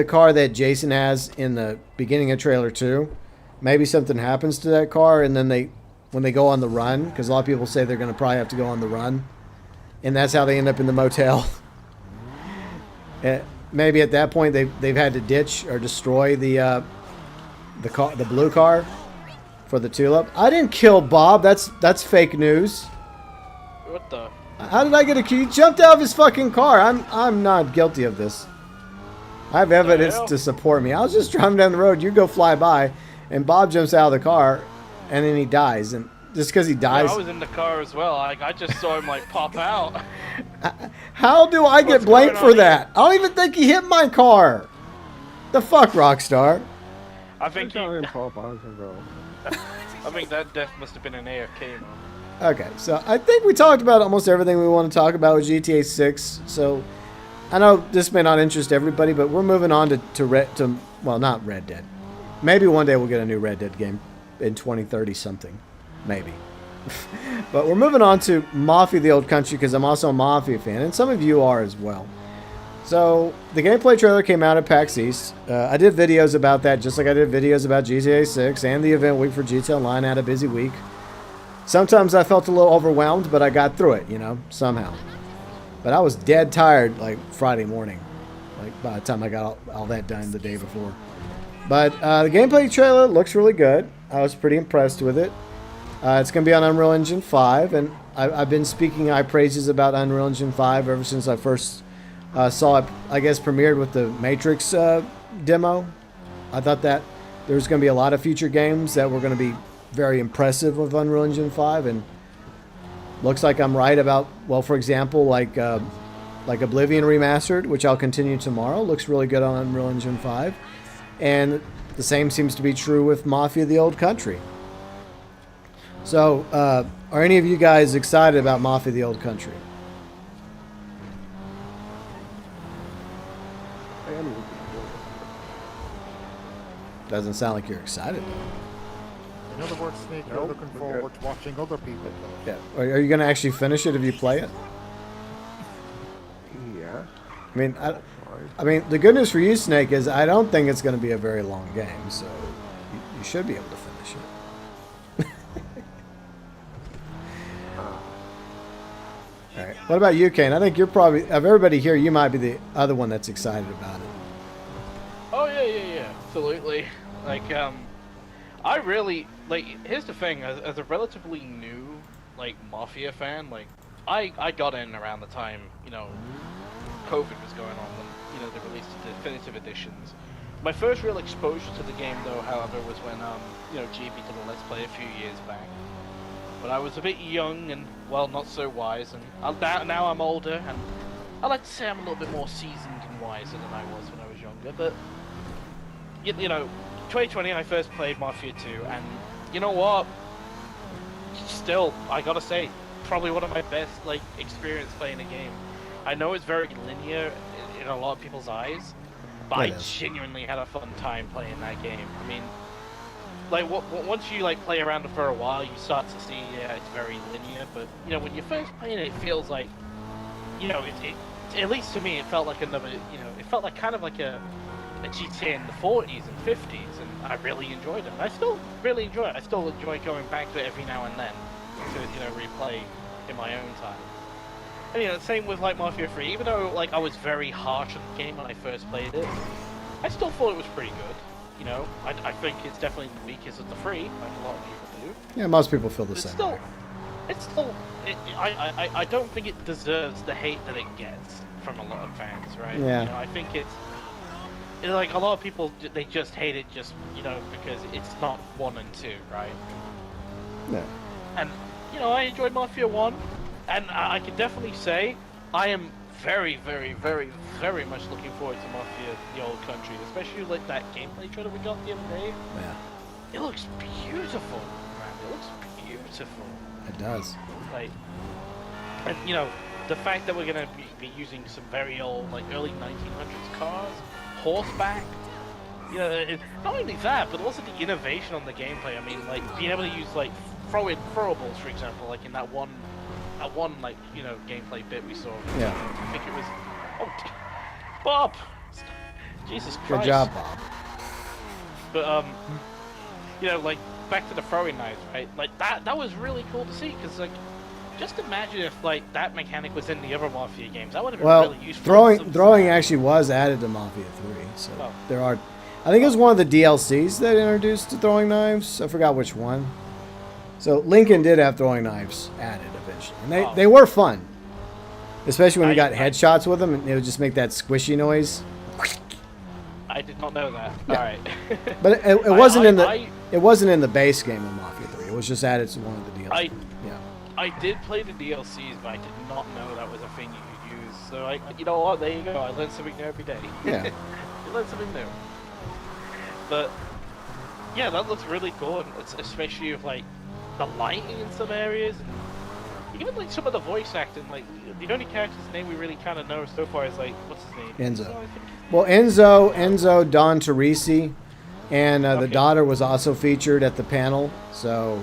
car that Jason has in the beginning of trailer 2, maybe something happens to that car, and then when they go on the run, because a lot of people say they're going to probably have to go on the run, and that's how they end up in the motel. Maybe at that point they've had to ditch or destroy the blue car for the tulip. I didn't kill Bob. That's fake news. What the? How did I get a key? He jumped out of his fucking car. I'm not guilty of this. I have evidence to support me. I was just driving down the road. You go fly by, and Bob jumps out of the car, and then he dies. And just because he dies, I was in the car as well. I just saw him pop out. How do I get blamed for that? I don't even think he hit my car. The fuck, Rockstar? I think pop out as well. I think that death must have been an AFK moment. Okay, so I think we talked about almost everything we want to talk about with GTA 6. So I know this may not interest everybody, but we're moving on to not Red Dead. Maybe one day we'll get a new Red Dead game in 2030 something. Maybe. But we're moving on to Mafia the Old Country because I'm also a Mafia fan, and some of you are as well. So the gameplay trailer came out at PAX East. I did videos about that, just like I did videos about GTA 6 and the event week for GTA Online. I had a busy week. Sometimes I felt a little overwhelmed, but I got through it, you know, somehow. But I was dead tired, like, Friday morning, like, by the time I got all that done the day before. But the gameplay trailer looks really good. I was pretty impressed with it. It's going to be on Unreal Engine 5, and I've been speaking high praises about Unreal Engine 5 ever since I first saw it, I guess, premiered with the Matrix demo. I thought that there was going to be a lot of future games that were going to be very impressive with Unreal Engine 5, and looks like I'm right about, well, for example, like Oblivion Remastered, which I'll continue tomorrow, looks really good on Unreal Engine 5, and the same seems to be true with Mafia the Old Country. So, are any of you guys excited about Mafia the Old Country? I am looking forward. Doesn't sound like you're excited. In other words, Snake, you're Nope, looking we're forward good. to watching other people play. Yeah. Are you going to actually finish it if you play it? Yeah. I mean, Fine. the good news for you, Snake, is I don't think it's going to be a very long game, so you should be able to finish it. All right. What about you, Kane? I think you're probably, of everybody here, you might be the other one that's excited about it. Oh yeah, absolutely. Like, I really like. Here's the thing: as a relatively new like Mafia fan, like I got in around the time COVID was going on when they released the definitive editions. My first real exposure to the game, though, however, was when GB did a Let's Play a few years back. But I was a bit young and, well, not so wise, and now I'm older, and I like to say I'm a little bit more seasoned and wiser than I was when I was younger. But 2020, I first played Mafia 2, and you know what? Still, I gotta say, probably one of my best experience playing a game. I know it's very linear in a lot of people's eyes, but I genuinely had a fun time playing that game. I mean, once you play around it for a while, you start to see, it's very linear. But when you're first playing it, it feels like, at least to me, it felt like another, it felt like kind of like a GTA in the 40s and 50s, and I really enjoyed it. And I still really enjoy it. I still enjoy going back to it every now and then to replay in my own time. And same with Mafia 3. Even though I was very harsh on the game when I first played it, I still thought it was pretty good. I think it's definitely the weakest of the three, like a lot of people do. Yeah, most people feel the same way. I don't think it deserves the hate that it gets from a lot of fans, right? Yeah. I think it's like a lot of people, they just hate it just, because it's not 1 and 2, right? Yeah. And, I enjoyed Mafia 1, and I can definitely say I am very, very, very, very much looking forward to Mafia the Old Country, especially that gameplay trailer we got the other day. Yeah. It looks beautiful, man. It looks beautiful. It does. And the fact that we're gonna be using some very old, early 1900s cars, horseback. Not only that, but also the innovation on the gameplay. I mean, being able to use throwables, for example, in that one gameplay bit we saw. Yeah. I think it was. Oh, Bob. Jesus Christ. Good job, Bob. But back to the throwing knives, right? That was really cool to see, because just imagine if that mechanic was in the other Mafia games. That would have been really useful. Throwing actually was added to Mafia 3, so there are. I think it was one of the DLCs that introduced the throwing knives. I forgot which one. So Lincoln did have throwing knives added eventually, and they were fun, especially when you got headshots with them, and it would just make that squishy noise. I did not know that. Yeah. All right. But it wasn't it wasn't in the base game of Mafia 3. It was just added to one of the DLCs. I did play the DLCs, but I did not know that was a thing you could use. So you know what? There you go. I learn something new every day. Yeah. You learn something new. But yeah, that looks really cool, and especially with the lighting in some areas, and even some of the voice acting. The only character's name we really kind of know so far is what's his name? Enzo. I think. Well, Enzo, Don Teresi, and the Okay. daughter was also featured at the panel. So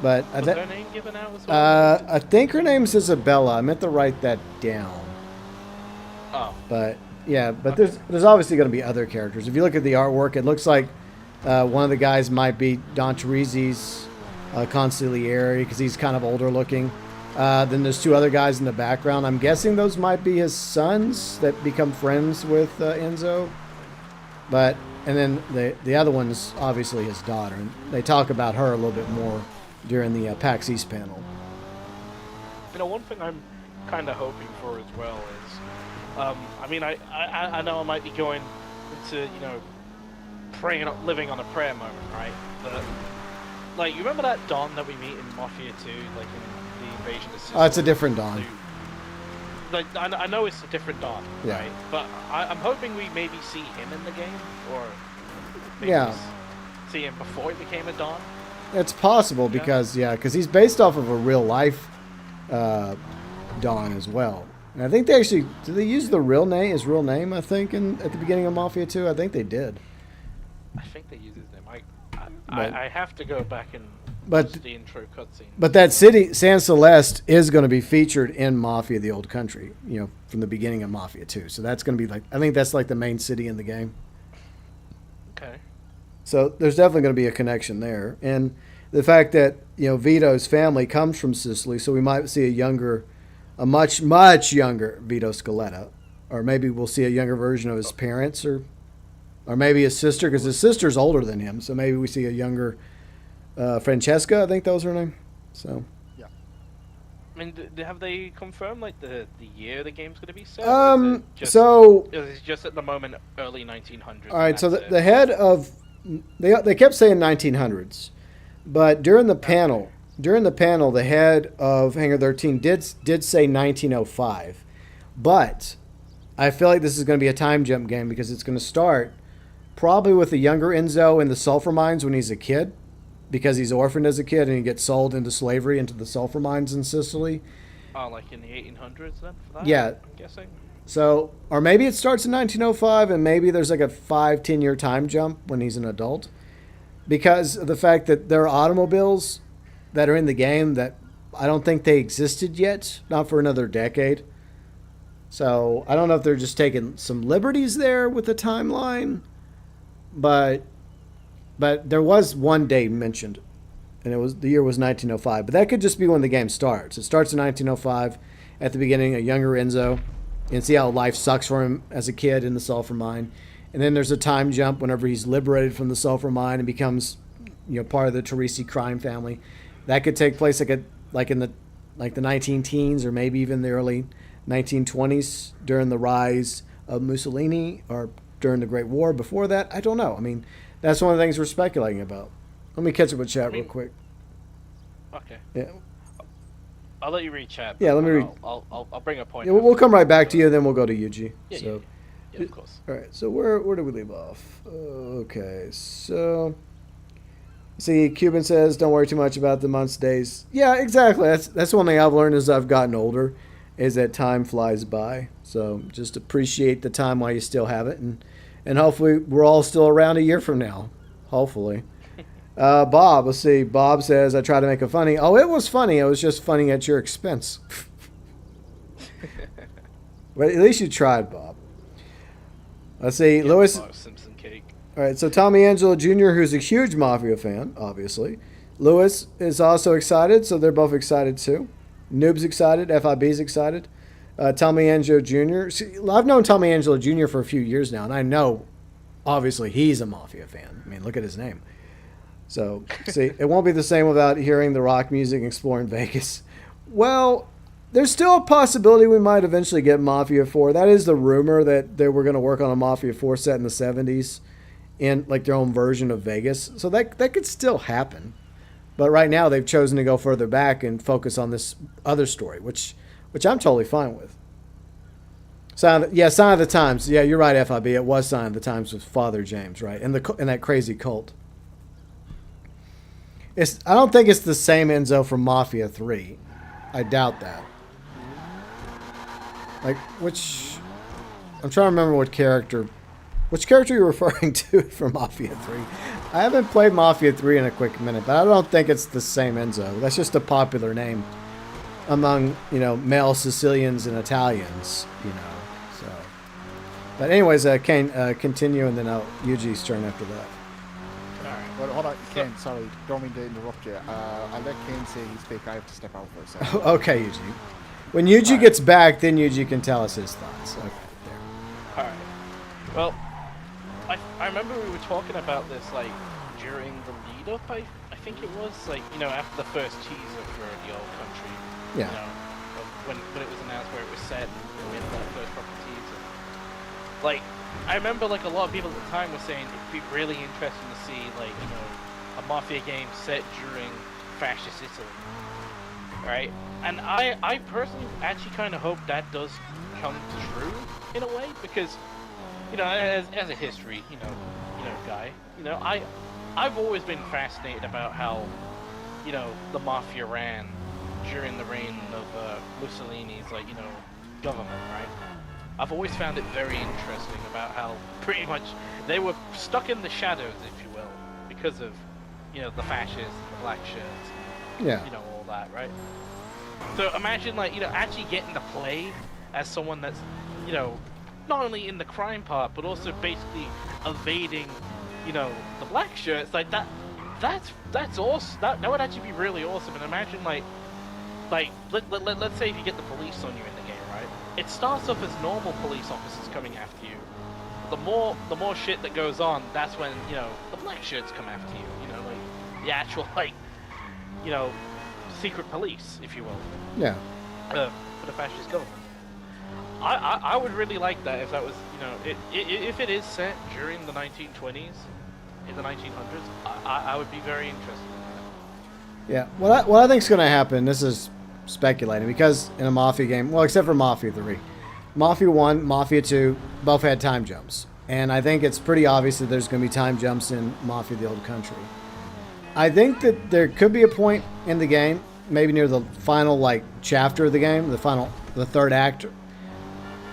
But Was her name given out as well? I think her name's Isabella. I meant to write that down. Oh. But yeah, but there's obviously going to be other characters. If you look at the artwork, it looks like one of the guys might be Don Teresi's consigliere because he's kind of older looking. Then there's two other guys in the background. I'm guessing those might be his sons that become friends with Enzo. And then the other one's obviously his daughter. And they talk about her a little bit more during the PAX East panel. You know, one thing I'm kind of hoping for as well is, I mean, I know I might be going into, you know, living on a prayer moment, right? But, like, you remember that Don that we meet in Mafia 2, like in the Invasion of Sicily? Oh, it's a different Don. Like, I know it's a different Don, yeah. Right? But I'm hoping we maybe see him in the game, or maybe see him before he became a Don. It's possible because he's based off of a real life Don as well. And I think they actually did they use his real name. I think at the beginning of Mafia 2. I think they did. I think they used his name. I have to go back and watch the intro cutscene. But that city, San Celeste, is going to be featured in Mafia: The Old Country. You know, from the beginning of Mafia 2. So that's going to be I think that's like the main city in the game. Okay. So there's definitely going to be a connection there, and the fact that Vito's family comes from Sicily, so we might see a much younger Vito Scaletta, or maybe we'll see a younger version of his parents, or maybe his sister, because his sister's older than him, so maybe we see a younger Francesca. I think that was her name. So. Yeah. I mean, have they confirmed like the year the game's going to be set? Is it just at the moment early 1900s? All right, so the head of they kept saying 1900s, but during the panel, the head of Hangar 13 did say 1905, but I feel like this is going to be a time jump game because it's going to start probably with the younger Enzo in the sulfur mines when he's a kid, because he's orphaned as a kid and he gets sold into slavery into the sulfur mines in Sicily. Oh, like in the 1800s then? For that, yeah. I'm guessing. So, or maybe it starts in 1905 and maybe there's like a 5-10 year time jump when he's an adult, because of the fact that there are automobiles that are in the game that I don't think they existed yet, not for another decade. So I don't know if they're just taking some liberties there with the timeline, but there was one date mentioned, and the year was 1905. But that could just be when the game starts. It starts in 1905 at the beginning, a younger Enzo, and see how life sucks for him as a kid in the sulfur mine. And then there's a time jump whenever he's liberated from the sulfur mine and becomes, part of the Teresi crime family. That could take place like in the 19-teens or maybe even the early 1920s during the rise of Mussolini or during the Great War. Before that, I don't know. I mean, that's one of the things we're speculating about. Let me catch up with chat real quick. Okay. Yeah. I'll let you read chat. Yeah, let me read. I'll bring a point. Yeah, we'll come right back to you, then we'll go to Yuji. Yeah, of course. All right, so where do we leave off? Okay, so see, Cuban says, "Don't worry too much about the months, days." Yeah, exactly. That's one thing I've learned as I've gotten older, is that time flies by. So just appreciate the time while you still have it, and hopefully we're all still around a year from now. Hopefully. Bob, let's see. Bob says, I tried to make it funny. Oh, it was funny. It was just funny at your expense. But at least you tried, Bob. Let's see. Lewis. Simpson cake. All right, so Tommy Angelo Jr., who's a huge Mafia fan, obviously. Lewis is also excited, so they're both excited too. Noob's excited. FIB's excited. Tommy Angelo Jr. See, I've known Tommy Angelo Jr. for a few years now, and I know, obviously, he's a Mafia fan. I mean, look at his name. So, see, it won't be the same without hearing the rock music and exploring Vegas. Well, there's still a possibility we might eventually get Mafia 4. That is the rumor that they were going to work on a Mafia 4 set in the 70s in like their own version of Vegas. So that could still happen. But right now they've chosen to go further back and focus on this other story, which I'm totally fine with. Sign of the Times. Yeah, you're right, FIB. It was Sign of the Times with Father James, right? And that crazy cult. I don't think it's the same Enzo from Mafia 3. I doubt that. Like, I'm trying to remember which character you're referring to from Mafia 3. I haven't played Mafia 3 in a quick minute, but I don't think it's the same Enzo. That's just a popular name among, male Sicilians and Italians, so. But anyways, Kane, continue, and then Yuji's turn after that. Well, hold on, Ken, sorry, don't mean to interrupt you. I'll let Ken say his pick. I have to step out for a second. Okay, Yuji. When Yuji gets back, then Yuji can tell us his thoughts. Okay, there. Alright. Well, I remember we were talking about this, like, during the lead-up, I think it was, like, after the first teaser for the old country. Yeah. When it was announced where it was set, and we had that first proper teaser. Like, I remember, like, a lot of people at the time were saying it'd be really interesting to see, like, a Mafia game set during fascist Italy. Right? And I personally actually kind of hope that does come true, in a way, because, as a history, guy, I've always been fascinated about how, the Mafia ran during the reign of Mussolini's, like, government, right? I've always found it very interesting about how pretty much they were stuck in the shadows, if you will, because of, the fascists, the black shirts, Yeah. All that, right? So imagine, like, actually getting to play as someone that's, not only in the crime part, but also basically evading, the black shirts, like that's awesome. That would actually be really awesome. And imagine, let's say if you get the police on you in the game, right? It starts off as normal police officers coming after you. The more shit that goes on, that's when, the black shirts come after you, like the actual, secret police, if you will. Yeah. For the fascist government. I would really like that if that was, if it is set during the 1920s, in the 1900s, I would be very interested in that. Yeah. What I think is going to happen, this is speculating, because in a Mafia game, well, except for Mafia 3, Mafia 1, Mafia 2, both had time jumps. And I think it's pretty obvious that there's going to be time jumps in Mafia the Old Country. I think that there could be a point in the game, maybe near the final, chapter of the game, the third act.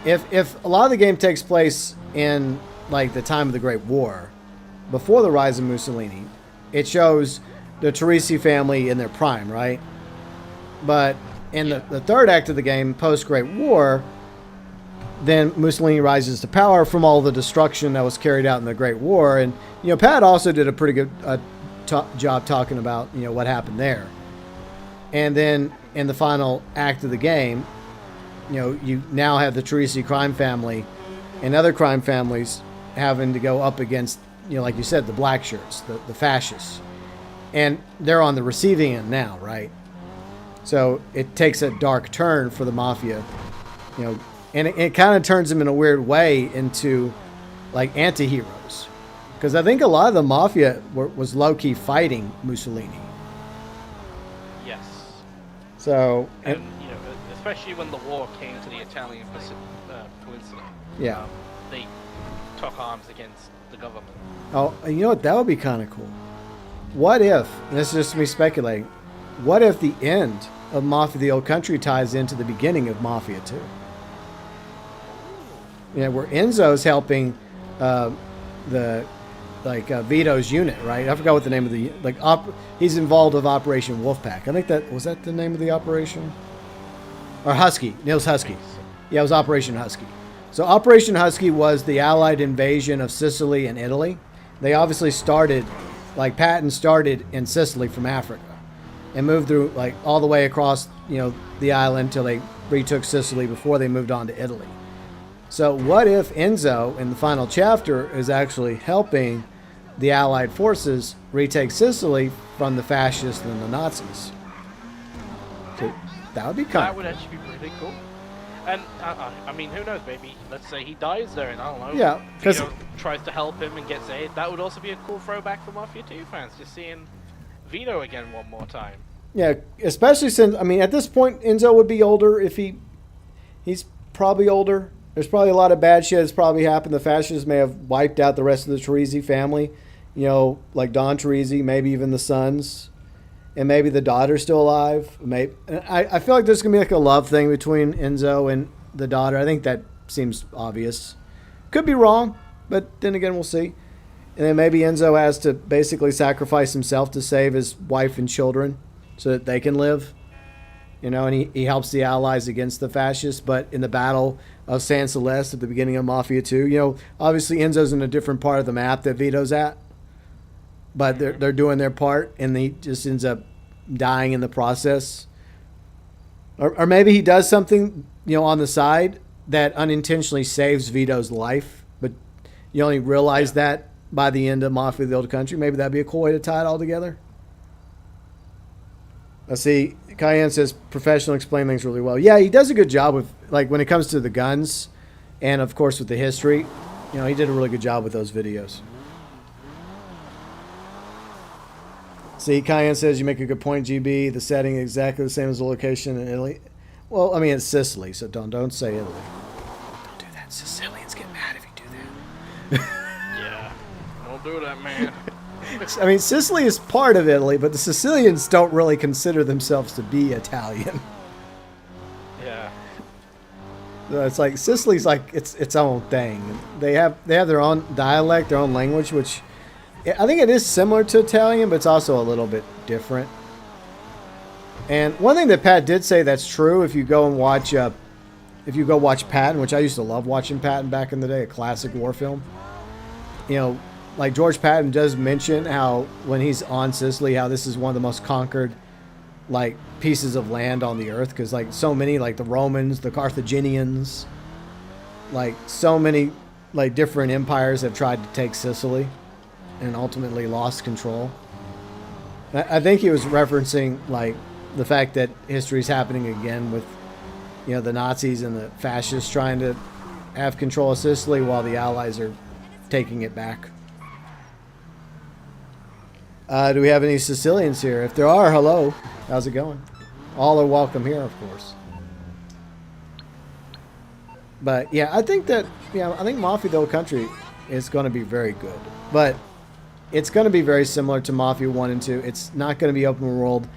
If a lot of the game takes place in, the time of the Great War, before the rise of Mussolini, it shows the Teresi family in their prime, right? But in the third act of the game, post-Great War, then Mussolini rises to power from all the destruction that was carried out in the Great War. And, Pat also did a pretty good job talking about, what happened there. And then in the final act of the game, you now have the Teresi crime family and other crime families having to go up against, like you said, the black shirts, the fascists. And they're on the receiving end now, right? So it takes a dark turn for the Mafia, and it kind of turns them in a weird way into, anti-heroes. Because I think a lot of the Mafia was low-key fighting Mussolini. Yes. So... And, especially when the war came to the Italian peninsula. Yeah. They took arms against the government. Oh, you know what? That would be kind of cool. What if, and this is just me speculating, what if the end of Mafia the Old Country ties into the beginning of Mafia 2? Where Enzo's helping Vito's unit, right? I forgot what the name of the, he's involved with Operation Wolfpack. I think was that the name of the operation? Or Husky. Nils Husky. Yeah, it was Operation Husky. So Operation Husky was the Allied invasion of Sicily and Italy. They obviously started, Patton started in Sicily from Africa and moved through, all the way across, the island until they retook Sicily before they moved on to Italy. So what if Enzo, in the final chapter, is actually helping the Allied forces retake Sicily from the fascists and the Nazis? So that would be kind That would actually be pretty cool. And, I mean, who knows, maybe, let's say he dies there, and I don't know. Yeah, because Vito tries to help him and gets aid. That would also be a cool throwback for Mafia 2 fans, just seeing Vito again one more time. Yeah, especially since, at this point, Enzo would be older if he's probably older. There's probably a lot of bad shit that's probably happened. The fascists may have wiped out the rest of the Teresi family, like Don Teresi, maybe even the sons. And maybe the daughter's still alive. I feel like there's going to be a love thing between Enzo and the daughter. I think that seems obvious. Could be wrong, but then again, we'll see. And then maybe Enzo has to basically sacrifice himself to save his wife and children so that they can live. You know, and he helps the Allies against the fascists. But in the Battle of San Celeste at the beginning of Mafia 2, you know, obviously Enzo's in a different part of the map that Vito's at. But they're doing their part, and he just ends up dying in the process. Or maybe he does something, you know, on the side that unintentionally saves Vito's life, but you only realize that by the end of Mafia: The Old Country. Maybe that'd be a cool way to tie it all together. Let's see. Cayenne says professional explain things really well. Yeah, he does a good job with, like, when it comes to the guns, and of course with the history. You know, he did a really good job with those videos. See, Cayenne says you make a good point, GB. The setting is exactly the same as the location in Italy. Well, I mean, it's Sicily, so don't say Italy. Don't do that. Sicilians get mad if you do that. Yeah. Don't do that, man. I mean, Sicily is part of Italy, but the Sicilians don't really consider themselves to be Italian. Yeah. So it's like Sicily's like its own thing. They have their own dialect, their own language, which I think it is similar to Italian, but it's also a little bit different. And one thing that Pat did say that's true, if you go watch Patton, which I used to love watching Patton back in the day, a classic war film. You know, like George Patton does mention how when he's on Sicily, how this is one of the most conquered, like, pieces of land on the earth, because like so many, like the Romans, the Carthaginians, like so many like different empires have tried to take Sicily and ultimately lost control. I think he was referencing like the fact that history's happening again with, you know, the Nazis and the fascists trying to have control of Sicily while the Allies are taking it back. Do we have any Sicilians here? If there are, hello. How's it going? All are welcome here, of course. But yeah, I think Mafia: The Old Country is going to be very good. But it's going to be very similar to Mafia 1 and 2. It's not going to be open world.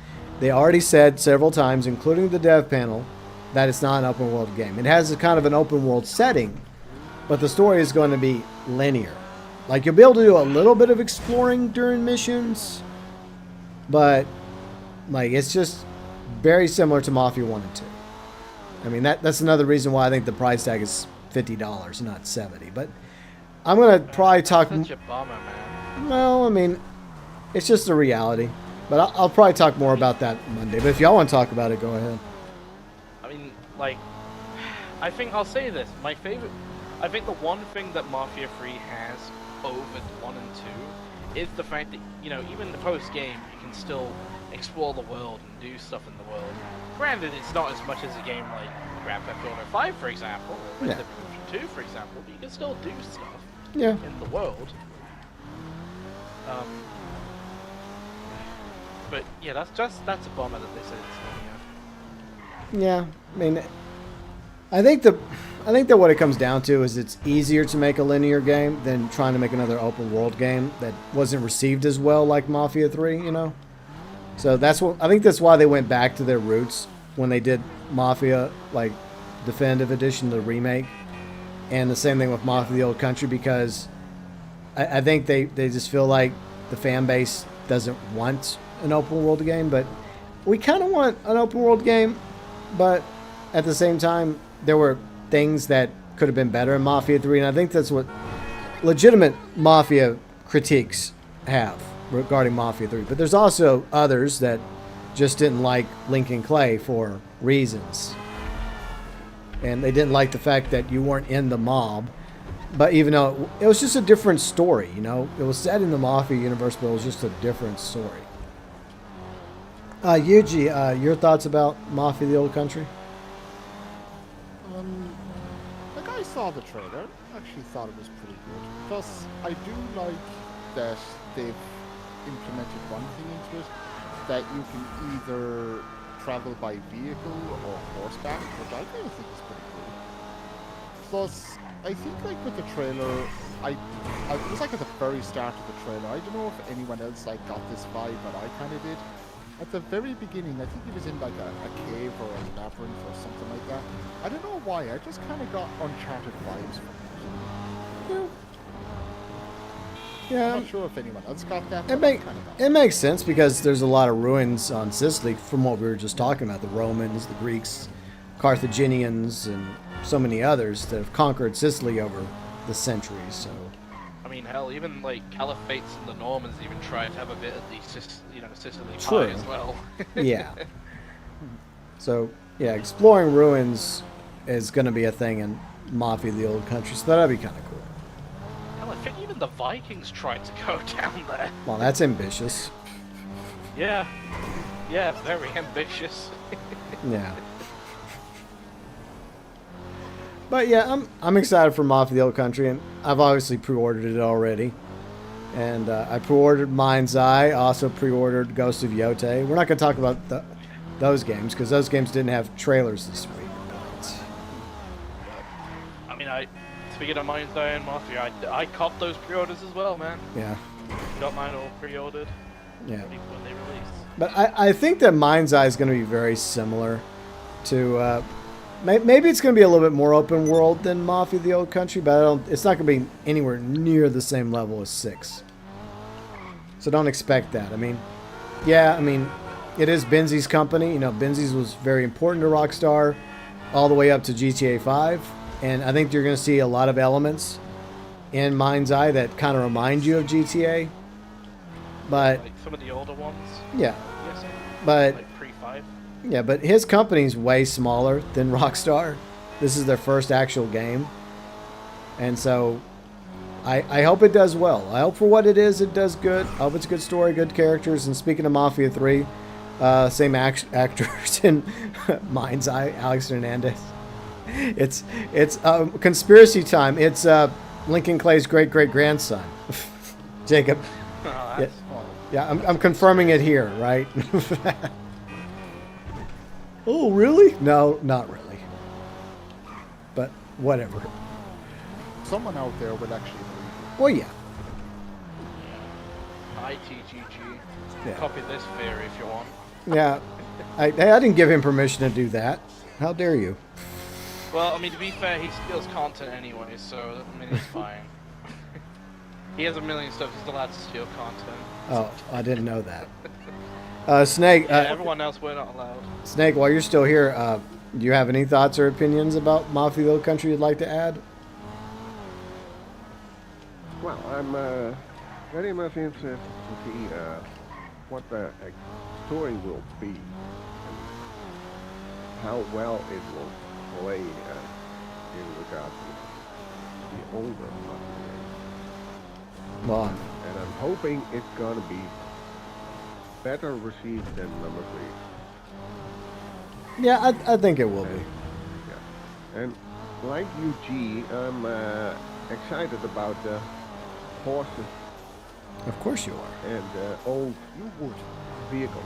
They already said several times, including the dev panel, that it's not an open world game. It has a kind of an open world setting, but the story is going to be linear. Like, you'll be able to do a little bit of exploring during missions, but like it's just very similar to Mafia 1 and 2. I mean, that's another reason why I think the price tag is $50, not $70. But I'm going to probably talk... Such a bummer, man. Well, I mean, it's just a reality. But I'll probably talk more about that Monday. But if y'all want to talk about it, go ahead. I mean, like, I think I'll say this. My favorite... I think the one thing that Mafia 3 has over 1 and 2 is the fact that, you know, even the post-game, you can still explore the world and do stuff in the world. Granted, it's not as much as a game like Grand Theft Auto 5, for example, or Red Dead Redemption 2, for example, but you can still do stuff in the world. But yeah, that's a bummer that they said it's linear. Yeah, I mean, I think that what it comes down to is it's easier to make a linear game than trying to make another open world game that wasn't received as well like Mafia 3, you know? So I think that's why they went back to their roots when they did Mafia, like Definitive Edition, the remake, and the same thing with Mafia: The Old Country, because I think they just feel like the fan base doesn't want an open world game, but we kind of want an open world game, but at the same time, there were things that could have been better in Mafia 3, and I think that's what legitimate Mafia critiques have regarding Mafia 3. But there's also others that just didn't like Lincoln Clay for reasons. And they didn't like the fact that you weren't in the mob. But even though it was just a different story, you know? It was set in the Mafia universe, but it was just a different story. Yuji, your thoughts about Mafia: The Old Country? Like, I saw the trailer. Actually thought it was pretty good. Plus, I do like that they've implemented one thing into it, that you can either travel by vehicle or horseback, which I kind of think is pretty cool. Plus, I think like with the trailer, it was like at the very start of the trailer. I don't know if anyone else like got this vibe, but I kind of did. At the very beginning, I think he was in like a cave or a labyrinth or something like that. I don't know why. I just kind of got Uncharted vibes from it. Yeah. I'm not sure if anyone else got that. It, but I make, kinda got it makes sense because there's a lot of ruins on Sicily from what we were just talking about. The Romans, the Greeks, Carthaginians, and so many others that have conquered Sicily over the centuries. So, I mean, hell, even like Caliphates and the Normans even tried to have a bit of the Sicily True. pie as well. yeah. So, yeah, exploring ruins is going to be a thing in Mafia the Old Country, so that'd be kind of cool. Hell, I think even the Vikings tried to go down there. Well, that's ambitious. Yeah, very ambitious. Yeah. But yeah, I'm excited for Mafia the Old Country, and I've obviously pre-ordered it already. And I pre-ordered Mind's Eye, also pre-ordered Ghost of Yote. We're not going to talk about those games, because those games didn't have trailers this week. But I mean, speaking of Mind's Eye and Mafia, I copped those pre-orders as well, man. yeah, Got mine all pre-ordered. yeah. Ready for when they release. But I think that Mind's Eye is going to be very similar to... maybe it's going to be a little bit more open world than Mafia the Old Country, but it's not going to be anywhere near the same level as 6. So don't expect that. I mean, it is Benzi's company. You know, Benzi's was very important to Rockstar all the way up to GTA 5. And I think you're going to see a lot of elements in Mind's Eye that kind of remind you of GTA. But, Like some of the older ones. yeah. Yes. But... Like pre-5. Yeah, but his company's way smaller than Rockstar. This is their first actual game. And so I hope it does well. I hope for what it is, it does good. I hope it's a good story, good characters. And speaking of Mafia 3, same actors in Mind's Eye, Alex Hernandez. It's conspiracy time. It's Lincoln Clay's great-great-grandson, Jacob. Oh, Yeah, yeah, I'm confirming it here, right? Oh, really? No, not really. But whatever. someone out there would actually believe Well, yeah. ITGG. Yeah. Copy this theory if you want. Yeah. I didn't give him permission to do that. How dare you? Well, I mean, to be fair, he steals content anyway, so, I mean, it's fine. He has a million stuff, he's allowed to steal content. Oh, I didn't know that. Snake. Yeah, everyone else, we're not allowed. Snake, while you're still here, do you have any thoughts or opinions about Mafia Little Country you'd like to add? Well, I'm very much interested to see what the story will be and how well it will play in regard to the older Mafia games. Well, And I'm hoping it's gonna be better received than number 3. yeah, I think it will be. Yeah. And like UG, I'm excited about the horses Of course you are. and old vehicles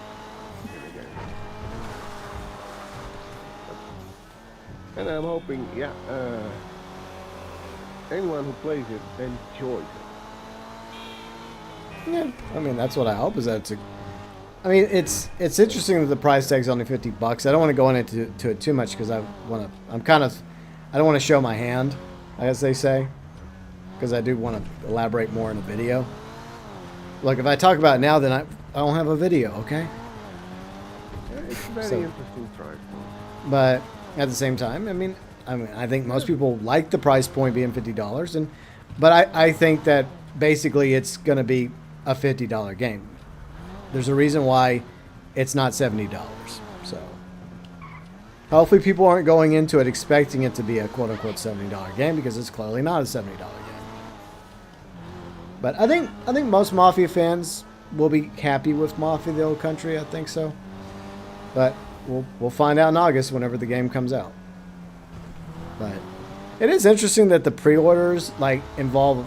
in the game. And I'm hoping, yeah, anyone who plays it enjoys it. Yeah, I mean that's what I hope is that it's a. I mean it's interesting that the price tag's only $50. I don't want to go into it too much because I don't want to show my hand, as they say, because I do want to elaborate more in the video. Look, if I talk about it now, then I don't have a video, okay? Yeah, it's a very So- interesting try. But at the same time, I mean, I think most people like the price point being $50, but I think that basically it's going to be a $50 game. There's a reason why it's not $70. So hopefully people aren't going into it expecting it to be a quote-unquote $70 game because it's clearly not a $70 game. But I think most Mafia fans will be happy with Mafia the Old Country. I think so. But we'll find out in August whenever the game comes out. But it is interesting that the pre-orders involve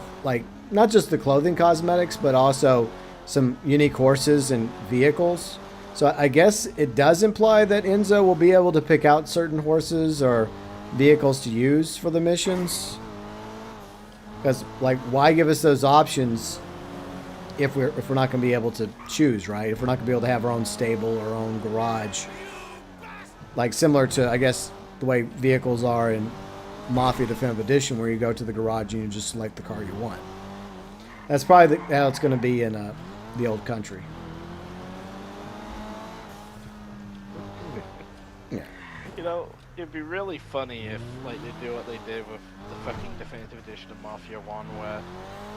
not just the clothing cosmetics, but also some unique horses and vehicles. So I guess it does imply that Enzo will be able to pick out certain horses or vehicles to use for the missions. Because why give us those options if we're not going to be able to choose, right? If we're not going to be able to have our own stable or our own garage, similar to I guess the way vehicles are in Mafia Definitive Edition, where you go to the garage and you just select the car you want. That's probably how it's going to be in the old country. Yeah. You know, it'd be really funny if, like, they do what they did with the fucking definitive edition of Mafia 1, where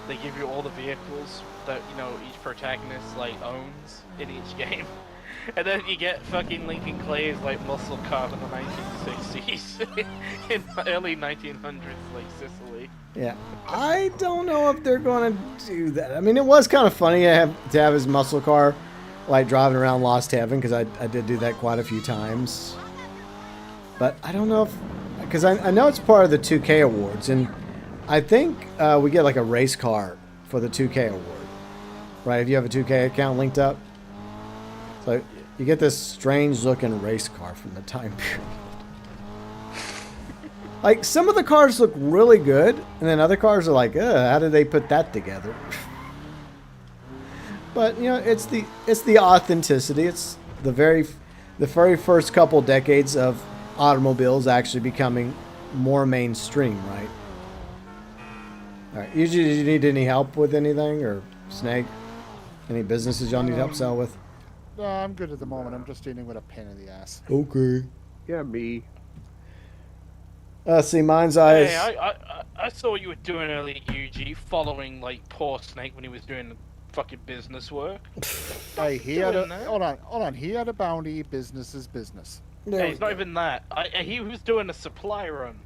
they give you all the vehicles that, you know, each protagonist, like, owns in each game. And then you get fucking Lincoln Clay's, like, muscle car in the 1960s, in early 1900s, like, Sicily. Yeah. I don't know if they're going to do that. I mean, it was kind of funny to have his muscle car, like, driving around Lost Heaven, because I did do that quite a few times. But I don't know if... Because I know it's part of the 2K Awards, and I think we get, like, a race car for the 2K Award. Right? If you have a 2K account linked up. So you get this strange-looking race car from the time period. Like, some of the cars look really good, and then other cars are like, how did they put that together? But, you know, it's the authenticity. It's the very first couple decades of automobiles actually becoming more mainstream, right? All right. Usually, do you need any help with anything, or Snake? Any businesses y'all need help sell with? No, I'm good at the moment. I'm just dealing with a pain in the ass. Okay. Yeah, me. See, mine's eyes. Hey, I saw what you were doing earlier, UG, following, like, poor Snake when he was doing fucking business work. Hey, hold on. He had a bounty. Business is business. Hey, it's not even that. He was doing a supply run.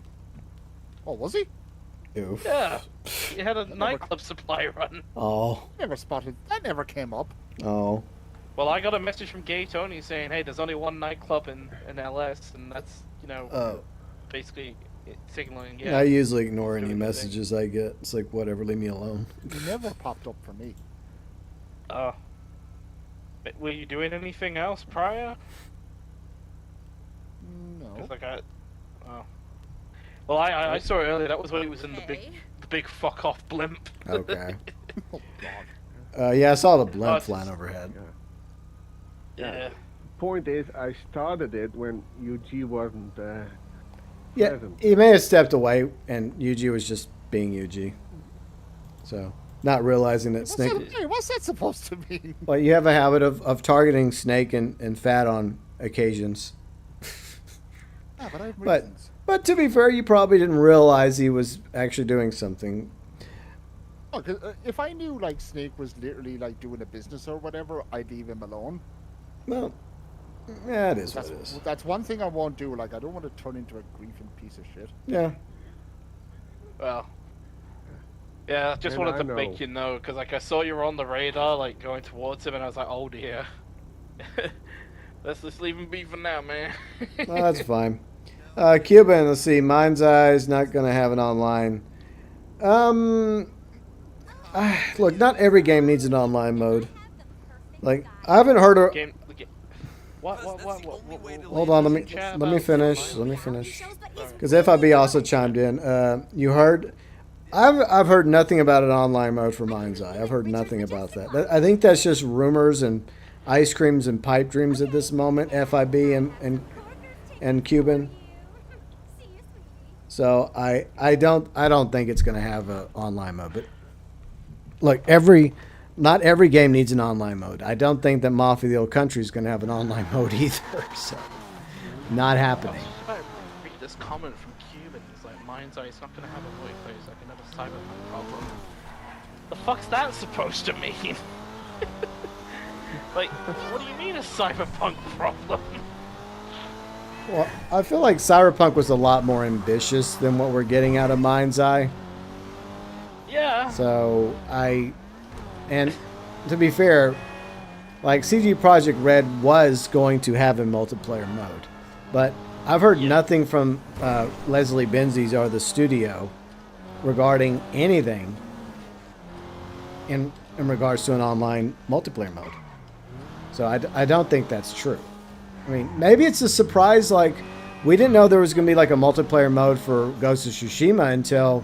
Oh, was he? Oof. Yeah, he had a nightclub supply run. Oh. Never spotted. That never came up. Oh. Well, I got a message from Gay Tony saying, hey, there's only one nightclub in LS, and that's, you know, basically signaling, yeah. I usually ignore any messages I get. It's like, whatever, leave me alone. He never popped up for me. Oh. Were you doing anything else prior? No. Cause like oh. Well, I saw it earlier. That was when he was in the big fuck off blimp. Okay. Oh, God. Yeah, I saw the blimp flying overhead. Yeah. Point is, I started it when UG wasn't Yeah, present. he may have stepped away, and UG was just being UG. So, not realizing that Snake... What's that supposed to mean? Well, you have a habit of targeting Snake and Fat on occasions. Yeah, but I have But, reasons. but to be fair, you probably didn't realize he was actually doing something. Oh, 'cause, if I knew, like, Snake was literally, like, doing a business or whatever, I'd leave him alone. Well, yeah, it is what it is. That's one thing I won't do. Like, I don't want to turn into a griefing piece of shit. Yeah. Well. Yeah, I just And wanted I to make you know, because like I saw you were on the radar, like going towards him, and I was like, oh dear. Let's just leave him be for now, man. Well, that's fine. Cuban, let's see. Mind's Eye's not going to have an online. Look, not every game needs an online mode. Like, I haven't heard of... What? Hold on, let me finish. Let me finish. Because FIB also chimed in. You heard... I've heard nothing about an online mode for Mind's Eye. I've heard nothing about that. I think that's just rumors and ice creams and pipe dreams at this moment. FIB and Cuban. So I don't think it's going to have an online mode. But look, not every game needs an online mode. I don't think that Mafia the Old Country is going to have an online mode either. So not happening. I read this comment from Cuban. He's like, Mind's Eye is not going to have a workplace like another cyberpunk problem. The fuck's that supposed to mean? Like, what do you mean a cyberpunk problem? Well, I feel like Cyberpunk was a lot more ambitious than what we're getting out of Mind's Eye. Yeah. So and to be fair, like CG Projekt Red was going to have a multiplayer mode, but I've heard nothing from Leslie Benzies or the studio regarding anything in regards to an online multiplayer mode. So I don't think that's true. I mean, maybe it's a surprise. Like, we didn't know there was going to be like a multiplayer mode for Ghost of Tsushima until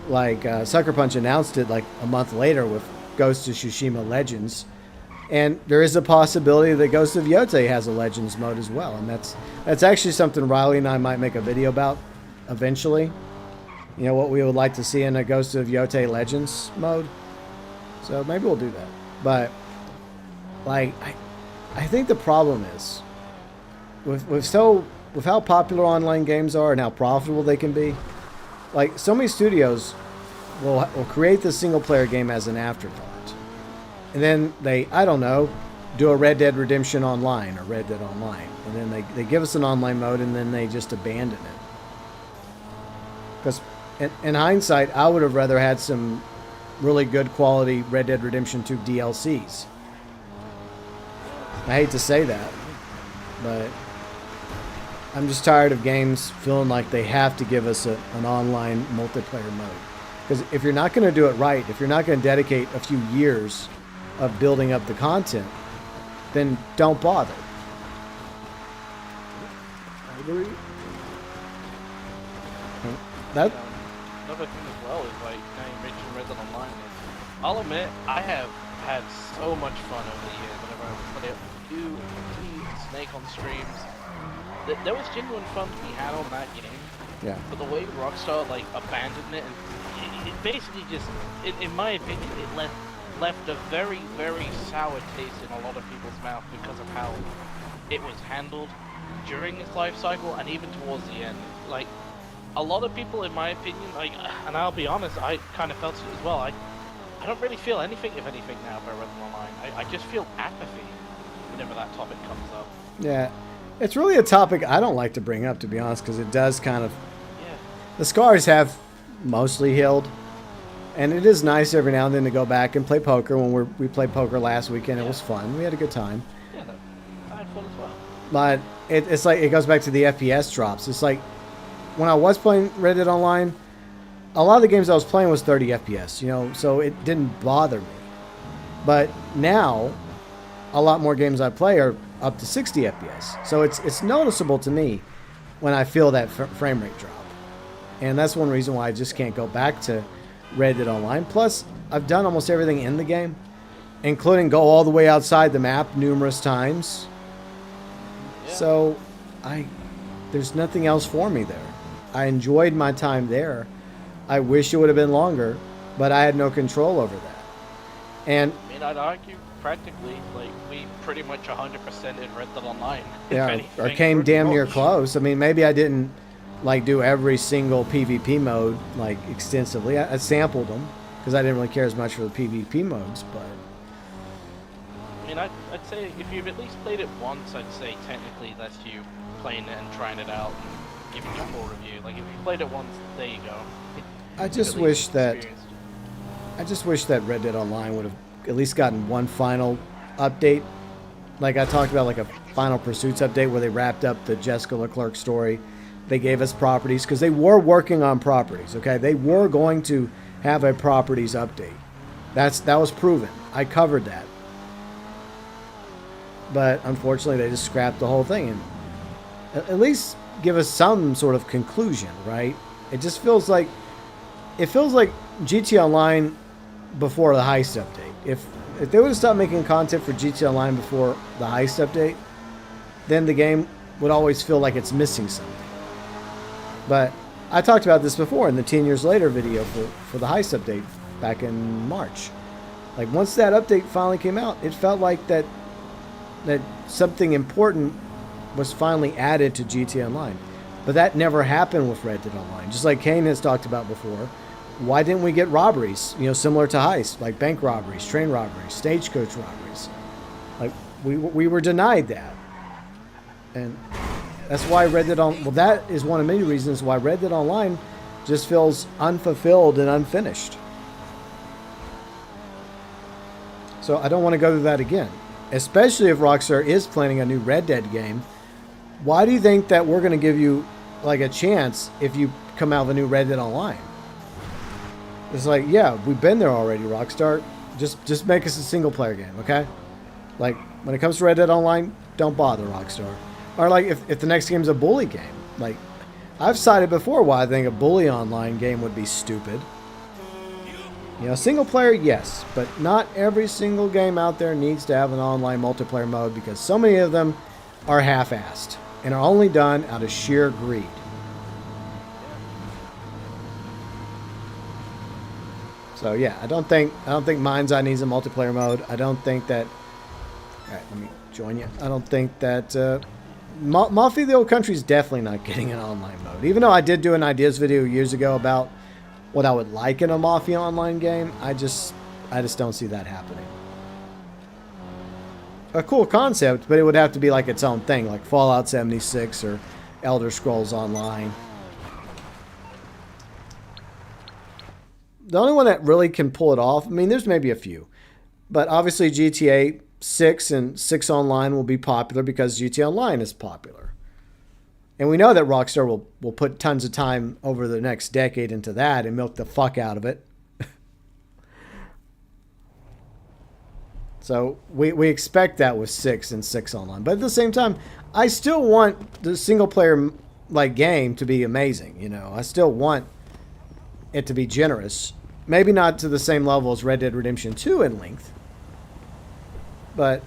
like Sucker Punch announced it like a month later with Ghost of Tsushima Legends. And there is a possibility that Ghost of Yotei has a Legends mode as well. And that's actually something Riley and I might make a video about eventually. You know, what we would like to see in a Ghost of Yotei Legends mode. So maybe we'll do that. But like, I think the problem is with how popular online games are and how profitable they can be. Like, so many studios will create the single player game as an afterthought, and then they, I don't know, do a Red Dead Redemption Online or Red Dead Online, and then they give us an online mode, and then they just abandon it. Because in hindsight, I would have rather had some really good quality Red Dead Redemption 2 DLCs. I hate to say that, but I'm just tired of games feeling like they have to give us an online multiplayer mode. Because if you're not going to do it right, if you're not going to dedicate a few years of building up the content, then don't bother. I agree. Another thing as well is, like, now you mentioned Red Dead Online. I'll admit, I have had so much fun over the years whenever I play it with you, Snake on streams. There was genuine fun to be had on that game. Yeah. But the way Rockstar, like, abandoned it, and it basically just, in my opinion, it left a very, very sour taste in a lot of people's mouth because of how it was handled during its life cycle and even towards the end. Like, a lot of people, in my opinion, like, and I'll be honest, I kind of felt it as well. I don't really feel anything, if anything, now about Red Dead Online. I just feel apathy whenever that topic comes up. Yeah. It's really a topic I don't like to bring up, to be honest, because it does kind of... Yeah. The scars have mostly healed, and it is nice every now and then to go back and play poker. When we played poker last weekend, it was fun. We had a good time. Yeah, I had fun as well. But it's like, it goes back to the FPS drops. It's like, when I was playing Red Dead Online, a lot of the games I was playing was 30 FPS, you know, so it didn't bother me. But now, a lot more games I play are up to 60 FPS. So it's noticeable to me when I feel that frame rate drop. And that's one reason why I just can't go back to Red Dead Online. Plus, I've done almost everything in the game, including go all the way outside the map numerous times. Yeah. So, there's nothing else for me there. I enjoyed my time there. I wish it would have been longer, but I had no control over that. And I mean, I'd argue practically, like, we pretty much 100% in Red Dead Online. yeah, or came damn near close. I mean, maybe I didn't like do every single PvP mode like extensively. I sampled them because I didn't really care as much for the PvP modes. But I mean, I'd say if you've at least played it once, I'd say technically that's you playing it and trying it out and giving you a full review. Like, if you played it once, there you go. I just wish that Red Dead Online would have at least gotten one final update. Like I talked about, like a Final Pursuits update where they wrapped up the Jessica Leclerc story. They gave us properties because they were working on properties. Okay, they were going to have a properties update. That was proven. I covered that. But unfortunately, they just scrapped the whole thing. And at least give us some sort of conclusion, right? It just feels like GTA Online before the heist update. If they would have stopped making content for GTA Online before the heist update, then the game would always feel like it's missing something. But I talked about this before in the 10 years later video for the heist update back in March. Like, once that update finally came out, it felt like that something important was finally added to GTA Online. But that never happened with Red Dead Online. Just like Kane has talked about before, why didn't we get robberies, you know, similar to heist, like bank robberies, train robberies, stagecoach robberies? Like, we were denied that. And that's why Red Dead Online, well, that is one of many reasons why Red Dead Online just feels unfulfilled and unfinished. So I don't want to go through that again. Especially if Rockstar is planning a new Red Dead game. Why do you think that we're going to give you like a chance if you come out with a new Red Dead Online? It's like, yeah, we've been there already, Rockstar. Just make us a single player game, okay? Like, when it comes to Red Dead Online, don't bother, Rockstar. Or like if the next game's a bully game. Like, I've cited before why I think a bully online game would be stupid. You know, single player, yes, but not every single game out there needs to have an online multiplayer mode because so many of them are half-assed and are only done out of sheer greed. So yeah, I don't think Mind's Eye needs a multiplayer mode. I don't think that. All right, let me join you. I don't think that Mafia: The Old Country is definitely not getting an online mode. Even though I did do an ideas video years ago about what I would like in a Mafia online game, I just don't see that happening. A cool concept, but it would have to be like its own thing, like Fallout 76 or Elder Scrolls Online. The only one that really can pull it off, I mean, there's maybe a few, but obviously GTA 6 and 6 Online will be popular because GTA Online is popular. And we know that Rockstar will put tons of time over the next decade into that and milk the fuck out of it. So we expect that with 6 and 6 Online. But at the same time, I still want the single player like game to be amazing, you know. I still want it to be generous. Maybe not to the same level as Red Dead Redemption 2 in length. But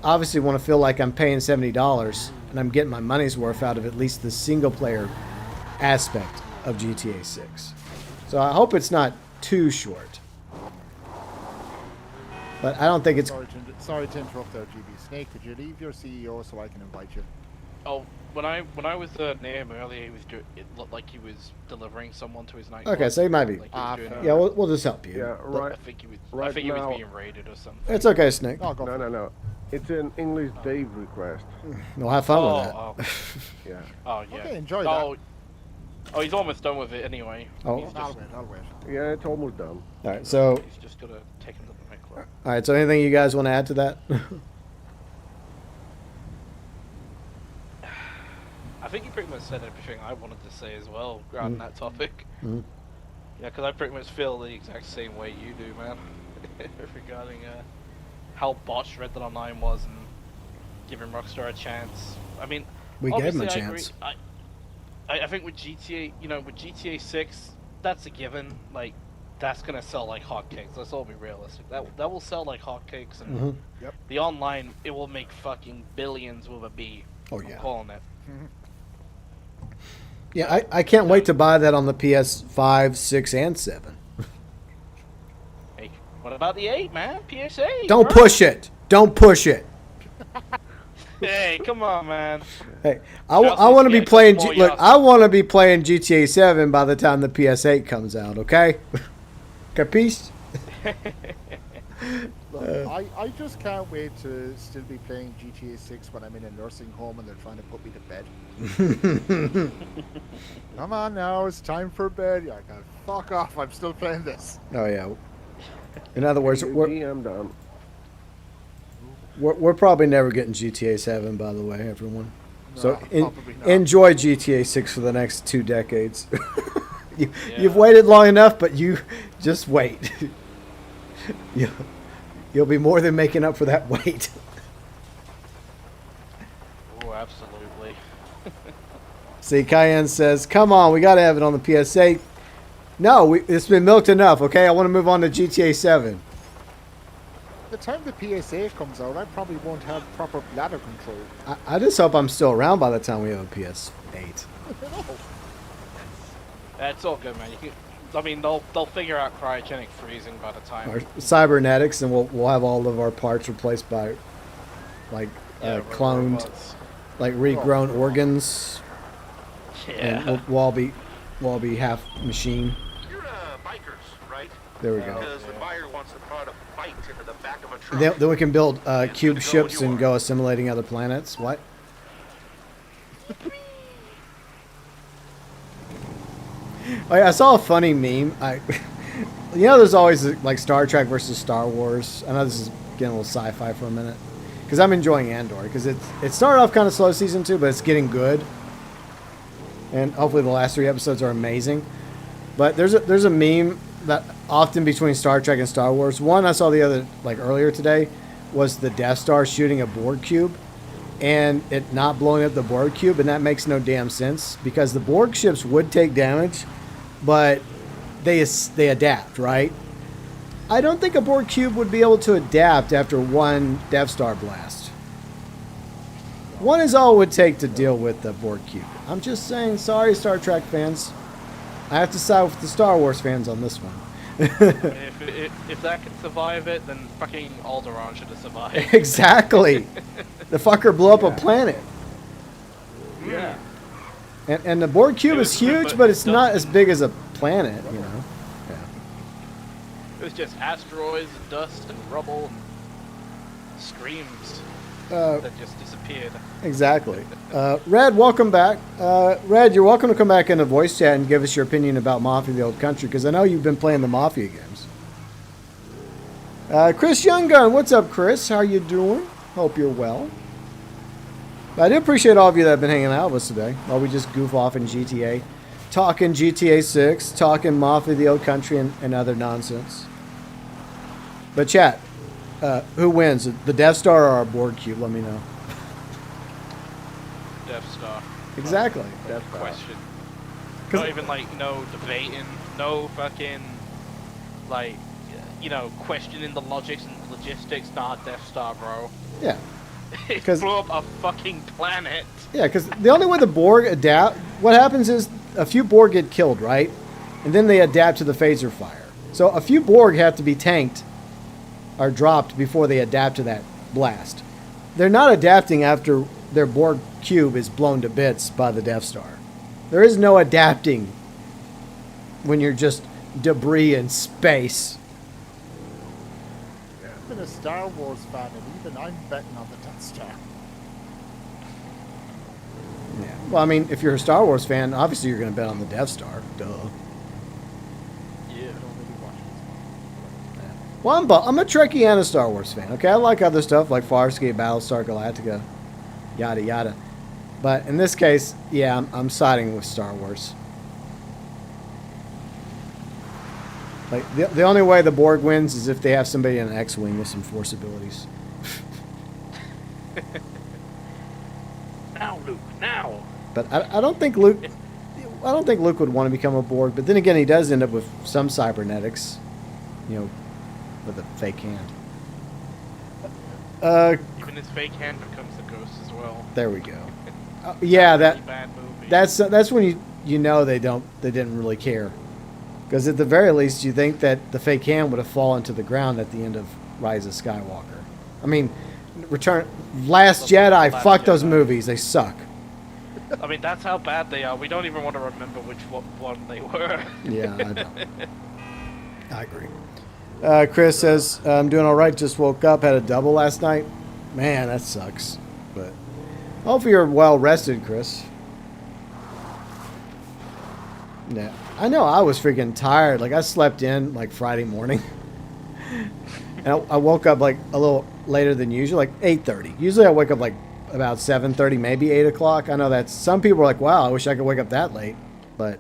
obviously want to feel like I'm paying $70 and I'm getting my money's worth out of at least the single player aspect of GTA 6. So I hope it's not too short. But I don't think it's... Sorry to interrupt there, GB. Snake, could you leave your CEO so I can invite you? Oh, when I was near him earlier, it looked like he was delivering someone to his night. Okay, so he might be. Like he was doing Yeah, we'll just help you. Yeah, right. I think he was. Right I think he now- was being raided or something. It's okay, Snake. No, go for it. No. It's an English Dave request. We'll have fun with that. Oh, Yeah. oh, yeah. Okay, enjoy Oh, he's almost done with it anyway. Oh. He's I'll just, wait, I'll wait. Yeah, it's almost done. All right, so... he's just gonna take him to the nightclub. All right, so anything you guys want to add to that? I think you pretty much said everything I wanted to say as well regarding that topic. Mhm. Yeah, because I pretty much feel the exact same way you do, man. Regarding how botched Red Dead Online was and giving Rockstar a chance. I mean, We gave him a obviously chance. I think with GTA, you know, with GTA 6, that's a given. Like, that's gonna sell like hotcakes. Let's all be realistic. That will sell like hotcakes, and Mhm. Yep. the online, it will make fucking billions with a B. Oh, I'm yeah. calling it. Yeah, I can't wait to buy that on the PS5, 6, and 7. Hey, what about the 8, man? PS8. Don't bro. push it. Don't push it. Hey, come on, man. Hey, I Just want to be get a playing. couple more Look, years. I want to be playing GTA 7 by the time the PS8 comes out. Okay, capiche? Look, I just can't wait to still be playing GTA 6 when I'm in a nursing home and they're trying to put me to bed. Come on now, it's time for bed. Yeah, I gotta fuck off. I'm still playing this. Oh yeah. In other words, I'm done. we're probably never getting GTA 7. By the way, everyone. So No, probably not. enjoy GTA 6 for the next 2 decades. You've waited long enough, but you just wait. You'll be more than making up for that wait. Oh, absolutely. See, Cayenne says, come on, we got to have it on the PS8. No, it's been milked enough, okay? I want to move on to GTA 7. By the time the PS8 comes out, I probably won't have proper bladder control. I just hope I'm still around by the time we have a PS8. It's all good, man. You can, I mean, they'll figure out cryogenic freezing by the time. Our cybernetics, and we'll have all of our parts replaced by, like, cloned, robots. like regrown organs. Yeah. And we'll all be half machine. You're bikers, right? There we go. Because the buyer wants to put a bike into the back of a truck. Then we can build cube good to go ships when you and go assimilating other planets. What? I saw a funny meme. You know, there's always like Star Trek versus Star Wars. I know this is getting a little sci-fi for a minute because I'm enjoying Andor because it started off kind of slow season 2, but it's getting good, and hopefully the last 3 episodes are amazing. But there's a meme that often between Star Trek and Star Wars. One I saw the other earlier today was the Death Star shooting a Borg cube and it not blowing up the Borg cube, and that makes no damn sense because the Borg ships would take damage, but they adapt, right? I don't think a Borg cube would be able to adapt after one Death Star blast. One is all it would take to deal with the Borg cube. I'm just saying, sorry Star Trek fans. I have to side with the Star Wars fans on this one. If that can survive it, then fucking Alderaan should have survived. Exactly. The fucker blew up a planet. Yeah. And the Borg cube is huge, but it's not as big as a planet, you know. Yeah. It was just asteroids and dust and rubble and screams that just disappeared. Exactly. Red, welcome back. Red, you're welcome to come back into voice chat and give us your opinion about Mafia the Old Country, because I know you've been playing the Mafia games. ChrisYoungGunn, what's up, Chris? How you doing? Hope you're well. I do appreciate all of you that have been hanging out with us today while we just goof off in GTA. Talking GTA 6, talking Mafia the Old Country, and other nonsense. But chat, who wins? The Death Star or our Borg cube? Let me know. Death Star. Exactly. No question. Not even like no debating, no fucking like questioning the logics and logistics. Nah, Death Star, bro. Yeah. It blew up a fucking planet. Yeah, because the only way the Borg adapt, what happens is a few Borg get killed, right? And then they adapt to the phaser fire. So a few Borg have to be tanked or dropped before they adapt to that blast. They're not adapting after their Borg cube is blown to bits by the Death Star. There is no adapting when you're just debris in space. I've been a Star Wars fan, and even I'm betting on the Death Star. Yeah. Well, I mean, if you're a Star Wars fan, obviously you're going to bet on the Death Star. Duh. Yeah. I don't really watch this. Well, I'm a Trekkie and a Star Wars fan. Okay, I like other stuff like Farscape, Battlestar Galactica, yada yada. But in this case, yeah, I'm siding with Star Wars. Like the only way the Borg wins is if they have somebody in an X-wing with some Force abilities. Now, Luke. Now. But I don't think Luke. I don't think Luke would want to become a Borg. But then again, he does end up with some cybernetics, with a fake hand. Even his fake hand becomes the ghost as well. There we go. Yeah, Really bad movie. that's when you know they didn't really care, because at the very least you think that the fake hand would have fallen to the ground at the end of Rise of Skywalker. I mean, Last Jedi. Fuck those movies. They suck. I mean, that's how bad they are. We don't even want to remember which one they were. Yeah, I don't. I agree. Chris says, I'm doing all right. Just woke up. Had a double last night. Man, that sucks. But hopefully you're well rested, Chris. Yeah. I know I was freaking tired. Like, I slept in, like, Friday morning. And I woke up, like, a little later than usual, like 8:30. Usually I wake up, like, about 7:30, maybe 8 o'clock. I know that some people are like, wow, I wish I could wake up that late. But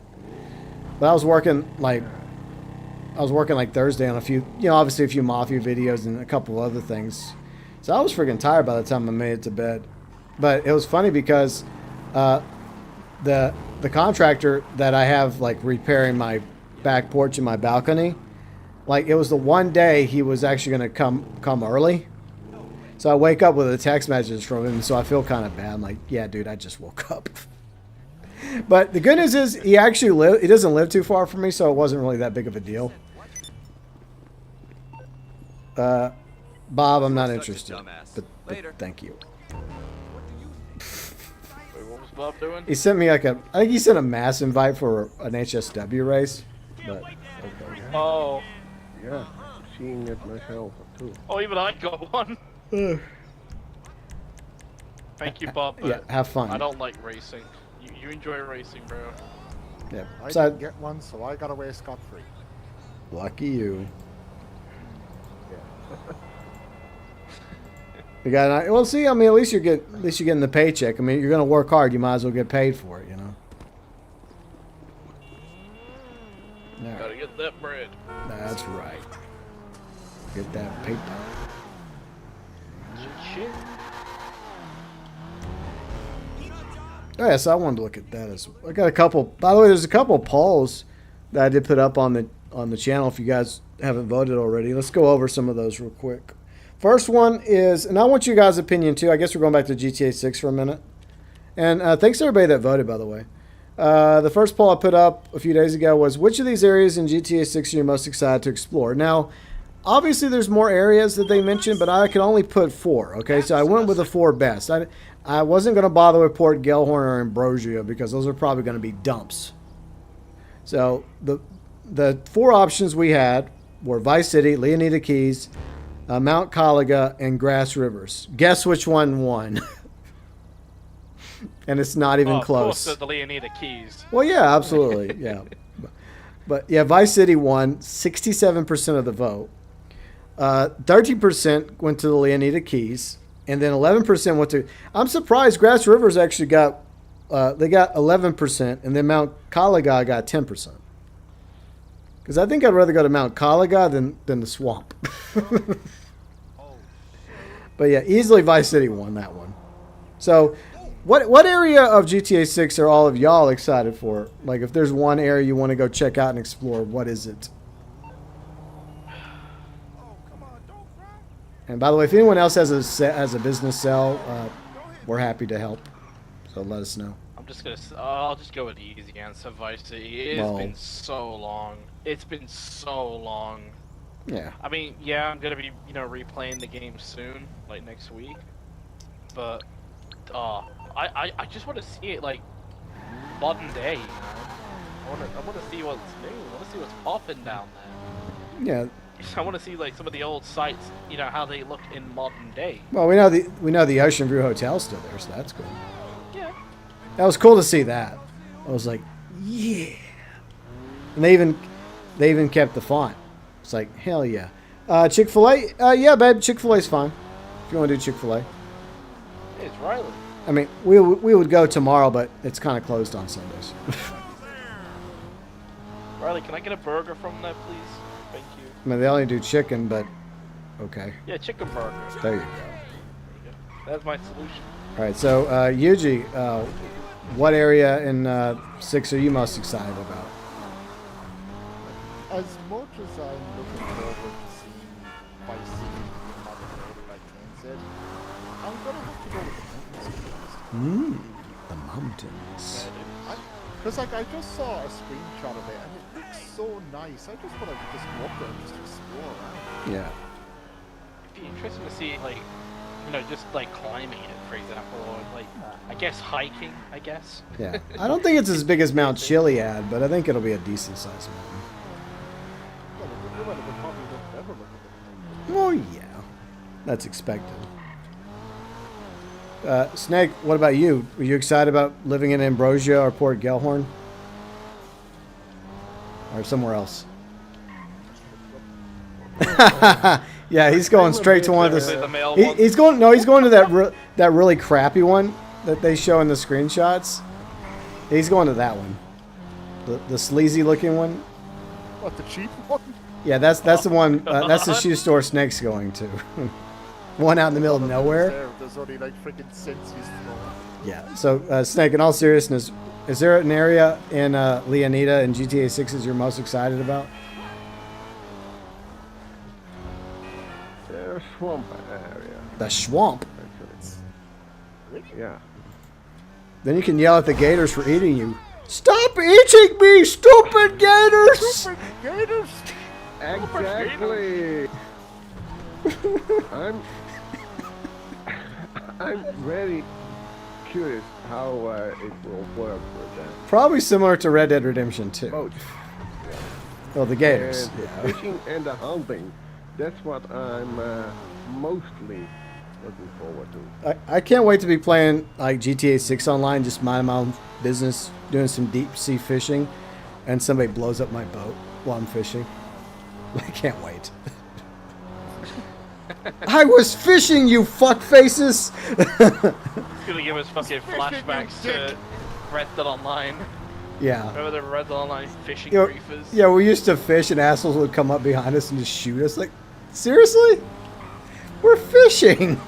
I was working, like Thursday on a few, obviously a few Mafia videos and a couple other things. So I was freaking tired by the time I made it to bed. But it was funny because the contractor that I have, like, repairing my back porch and my balcony, like, it was the one day he was actually going to come early. So I wake up with a text message from him, so I feel kind of bad. I'm like, yeah, dude, I just woke up. But the good news is he doesn't live too far from me, so it wasn't really that big of a deal. Bob, I'm not interested. But thank you. Wait, what was Bob doing? He sent me I think he sent a mass invite for an HSW race. But Oh. Yeah, seeing it myself too. Oh, even I got one. Thank you, Bob. Yeah, have fun. I don't like racing. You enjoy racing, bro. Yeah. I So didn't get one, so I got away scot-free. lucky you. You got well. See, I mean, at least you're getting the paycheck. I mean, you're gonna work hard. You might as well get paid for it. All Gotta get that bread. That's right. Get that paper. Shit. Oh, yeah, so I wanted to look at that as well. I got a couple. By the way, there's a couple polls that I did put up on the channel. If you guys haven't voted already, let's go over some of those real quick. First one is, and I want you guys' opinion too. I guess we're going back to GTA 6 for a minute. And thanks to everybody that voted, by the way. The first poll I put up a few days ago was, which of these areas in GTA 6 are you most excited to explore? Now, obviously there's more areas that they mentioned, but I could only put 4. Okay, so I went with the 4 best. I wasn't going to bother with Port Gellhorn or Ambrosia because those are probably going to be dumps. So the 4 options we had were Vice City, Leonida Keys, Mount Caliga, and Grass Rivers. Guess which one won? And it's not even close. Of course, the Leonida Keys. Well, yeah, absolutely, yeah. But yeah, Vice City won 67% of the vote. 13% went to the Leonida Keys, and then 11% went to. I'm surprised Grass Rivers actually got. They got 11%, and then Mount Caliga got 10%. Because I think I'd rather go to Mount Caliga than the swamp. But yeah, easily Vice City won that one. So, what area of GTA 6 are all of y'all excited for? Like, if there's one area you want to go check out and explore, what is it? And by the way, if anyone else has a business sell, we're happy to help. So let us know. I'll just go with the easy answer, Vice City. It's been so long. It's been so long. Yeah. I mean, yeah, I'm gonna be, replaying the game soon, like next week. But, I just want to see it like modern day. I want to see what's new. I want to see what's popping down there. Yeah. I want to see like some of the old sites, how they look in modern day. Well, we know the Ocean View Hotel's still there, so that's cool. Yeah. That was cool to see that. I was like, yeah. And they even kept the font. It's like, hell yeah. Chick-fil-A? Yeah, babe, Chick-fil-A's fine. If you want to do Chick-fil-A. Hey, it's Riley. I mean, we would go tomorrow, but it's kind of closed on Sundays. Riley, can I get a burger from there, please? Thank you. I mean, they only do chicken, but okay. Yeah, chicken burger. There you go. That's my solution. All right, so Yuji, what area in 6 are you most excited about? As much as I'm looking forward to seeing Vice City and Modern Day, like Ken said, I'm gonna have to go with the mountains. The mountains. Because I just saw a screenshot of it and it looks so nice. I just want to just go up there and just explore around. Yeah. It'd be interesting to see, like, just like climbing it, for example, or like, I guess hiking, I guess. Yeah. I don't think it's as big as Mount Chiliad, but I think it'll be a decent sized mountain. Well, yeah. That's expected. Snake, what about you? Were you excited about living in Ambrosia or Port Gellhorn? Or somewhere else? Yeah, he's going straight to one of the. He's going to that really crappy one that they show in the screenshots. He's going to that one, the sleazy looking one. What, the cheap one? Yeah, that's the one. That's the shoe store Snake's going to. One out in the middle of nowhere. There's only like freaking cents used for. Yeah. So Snake, in all seriousness, is there an area in Leonida and GTA 6 you're most excited about? The swamp area. The swamp. Actually. Yeah. Then you can yell at the gators for eating you. Stop eating me, stupid gators! Stupid gators! Exactly. I'm very curious how it will work with them. Probably similar to Red Dead Redemption 2. Both. Oh, the gators. And Yeah. the fishing and the hunting. That's what I'm mostly looking forward to. I can't wait to be playing like GTA 6 online, just minding my own business, doing some deep sea fishing, and somebody blows up my boat while I'm fishing. I can't wait. I was fishing, you fuck faces. It's gonna give us fucking flashbacks to Red Dead Online. Yeah. Remember the Red Dead Online fishing You know, briefers? yeah, we used to fish and assholes would come up behind us and just shoot us. Like, seriously? We're fishing.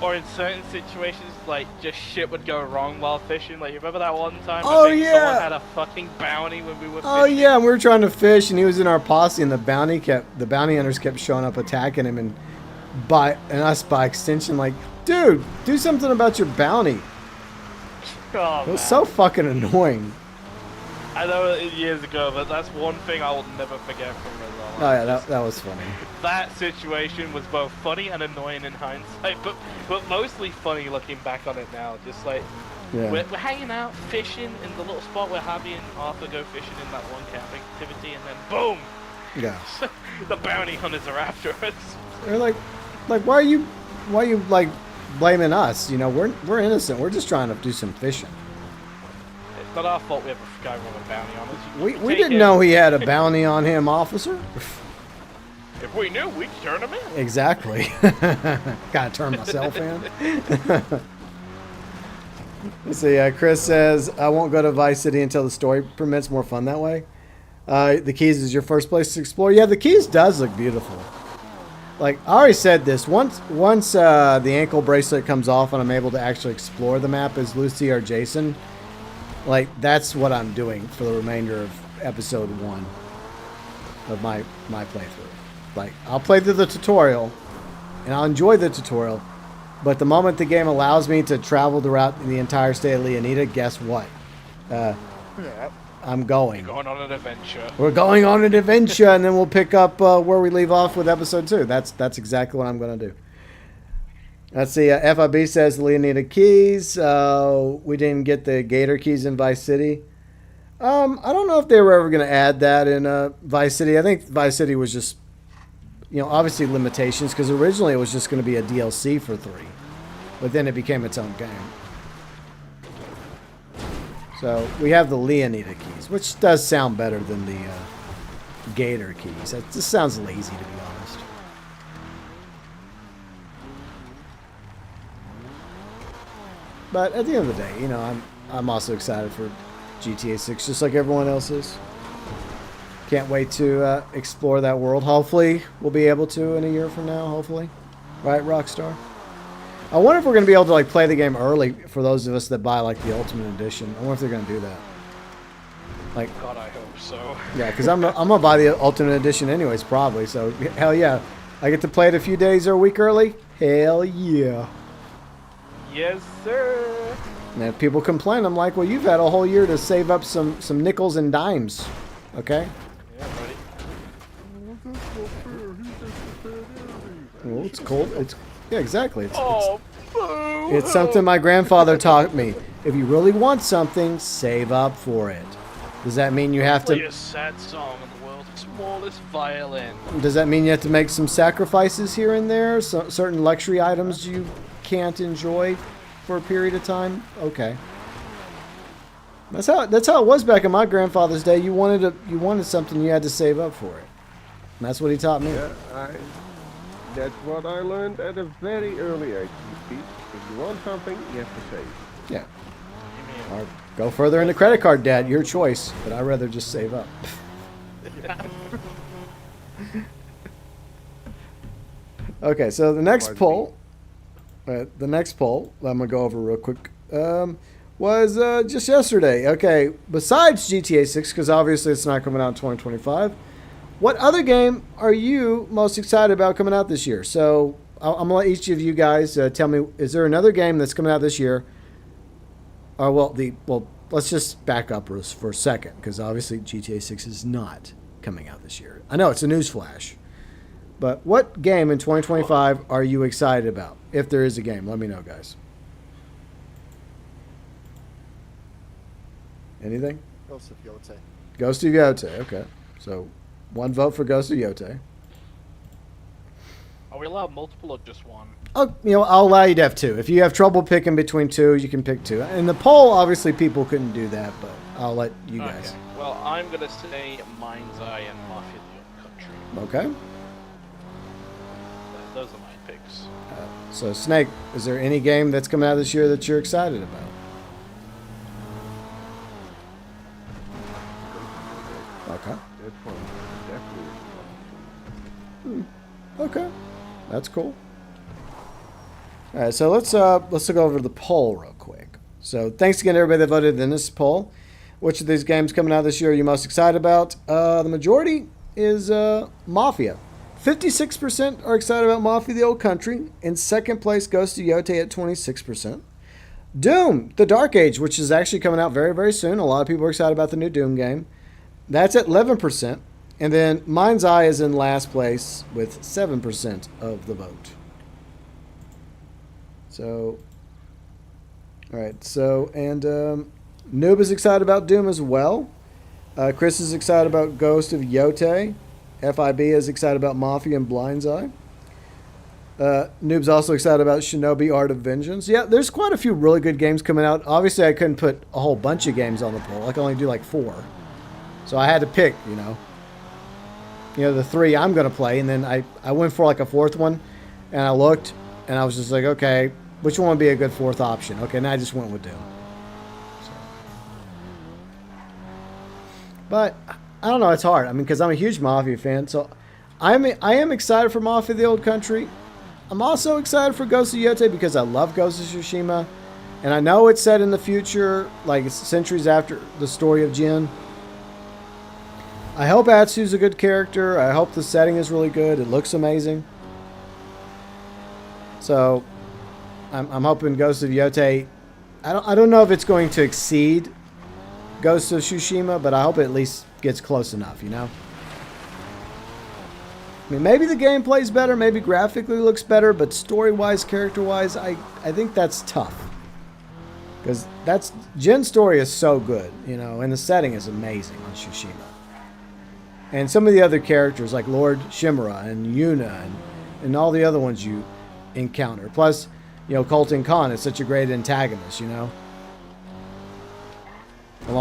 Or in certain situations, like, just shit would go wrong while fishing. Like, you remember that one time? Oh, I think yeah. someone had a fucking bounty when we were fishing. Oh yeah, and we were trying to fish, and he was in our posse, and the bounty hunters kept showing up, attacking him, and us by extension, like, dude, do something about your bounty. Oh, It was man. so fucking annoying. I know years ago, but that's one thing I will never forget from it. Oh yeah, that was funny. That situation was both funny and annoying in hindsight, but mostly funny looking back on it now. Just like we're hanging out, fishing in the little spot where Javi and Arthur go fishing in that one camping activity, and then boom! Yeah. The bounty hunters are after us. They're like why are you like blaming us? You know, we're innocent. We're just trying to do some fishing. It's not our fault we have a guy with a bounty on us. We didn't know he had a bounty on him, officer. If we knew, we'd turn him in. Exactly. Gotta turn myself in. Let's see. Chris says, I won't go to Vice City until the story permits. More fun that way. The Keys is your first place to explore. Yeah, the Keys does look beautiful. Like, I already said this. Once the ankle bracelet comes off and I'm able to actually explore the map as Lucy or Jason, like, that's what I'm doing for the remainder of episode 1 of my playthrough. Like, I'll play through the tutorial, and I'll enjoy the tutorial, but the moment the game allows me to travel throughout the entire state of Leonida, guess what? I'm going. We're going on an adventure. We're going on an adventure, and then we'll pick up where we leave off with episode 2. That's exactly what I'm going to do. Let's see. FIB says the Leonida Keys. We didn't get the Gator Keys in Vice City. I don't know if they were ever going to add that in Vice City. I think Vice City was just, obviously limitations, because originally it was just going to be a DLC for 3. But then it became its own game. So we have the Leonida Keys, which does sound better than the Gator Keys. It just sounds lazy, to be honest. But at the end of the day, I'm also excited for GTA 6, just like everyone else is. Can't wait to explore that world. Hopefully, we'll be able to in a year from now, hopefully. Right, Rockstar? I wonder if we're going to be able to play the game early for those of us that buy the Ultimate Edition. I wonder if they're going to do that. God, I hope so. Yeah, because I'm going to buy the Ultimate Edition anyways, probably. So, hell yeah. I get to play it a few days or a week early? Hell yeah. Yes, sir. And if people complain, I'm like, well, you've had a whole year to save up some nickels and dimes. Okay? Yeah, buddy. Well, it's cold. Yeah, exactly. Boo! It's something my grandfather taught me. If you really want something, save up for it. Does that mean you have Play to... a sad song in the world's smallest violin. Does that mean you have to make some sacrifices here and there? So, certain luxury items you can't enjoy for a period of time? Okay. That's how it was back in my grandfather's day. You wanted something, you had to save up for it. And that's what he taught me. Yeah, that's what I learned at a very early age. If you want something, you have to save. Yeah. Or go further into credit card debt, your choice. But I'd rather just save up. Okay, so the next poll I'm gonna go over real quick. Was just yesterday. Okay, besides GTA 6, because obviously it's not coming out in 2025. What other game are you most excited about coming out this year? So I'm gonna let each of you guys tell me: is there another game that's coming out this year? Or let's just back up for a second, because obviously GTA 6 is not coming out this year. I know it's a newsflash, but what game in 2025 are you excited about? If there is a game, let me know, guys. Anything? Ghost of Yotei. Ghost of Yotei. Okay, so. One vote for Ghost of Yotei. Are we allowed multiple or just one? Oh, I'll allow you to have 2. If you have trouble picking between 2, you can pick 2. In the poll, obviously, people couldn't do that, but I'll let you guys. Okay. Well, I'm gonna say Mind's Eye and Mafia: The Old Country. Okay. Those are my picks. So, Snake, is there any game that's coming out this year that you're excited about? Okay. That's one. Definitely. Okay, that's cool. All right, so let's go over the poll real quick. So thanks again to everybody that voted in this poll. Which of these games coming out this year are you most excited about? The majority is Mafia. 56% are excited about Mafia: The Old Country. In second place, Ghost of Yotei at 26%. Doom, The Dark Age, which is actually coming out very, very soon. A lot of people are excited about the new Doom game. That's at 11%. And then Mind's Eye is in last place with 7% of the vote. So, all right. So, and Noob is excited about Doom as well. Chris is excited about Ghost of Yote. FIB is excited about Mafia and Blind's Eye. Noob's also excited about Shinobi Art of Vengeance. Yeah, there's quite a few really good games coming out. Obviously, I couldn't put a whole bunch of games on the poll. I can only do like 4. So I had to pick, the 3 I'm going to play. And then I went for like a 4th one. And I looked, and I was just like, okay, which one would be a good 4th option? Okay, and I just went with Doom. So. But I don't know, it's hard. I mean, because I'm a huge Mafia fan. So I am excited for Mafia the Old Country. I'm also excited for Ghost of Yote because I love Ghost of Tsushima. And I know it's set in the future, like it's centuries after the story of Jin. I hope Atsu's a good character. I hope the setting is really good. It looks amazing. So I'm hoping Ghost of Yote, I don't know if it's going to exceed Ghost of Tsushima, but I hope it at least gets close enough, I mean, maybe the gameplay's better, maybe graphically looks better, but story-wise, character-wise, I think that's tough. Because Jin's story is so good, and the setting is amazing on Tsushima. And some of the other characters, like Lord Shimura and Yuna and all the other ones you encounter. Plus, Colton Khan is such a great antagonist, along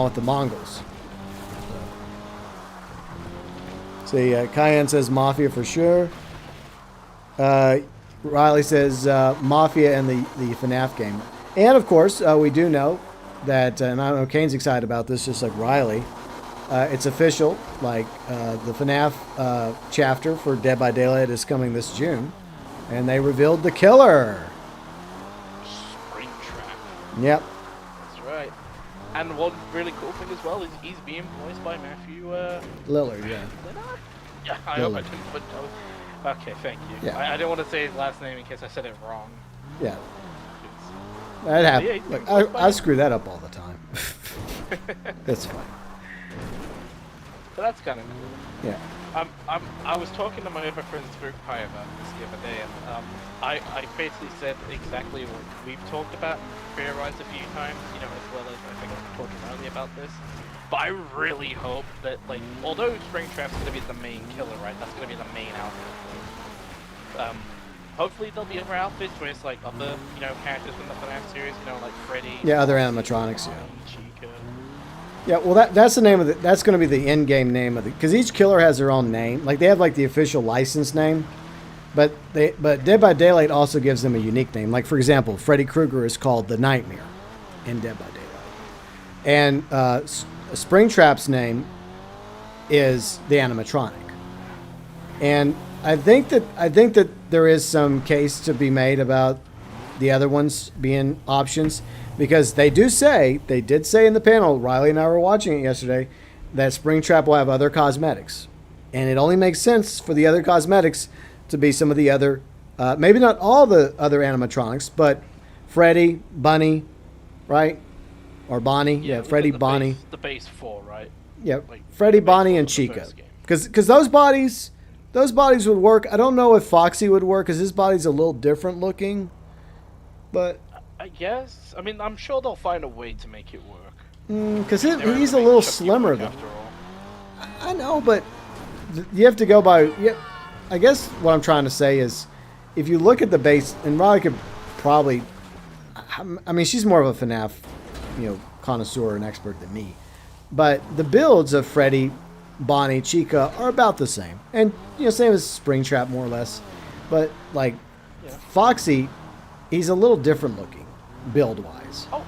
with the Mongols. See, Cayenne says Mafia for sure. Riley says Mafia and the FNAF game. And, of course, we do know that, and I know Kane's excited about this, just like Riley. It's official, like the FNAF chapter for Dead by Daylight is coming this June. And they revealed the killer. Springtrap. Yep. That's right. And one really cool thing as well is he's being voiced by Matthew Lillard, yeah. Lillard? Yeah, I hope I didn't put okay, thank you. Yeah. I don't want to say his last name in case I said it wrong. Yeah. That happens. Yeah, Look, I screw that up all the time. That's fine. So that's kind of cool. Yeah. I was talking to my other friend's group pie about this the other day, and I basically said exactly what we've talked about and theorized a few times, as well as I think I was talking earlier about this. But I really hope that, although Springtrap's going to be the main killer, right? That's going to be the main outfit. Hopefully there'll be other outfits where it's other, characters from the FNAF series, like Freddy. Yeah, other animatronics, yeah. Chica. Yeah, well, that's the name of it. That's going to be the in-game name of it, because each killer has their own name. Like they have the official license name, but Dead by Daylight also gives them a unique name. Like for example, Freddy Krueger is called the Nightmare in Dead by Daylight, and Springtrap's name is the animatronic. And I think that there is some case to be made about the other ones being options. Because they did say in the panel, Riley and I were watching it yesterday, that Springtrap will have other cosmetics. And it only makes sense for the other cosmetics to be some of the other, maybe not all the other animatronics, but Freddy, Bunny, right? Or Bonnie. Yeah, Freddy, Bonnie. The base 4, right? Yeah, Freddy, Bonnie, and Chica. Because those bodies would work. I don't know if Foxy would work because his body's a little different looking. But I guess. I mean, I'm sure they'll find a way to make it work. Because he's a little slimmer, though. I know, but you have to go by... Yeah, I guess what I'm trying to say is, if you look at the base, and Riley could probably... I mean, she's more of a FNAF, connoisseur and expert than me. But the builds of Freddy, Bonnie, Chica are about the same. And, same as Springtrap, more or less. But, Foxy, he's a little different looking. Build-wise. Oh,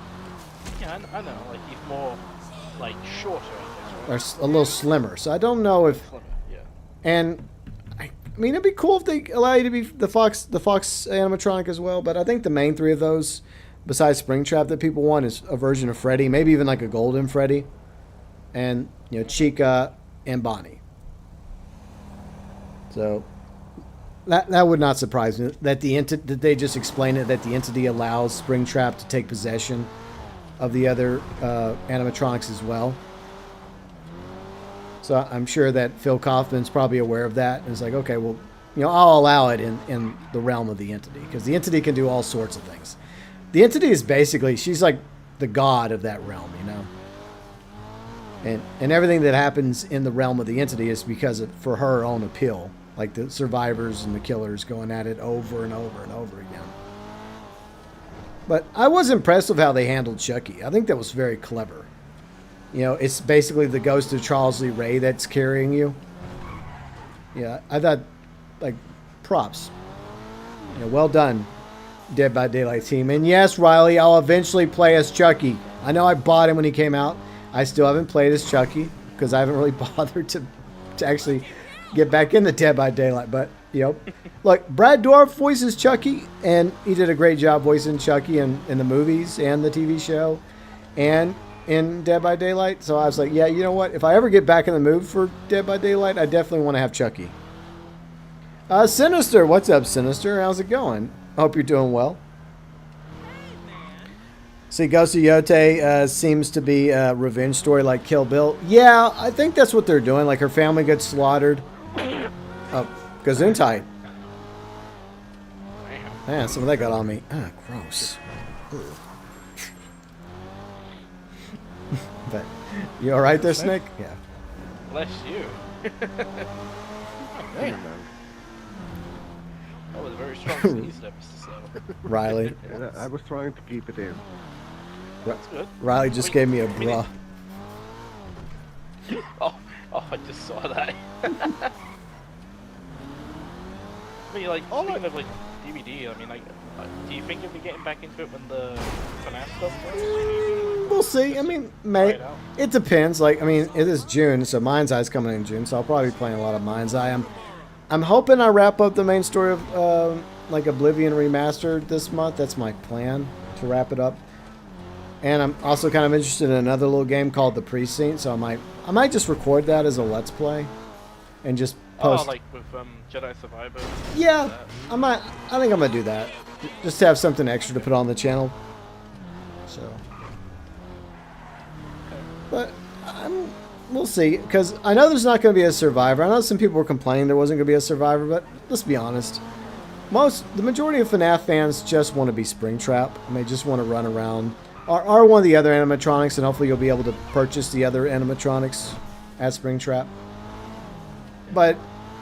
yeah, I know. He's more, shorter, I guess, right? Or a little slimmer. So I don't know if... Slimmer, yeah. And, I mean, it'd be cool if they allow you to be the Fox animatronic as well, but I think the main 3 of those, besides Springtrap, that people want is a version of Freddy, maybe even a golden Freddy, and, Chica and Bonnie. So, That would not surprise me. That that they just explain it, that the entity allows Springtrap to take possession of the other animatronics as well. So I'm sure that Phil Kaufman's probably aware of that, and it's like, okay, well, I'll allow it in the realm of the entity, because the entity can do all sorts of things. The entity is basically, she's like the god of that realm, and everything that happens in the realm of the entity is because for her own appeal, like the survivors and the killers going at it over and over and over again. But I was impressed with how they handled Chucky. I think that was very clever. It's basically the ghost of Charles Lee Ray that's carrying you. Yeah, I thought, like, props. Well done, Dead by Daylight team. And yes, Riley, I'll eventually play as Chucky. I know I bought him when he came out. I still haven't played as Chucky because I haven't really bothered to actually get back into Dead by Daylight. But, look, Brad Dourif voices Chucky, and he did a great job voicing Chucky in the movies and the TV show and in Dead by Daylight. So I was like, yeah, you know what? If I ever get back in the mood for Dead by Daylight, I definitely want to have Chucky. Sinister, what's up, Sinister? How's it going? I hope you're doing well. See, Ghost of Yote seems to be a revenge story like Kill Bill. Yeah, I think that's what they're doing. Like, her family gets slaughtered. Oh, Gesundheit. Man, some of that got on me. Ah, gross. But you all right there, Snake? Yeah. Bless you. Damn, man. That was a very strong sneeze episode. Riley. Yeah, I was trying to keep it in. That's good. Riley just gave me a bra. Oh, I just saw that. I mean, like, speaking of, like, DVD, I mean, like, do you think you'll be getting back into it when the FNAF stuff comes? We'll see. I mean, it depends. Like, I mean, it is June, so Mind's Eye's coming in June, so I'll probably be playing a lot of Mind's Eye. I'm hoping I wrap up the main story of, like, Oblivion Remastered this month. That's my plan, to wrap it up. And I'm also kind of interested in another little game called The Precinct, so I might just record that as a Let's Play and just post. Oh, like with Jedi Survivor? Yeah, I think I'm going to do that. Just to have something extra to put on the channel. So. But we'll see, because I know there's not going to be a Survivor. I know some people were complaining there wasn't going to be a Survivor, but let's be honest. The majority of FNAF fans just want to be Springtrap, and they just want to run around. Are one of the other animatronics, and hopefully you'll be able to purchase the other animatronics at Springtrap. But,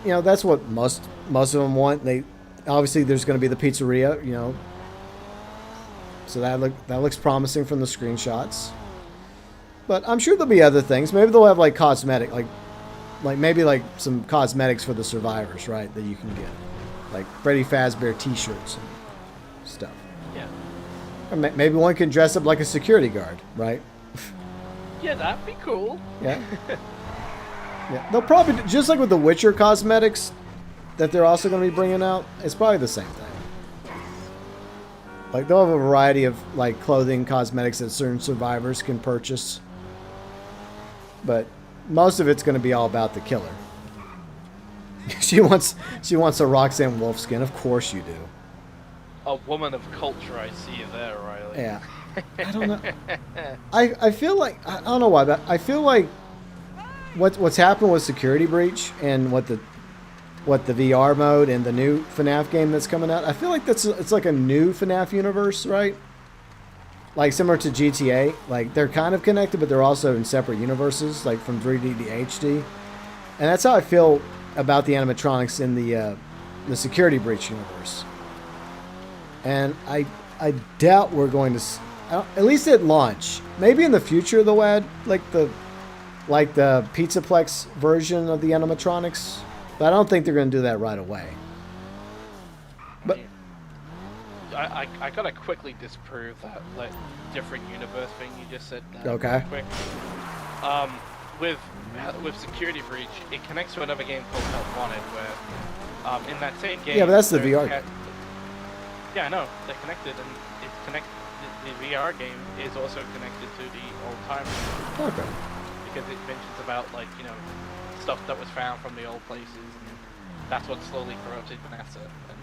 that's what most of them want. Obviously there's going to be the pizzeria, so that looks promising from the screenshots. But I'm sure there'll be other things. Maybe they'll have like cosmetic, like maybe like some cosmetics for the survivors, right? That you can get, like Freddy Fazbear T-shirts and stuff. Yeah. Or maybe one can dress up like a security guard, right? Yeah, that'd be cool. Yeah. Yeah. They'll probably, just like with the Witcher cosmetics that they're also going to be bringing out, it's probably the same thing. Like, they'll have a variety of, like, clothing, cosmetics that certain survivors can purchase. But most of it's going to be all about the killer. She wants a Roxanne Wolf skin. Of course you do. A woman of culture, I see you there, Riley. Yeah. I don't know. I feel like, I don't know why, but I feel like what's happened with Security Breach and what the VR mode and the new FNAF game that's coming out, I feel like it's like a new FNAF universe, right? Like similar to GTA. Like, they're kind of connected, but they're also in separate universes, like from 3D to HD. And that's how I feel about the animatronics in the Security Breach universe. And I doubt we're going to, at least at launch. Maybe in the future they'll add like the Pizzaplex version of the animatronics. But I don't think they're going to do that right away. But I gotta quickly disprove that like different universe thing you just said. Okay. Quick. With Security Breach, it connects to another game called Help Wanted, where in that same game. Yeah, but that's the VR. Yeah, I know they're connected, and it's connected. The VR game is also connected to the old time. Okay. Because it mentions about, like, stuff that was found from the old places and that's what slowly corrupted Vanessa. And,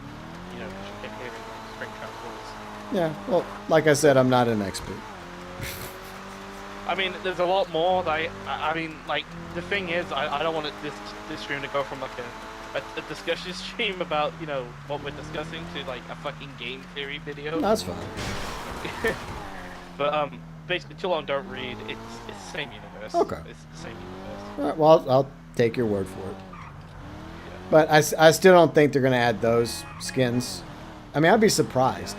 you know, 'cause you kept hearing Springtrap voice. Yeah, well, like I said, I'm not an expert. I mean, there's a lot more. I mean, like, the thing is, I don't want this stream to go from like a discussion stream about, you know, what we're discussing to like a fucking game theory video. That's fine. But basically, Too Long Don't Read. It's the same universe. Okay. It's the same universe. All right, well, I'll take your word for it. But I still don't think they're going to add those skins. I mean, I'd be surprised.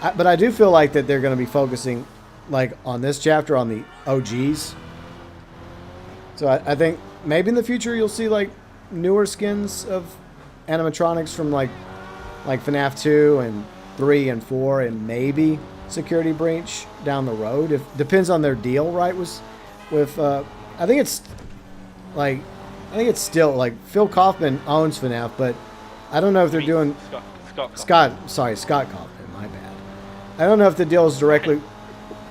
But I do feel like that they're going to be focusing, like, on this chapter on the OGs. So I think maybe in the future you'll see, like, newer skins of animatronics from, like FNAF 2 and 3 and 4 and maybe Security Breach down the road. It depends on their deal, right? With I think it's still, like, Phil Kaufman owns FNAF, but I don't know if they're doing... Scott Kaufman, my bad. I don't know if the deal is directly...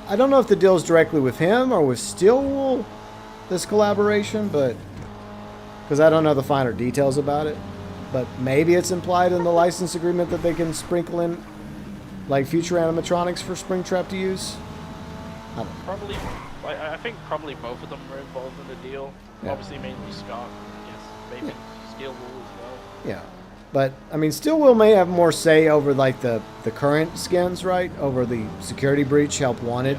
I don't know if the deal is directly with him or with Stillwool, this collaboration, but... Because I don't know the finer details about it. But maybe it's implied in the license agreement that they can sprinkle in, like, future animatronics for Springtrap to use. I don't know. Probably... I think probably both of them were involved in the deal. Yeah. Obviously, mainly Scott. Yes, maybe Stillwool as well. Yeah. But, I mean, Stillwell may have more say over, like, the current skins, right? Over the Security Breach, Help Wanted.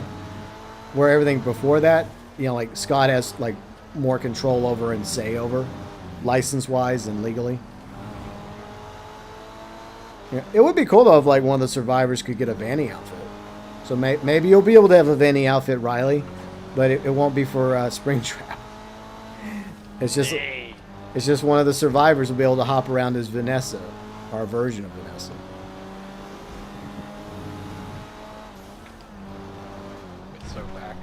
Where everything before that, you know, like, Scott has, like, more control over and say over, license-wise and legally. Yeah. It would be cool, though, if, like, one of the survivors could get a Vanny outfit. So maybe you'll be able to have a Vanny outfit, Riley, but it won't be for Springtrap. It's just one of the survivors will be able to hop around as Vanessa, our version of Vanessa.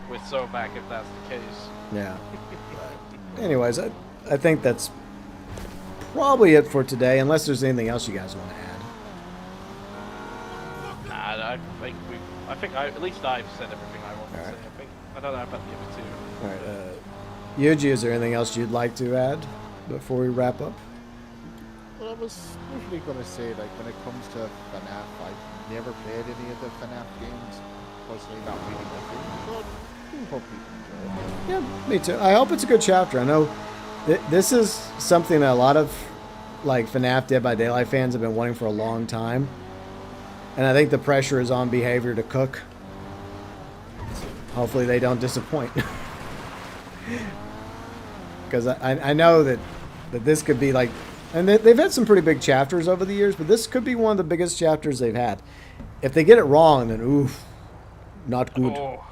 We're so back if that's the case. Yeah. But anyways, I think that's probably it for today, unless there's anything else you guys want to add. Nah, I think at least I've said everything I want to All right. say. I don't know about the other two. All right. Yuji, is there anything else you'd like to add before we wrap up? Well, I was usually going to say, like, when it comes to FNAF, I've never played any of the FNAF games. Personally, not really my favorite, but I hope people enjoy it. Yeah, me too. I hope it's a good chapter. I know this is something that a lot of, like, FNAF Dead by Daylight fans have been wanting for a long time. And I think the pressure is on Behavior to cook. Hopefully they don't disappoint. Because I know that this could be like... And they've had some pretty big chapters over the years, but this could be one of the biggest chapters they've had. If they get it wrong, then oof, not good. Oh.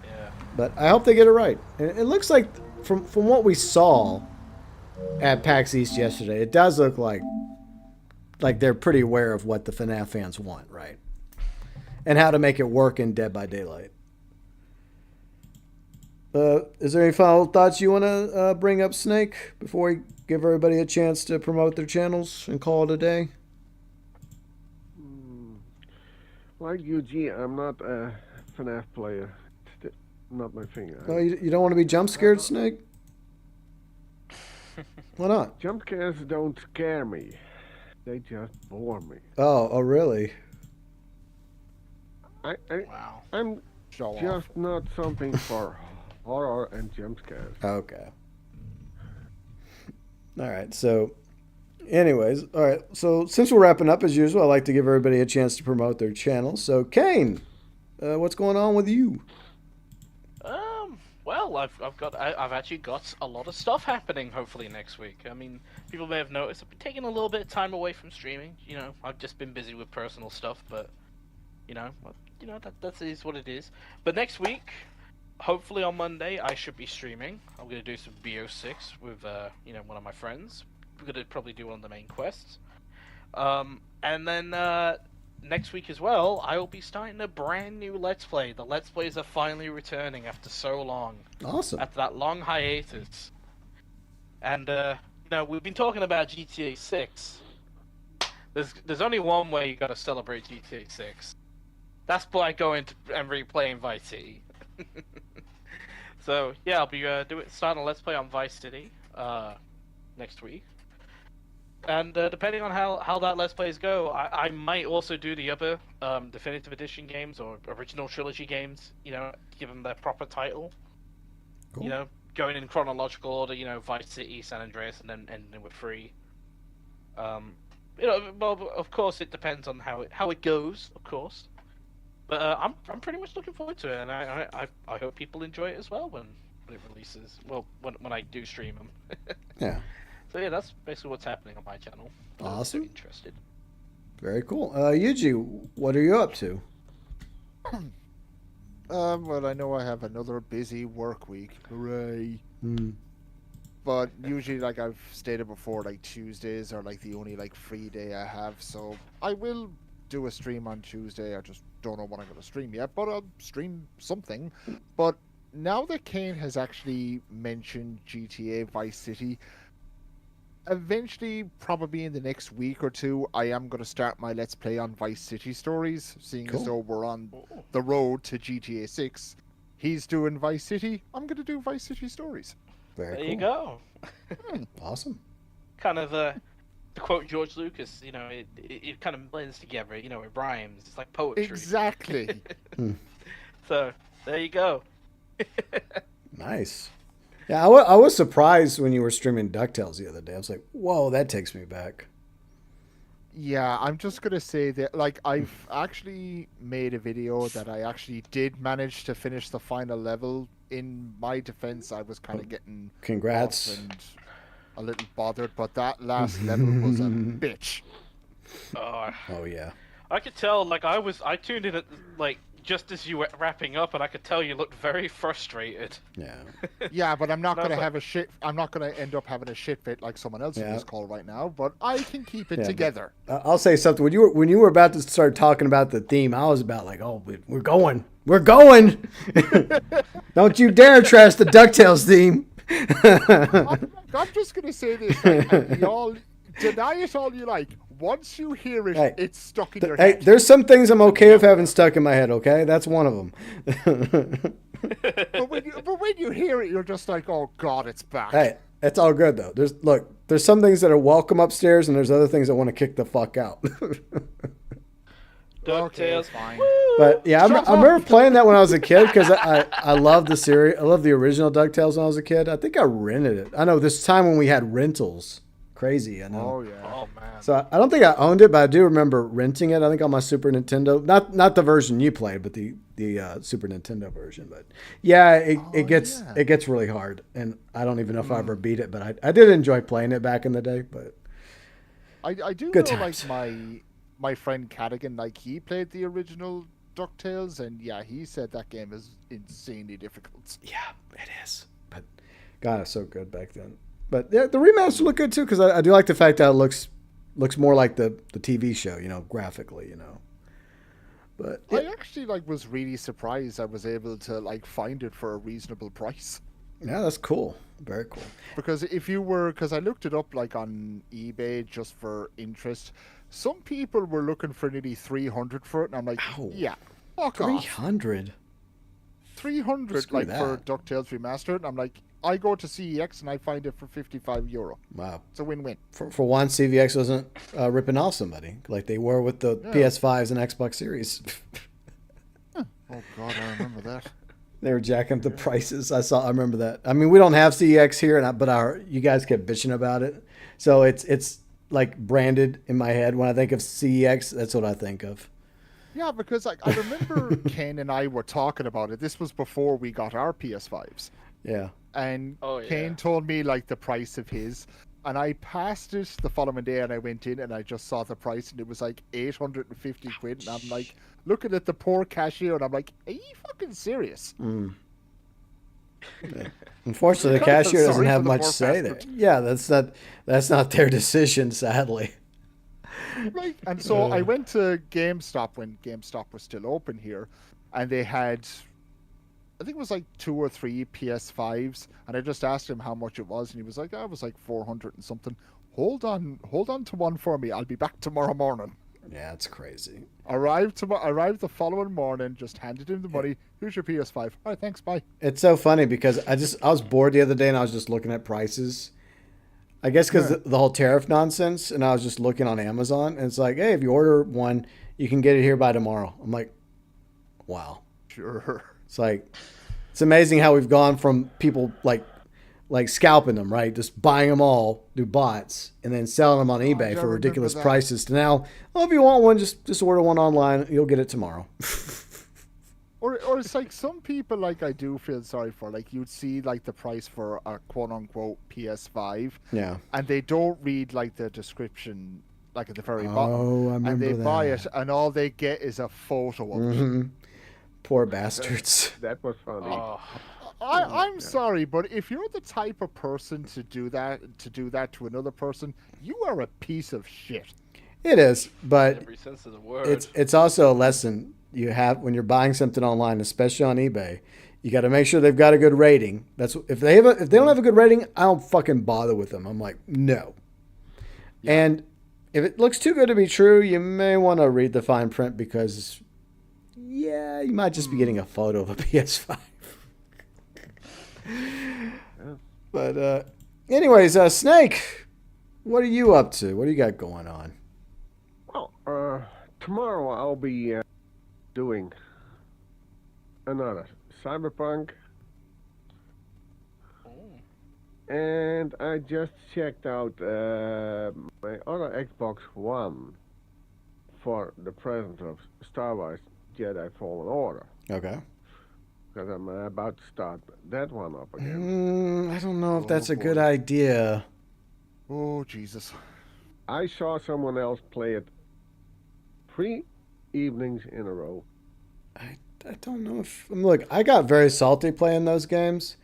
Yeah. But I hope they get it right. And it looks like, from what we saw at PAX East yesterday, it does look like they're pretty aware of what the FNAF fans want, right? And how to make it work in Dead by Daylight. Is there any final thoughts you want to bring up, Snake, before we give everybody a chance to promote their channels and call it a day? Like UG, I'm not a FNAF player. Not my thing. Oh, you don't want to be jump scared, Snake? Why not? Jump scares don't scare me. They just bore me. Oh, really? Wow. I'm just not something for horror and jump scares. Okay. All right. So, anyways, all right. So, since we're wrapping up as usual, I'd like to give everybody a chance to promote their channel. So, Kane, what's going on with you? Well, I've actually got a lot of stuff happening. Hopefully next week. I mean, people may have noticed I've been taking a little bit of time away from streaming. You know, I've just been busy with personal stuff, but that is what it is. But next week, hopefully on Monday, I should be streaming. I'm gonna do some BO6 with one of my friends. We're gonna probably do one of the main quests. And then next week as well, I will be starting a brand new Let's Play. The Let's Plays are finally returning after so long. Awesome. After that long hiatus. And we've been talking about GTA 6. There's only one way you gotta celebrate GTA 6. That's by going and replaying Vice City. So yeah, I'll be starting a Let's Play on Vice City next week. And depending on how that Let's Plays go, I might also do the other Definitive Edition games or original trilogy games, you know, give them their proper title. Cool. You know, going in chronological order, you know, Vice City, San Andreas, and then ending with 3. You know, well, of course it depends on how it goes, of course. But I'm pretty much looking forward to it, and I hope people enjoy it as well when it releases. Well, when I do stream them. Yeah. So yeah, that's basically what's happening on my channel. Awesome. Interested. Very cool. Yuji, what are you up to? Well, I know I have another busy work week. Hooray. But usually, like I've stated before, like Tuesdays are like the only like free day I have. So I will do a stream on Tuesday. I just don't know what I'm going to stream yet, but I'll stream something. But now that Kane has actually mentioned GTA Vice City, eventually, probably in the next week or two, I am going to start my Let's Play on Vice City stories, seeing as though we're on the road to GTA 6. He's doing Vice City. I'm going to do Vice City stories. Very There cool. you go. Awesome. Kind of to quote George Lucas, you know, it kind of blends together. You know, it rhymes. It's like poetry. Exactly. So there you go. Nice. Yeah, I was surprised when you were streaming DuckTales the other day. I was like, whoa, that takes me back. Yeah, I'm just going to say that, like, I've actually made a video that I actually did manage to finish the final level. In my defense, I was kind of getting Congrats. off and a little bothered, but that last level was a bitch. Oh, yeah. I could tell, like, I tuned in at, like, just as you were wrapping up, and I could tell you looked very frustrated. Yeah. Yeah, but I'm not No, going to but- have a shit. I'm not going to end up having a shit fit like someone else in Yeah. this call right now. But I can keep it Yeah, together. I'll say something. When you were about to start talking about the theme, I was about like, oh, we're going. We're going. Don't you dare trash the DuckTales theme. I'm just going to say this. Like, y'all deny it all you like. Once you hear it, Hey, it's stuck in your Hey, head. there's some things I'm okay with having stuck in my head, okay? That's one of them. But when you hear it, you're just like, oh, God, it's back. Hey, it's all good, though. There's some things that are welcome upstairs, and there's other things that want to kick the fuck out. Okay, DuckTales. fine. But yeah, I remember playing that when I was a kid because I loved the series. I loved the original DuckTales when I was a kid. I think I rented it. I know this time when we had rentals. Crazy, I know. Oh, yeah. Oh man. So I don't think I owned it, but I do remember renting it. I think on my Super Nintendo, not the version you played, but the Super Nintendo version. But yeah, it gets really hard, and I don't even know if I ever beat it. But I did enjoy playing it back in the day. But I do Good know, times. like, my friend Cadigan, like, he played the original DuckTales, and yeah, he said that game is insanely difficult. yeah, it is. But God, it's so good back then. But yeah, the remaster look good too because I do like the fact that it looks more like the TV show, you know, graphically, you know. But I actually, like, was really surprised I was able to, like, find it for a reasonable price. yeah, that's cool. Very cool. Because because I looked it up, like, on eBay just for interest. Some people were looking for nearly 300 for it, and I'm like, Ow. yeah, fuck off. 300. 300, Screw like, for that. DuckTales Remastered, and I'm like, I go to CEX and I find it for €55. Wow. It's a win-win. For one, CVX wasn't ripping off somebody like they were with the PS5s and Xbox Series. Oh, God, I remember that. They were jacking up the prices. I remember that. I mean, we don't have CEX here, but you guys kept bitching about it. So it's like branded in my head. When I think of CEX, that's what I think of. Yeah, because, like, I remember Ken and I were talking about it. This was before we got our PS5s. Yeah. And Oh, yeah. Kane told me, like, the price of his. And I passed it the following day, and I went in and I just saw the price, and it was like 850 quid. And I'm like, looking at the poor cashier, and I'm like, are you fucking serious? Yeah. Unfortunately, the Kinda cashier feel doesn't sorry have for the much poor say there. bastard. Yeah, that's not their decision, sadly. Right. And so I went to GameStop when GameStop was still open here, and they had, I think it was like 2 or 3 PS5s, and I just asked him how much it was, and he was like, it was like 400 and something. Hold on to one for me. I'll be back tomorrow morning. Yeah, it's crazy. Arrived the following morning, just handed him the money. Here's your PS5. All right, thanks, bye. It's so funny because I was bored the other day and I was just looking at prices. I guess because the whole tariff nonsense, and I was just looking on Amazon, and it's like, hey, if you order one, you can get it here by tomorrow. I'm like, wow. Sure. It's like, it's amazing how we've gone from people like scalping them, right? Just buying them all, do bots, and then selling them on eBay yeah, I for ridiculous remember that. prices. To now, if you want one, just order one online. You'll get it tomorrow. Or it's like some people, like, I do feel sorry for. Like, you'd see, like, the price for a quote-unquote PS5. Yeah. And they don't read, like, the description, like, at the very Oh, bottom. I remember and they that. buy it, and all they get is a photo of it. Mm-hmm. Poor bastards. That was funny. Oh, I'm sorry, but if you're the type of person to do that to another person, you are a piece of shit. It is, but every sense of the word. it's also a lesson you have when you're buying something online, especially on eBay. You got to make sure they've got a good rating. That's if they don't have a good rating, I don't fucking bother with them. I'm like, no. Yeah. And if it looks too good to be true, you may want to read the fine print because, yeah, you might just be getting a photo of a PS5. But anyways, Snake, what are you up to? What do you got going on? Well, tomorrow I'll be doing another Cyberpunk. And I just checked out my other Xbox One for the present of Star Wars Jedi Fallen Order. Okay. Because I'm about to start that one up again. I don't know if that's a good idea. Oh, Jesus. I saw someone else play it 3 evenings in a row. I don't know if... Look, I got very salty playing those games.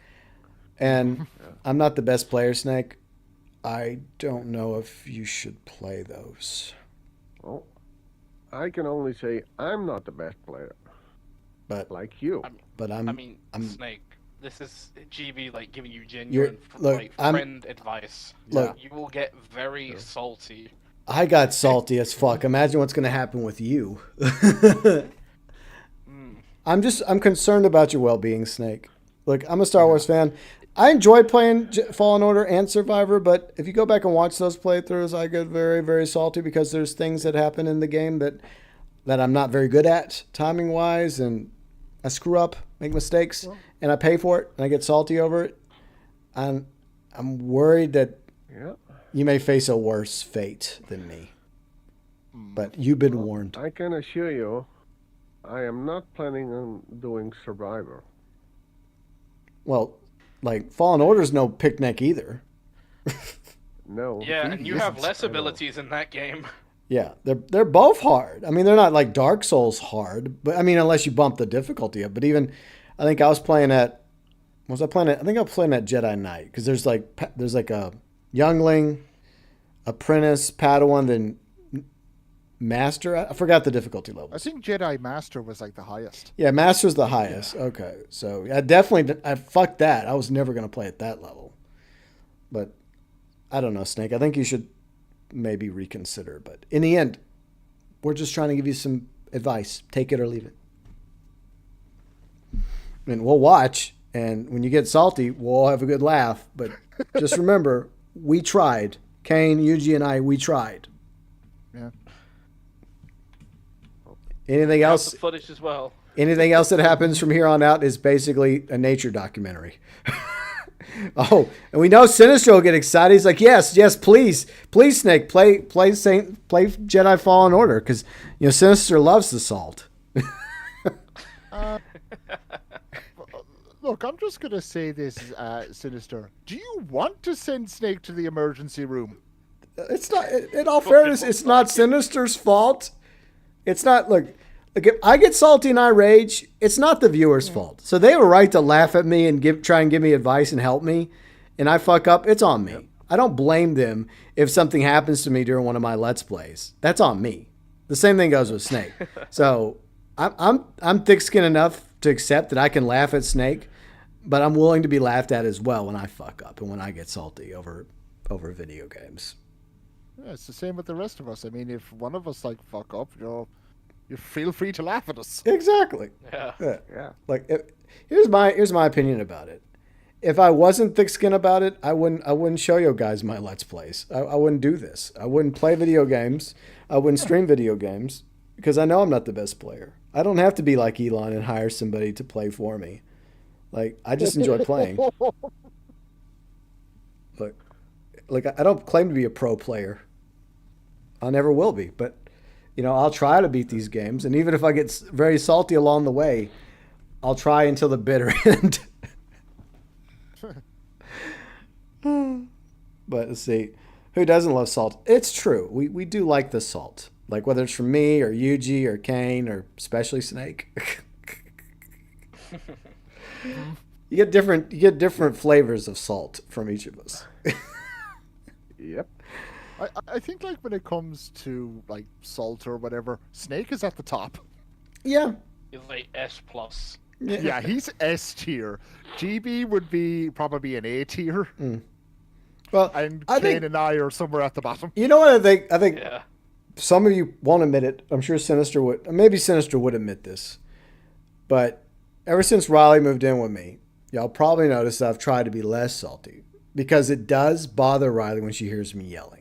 And I'm not the best player, Snake. I don't know if you should play those. Well, I can only say I'm not the best player. But like you. I'm Snake. This is GB like giving you genuine friend advice. Look, you will get very salty. I got salty as fuck. Imagine what's going to happen with you. I'm concerned about your well-being, Snake. Look, I'm a Star Wars fan. I enjoy playing Fallen Order and Survivor, but if you go back and watch those playthroughs, I get very, very salty because there's things that happen in the game that I'm not very good at timing-wise, and I screw up, make mistakes, and I pay for it, and I get salty over it. I'm worried that you may face a worse fate than me. But you've been warned. I can assure you, I am not planning on doing Survivor. Well, like, Fallen Order's no picnic either. No. Yeah, and you have less abilities in that game. Yeah, they're both hard. I mean, they're not like Dark Souls hard, but I mean, unless you bump the difficulty up. But even, I think I was playing at, I think I was playing at Jedi Knight, because there's like a youngling, apprentice, Padawan, then Master. I forgot the difficulty level. I think Jedi Master was like the highest. Yeah, Master's the highest. Yeah. Okay, so I fucked that. I was never gonna play at that level. But I don't know, Snake. I think you should maybe reconsider. But in the end, we're just trying to give you some advice. Take it or leave it. And we'll watch, and when you get salty, we'll have a good laugh. But just remember, we tried. Kane, Yuji, and I, we tried. Yeah. Anything else? The footage as well. Anything else that happens from here on out is basically a nature documentary. Oh, and we know Sinistro will get excited. He's like, yes, please, Snake, play Jedi Fallen Order, because Sinister loves the salt. Look, I'm just gonna say this, Sinister. Do you want to send Snake to the emergency room? It's not. In all fairness, it's not Sinister's fault. It's not. Look, if I get salty and I rage, it's not the viewer's fault. So they have a right to laugh at me and try and give me advice and help me, and I fuck up. It's on me. Yep. I don't blame them if something happens to me during one of my Let's Plays. That's on me. The same thing goes with Snake. So I'm thick-skinned enough to accept that I can laugh at Snake, but I'm willing to be laughed at as well when I fuck up and when I get salty over video games. Yeah, it's the same with the rest of us. I mean, if one of us fuck up, you feel free to laugh at us. Exactly. Yeah. Like, here's my opinion about it. if I wasn't thick-skinned about it, I wouldn't show you guys my Let's Plays. I wouldn't do this. I wouldn't play video games. I wouldn't stream video games because I know I'm not the best player. I don't have to be like Elon and hire somebody to play for me. Like, I just enjoy playing. Like I don't claim to be a pro player. I never will be, but you know, I'll try to beat these games, and even if I get very salty along the way, I'll try until the bitter end. But let's see, who doesn't love salt? It's true. We do like the salt, like whether it's from me or Yuji or Kane or especially Snake. You get different flavors of salt from each of us. Yep. I think like when it comes to like salt or whatever, Snake is at the top. Yeah. He's like S plus. Yeah, he's S tier. GB would be probably an A tier. Well, And I Kane think, and I are somewhere at the bottom. you know what I think? I think Yeah. some of you won't admit it. I'm sure Sinister would. Maybe Sinister would admit this. But ever since Riley moved in with me, y'all probably noticed that I've tried to be less salty. Because it does bother Riley when she hears me yelling.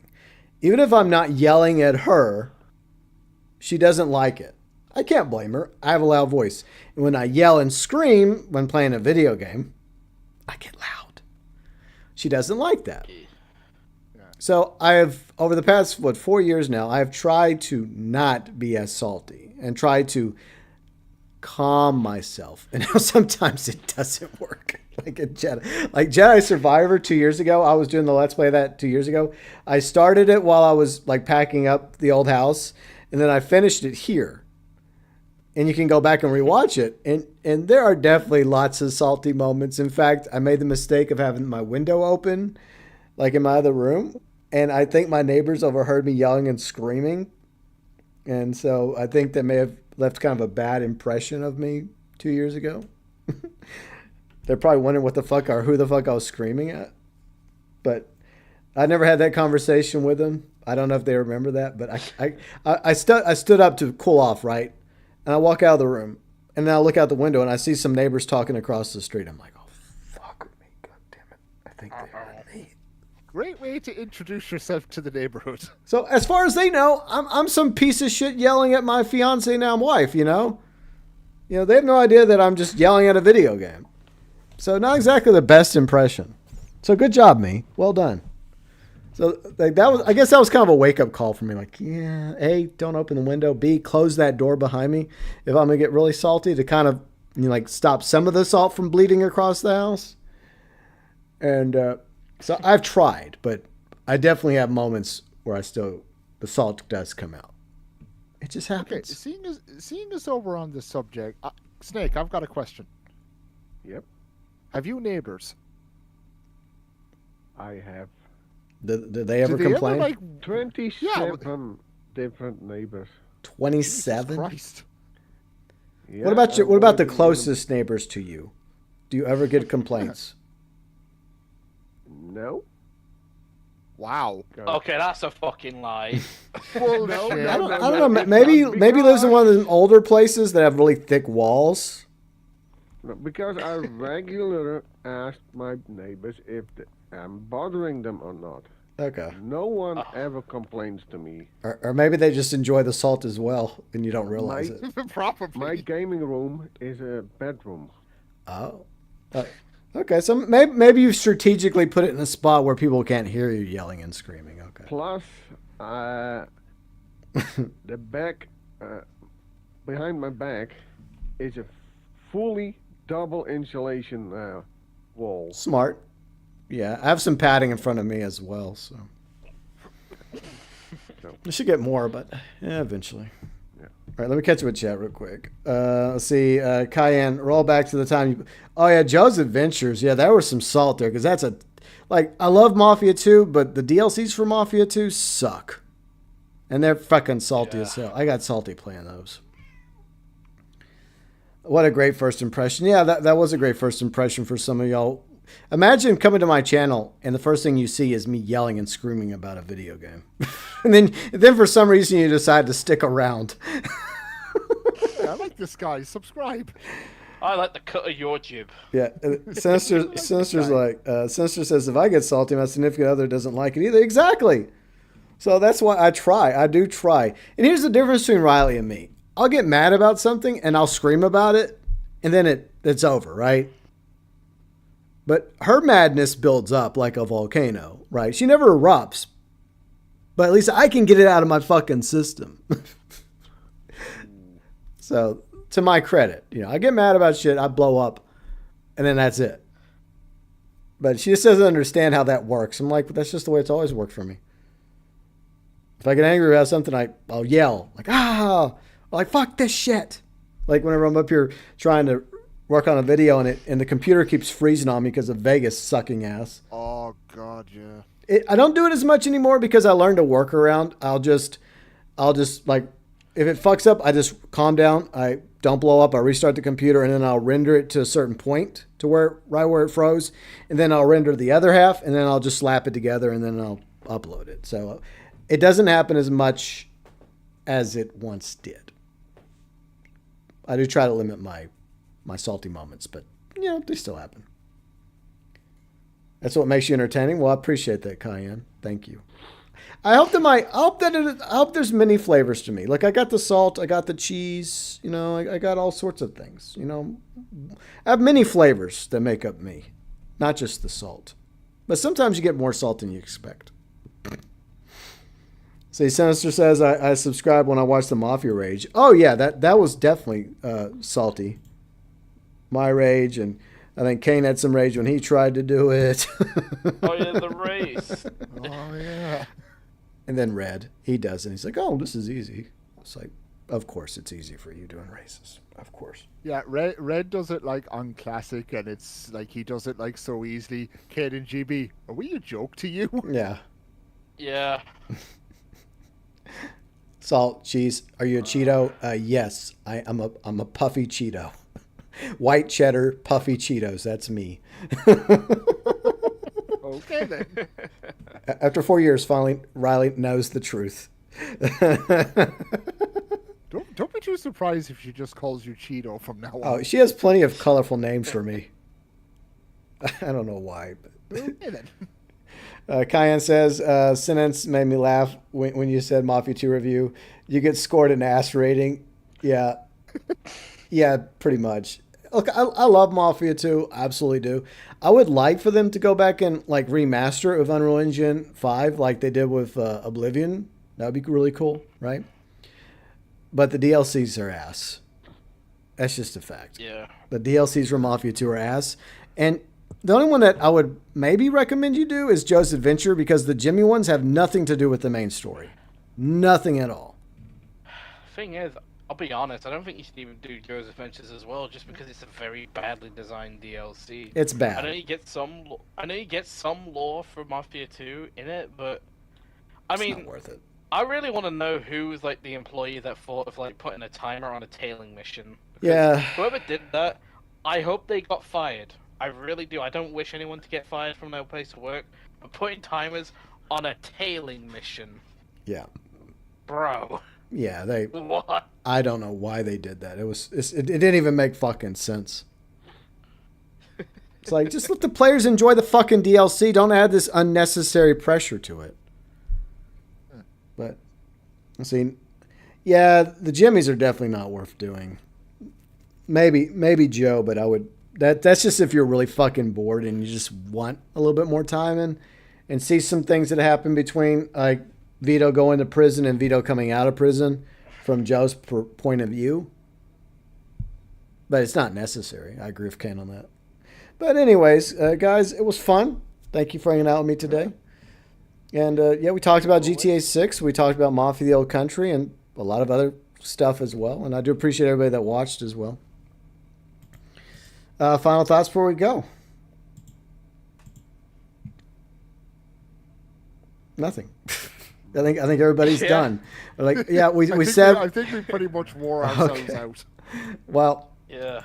Even if I'm not yelling at her, she doesn't like it. I can't blame her. I have a loud voice. And when I yell and scream when playing a video game, I get loud. She doesn't like that. So I have, over the past, 4 years now, I have tried to not be as salty and tried to calm myself. And now sometimes it doesn't work. Like Jedi Survivor 2 years ago. I was doing the Let's Play of that 2 years ago. I started it while I was like packing up the old house, and then I finished it here. And you can go back and rewatch it. And there are definitely lots of salty moments. In fact, I made the mistake of having my window open, like in my other room. And I think my neighbors overheard me yelling and screaming. And so I think that may have left kind of a bad impression of me 2 years ago. They're probably wondering who the fuck I was screaming at. But I never had that conversation with them. I don't know if they remember that, but I stood up to cool off, right? And I walk out of the room, and then I look out the window, and I see some neighbors talking across the street. I'm like, oh, fuck with me. God damn it. I think they heard me. Great way to introduce yourself to the neighborhood. So as far as they know, I'm some piece of shit yelling at my fiance now wife, you know? You know, they have no idea that I'm just yelling at a video game. So not exactly the best impression. So good job, me. Well done. So like I guess that was kind of a wake-up call for me. Like, yeah, A, don't open the window. B, close that door behind me if I'm going to get really salty to kind of, you know, like stop some of the salt from bleeding across the house. And so I've tried, but I definitely have moments where the salt does come out. It just happens. Okay, seeing as though we're on this subject, Snake, I've got a question. Yep. Have you neighbors? I have Did they ever Do they complain? ever, like, 27 different neighbors. 27? Christ. Yeah, What about the avoiding closest neighbors to you? Do you ever get complaints? them. No. Wow. Okay, that's a fucking lie. Bullshit. I don't know. Maybe lives in one of the older places that have really thick walls. No, because I regularly ask my neighbors if I'm bothering them or not. Okay. No one ever complains to me. Or maybe they just enjoy the salt as well, and you don't realize it. Probably. My gaming room is a bedroom. Oh. Okay, so maybe you strategically put it in a spot where people can't hear you yelling and screaming. Okay. Plus, the back, behind my back, is a fully double insulation wall. Smart. Yeah, I have some padding in front of me as well, so. I should get more, but yeah, eventually. Yeah. All right, let me catch up with chat real quick. Let's see. Cayenne, roll back to the time you. Oh, yeah, Joe's Adventures. Yeah, there was some salt there because that's I love Mafia 2, but the DLCs for Mafia 2 suck. And they're fucking salty as hell. I got salty playing those. What a great first impression. Yeah, that was a great first impression for some of y'all. Imagine coming to my channel and the first thing you see is me yelling and screaming about a video game. and then for some reason you decide to stick around. Yeah, I like this guy. Subscribe. I like the cut of your jib. Yeah, Sinister's like, Sinister says, if I get salty, my significant other doesn't like it either. Exactly. So that's why I try. I do try. And here's the difference between Riley and me. I'll get mad about something and I'll scream about it, and then it's over, right? But her madness builds up like a volcano, right? She never erupts, but at least I can get it out of my fucking system. So, to my credit, I get mad about shit, I blow up, and then that's it. But she just doesn't understand how that works. I'm like, but that's just the way it's always worked for me. If I get angry about something, I'll yell, like fuck this shit. Like whenever I'm up here trying to work on a video and the computer keeps freezing on me because of Vegas sucking ass. Oh God, yeah. I don't do it as much anymore because I learned a workaround. I'll just like, if it fucks up, I just calm down. I don't blow up. I restart the computer and then I'll render it to a certain point to right where it froze. And then I'll render the other half and then I'll just slap it together and then I'll upload it. So it doesn't happen as much as it once did. I do try to limit my salty moments, but they still happen. That's what makes you entertaining. Well, I appreciate that, Cayenne. Thank you. I hope there's many flavors to me. Like I got the salt, I got the cheese, I got all sorts of things, I have many flavors that make up me, not just the salt. But sometimes you get more salt than you expect. See, Sinister says, I subscribed when I watched the Mafia Rage. Oh yeah, that was definitely salty. My rage, and I think Kane had some rage when he tried to do it. Oh yeah, the race. Oh yeah. And then Red, he does it. He's like, oh, this is easy. It's like, of course it's easy for you doing races. Of course. Yeah, Red does it like on Classic, and it's like he does it like so easily. Kid and GB, are we a joke to you? Yeah. Yeah. Salt, cheese. Are you a Cheeto? Yes, I'm a puffy Cheeto. White cheddar, puffy Cheetos. That's me. Okay then. After 4 years, finally, Riley knows the truth. Don't be too surprised if she just calls you Cheeto from now on. Oh, she has plenty of colorful names for me. I don't know why. But Okay then. Cayenne says, sentence made me laugh when you said Mafia 2 review. You get scored an ass rating. Yeah. Yeah, pretty much. Look, I love Mafia 2. I absolutely do. I would like for them to go back and like remaster it with Unreal Engine 5 like they did with Oblivion. That would be really cool, right? But the DLCs are ass. That's just a fact. Yeah. The DLCs for Mafia 2 are ass. And the only one that I would maybe recommend you do is Joe's Adventure because the Jimmy ones have nothing to do with the main story. Nothing at all. Thing is, I'll be honest, I don't think you should even do Joe's Adventures as well, just because it's a very badly designed DLC. It's bad. I know you get some lore for Mafia 2 in it, but I mean, it's not worth it. I really want to know who was like the employee that thought of like putting a timer on a tailing mission. Because Yeah. whoever did that, I hope they got fired. I really do. I don't wish anyone to get fired from their place of work, but putting timers on a tailing mission, Yeah. bro. Yeah, What? I don't know why they did that. It didn't even make fucking sense. It's like, just let the players enjoy the fucking DLC. Don't add this unnecessary pressure to it. But, see, yeah, the Jimmies are definitely not worth doing. Maybe Joe, but I would. That's just if you're really fucking bored and you just want a little bit more time and see some things that happen between like Vito going to prison and Vito coming out of prison from Joe's point of view. But it's not necessary. I agree with Ken on that. But anyways, guys, it was fun. Thank you for hanging out with me today. And yeah, we talked about GTA 6. We talked about Mafia the Old Country and a lot of other stuff as well. And I do appreciate everybody that watched as well. Final thoughts before we go? Nothing. I think everybody's done. Like, yeah, we said. I think we pretty much wore ourselves out. Well. Yeah.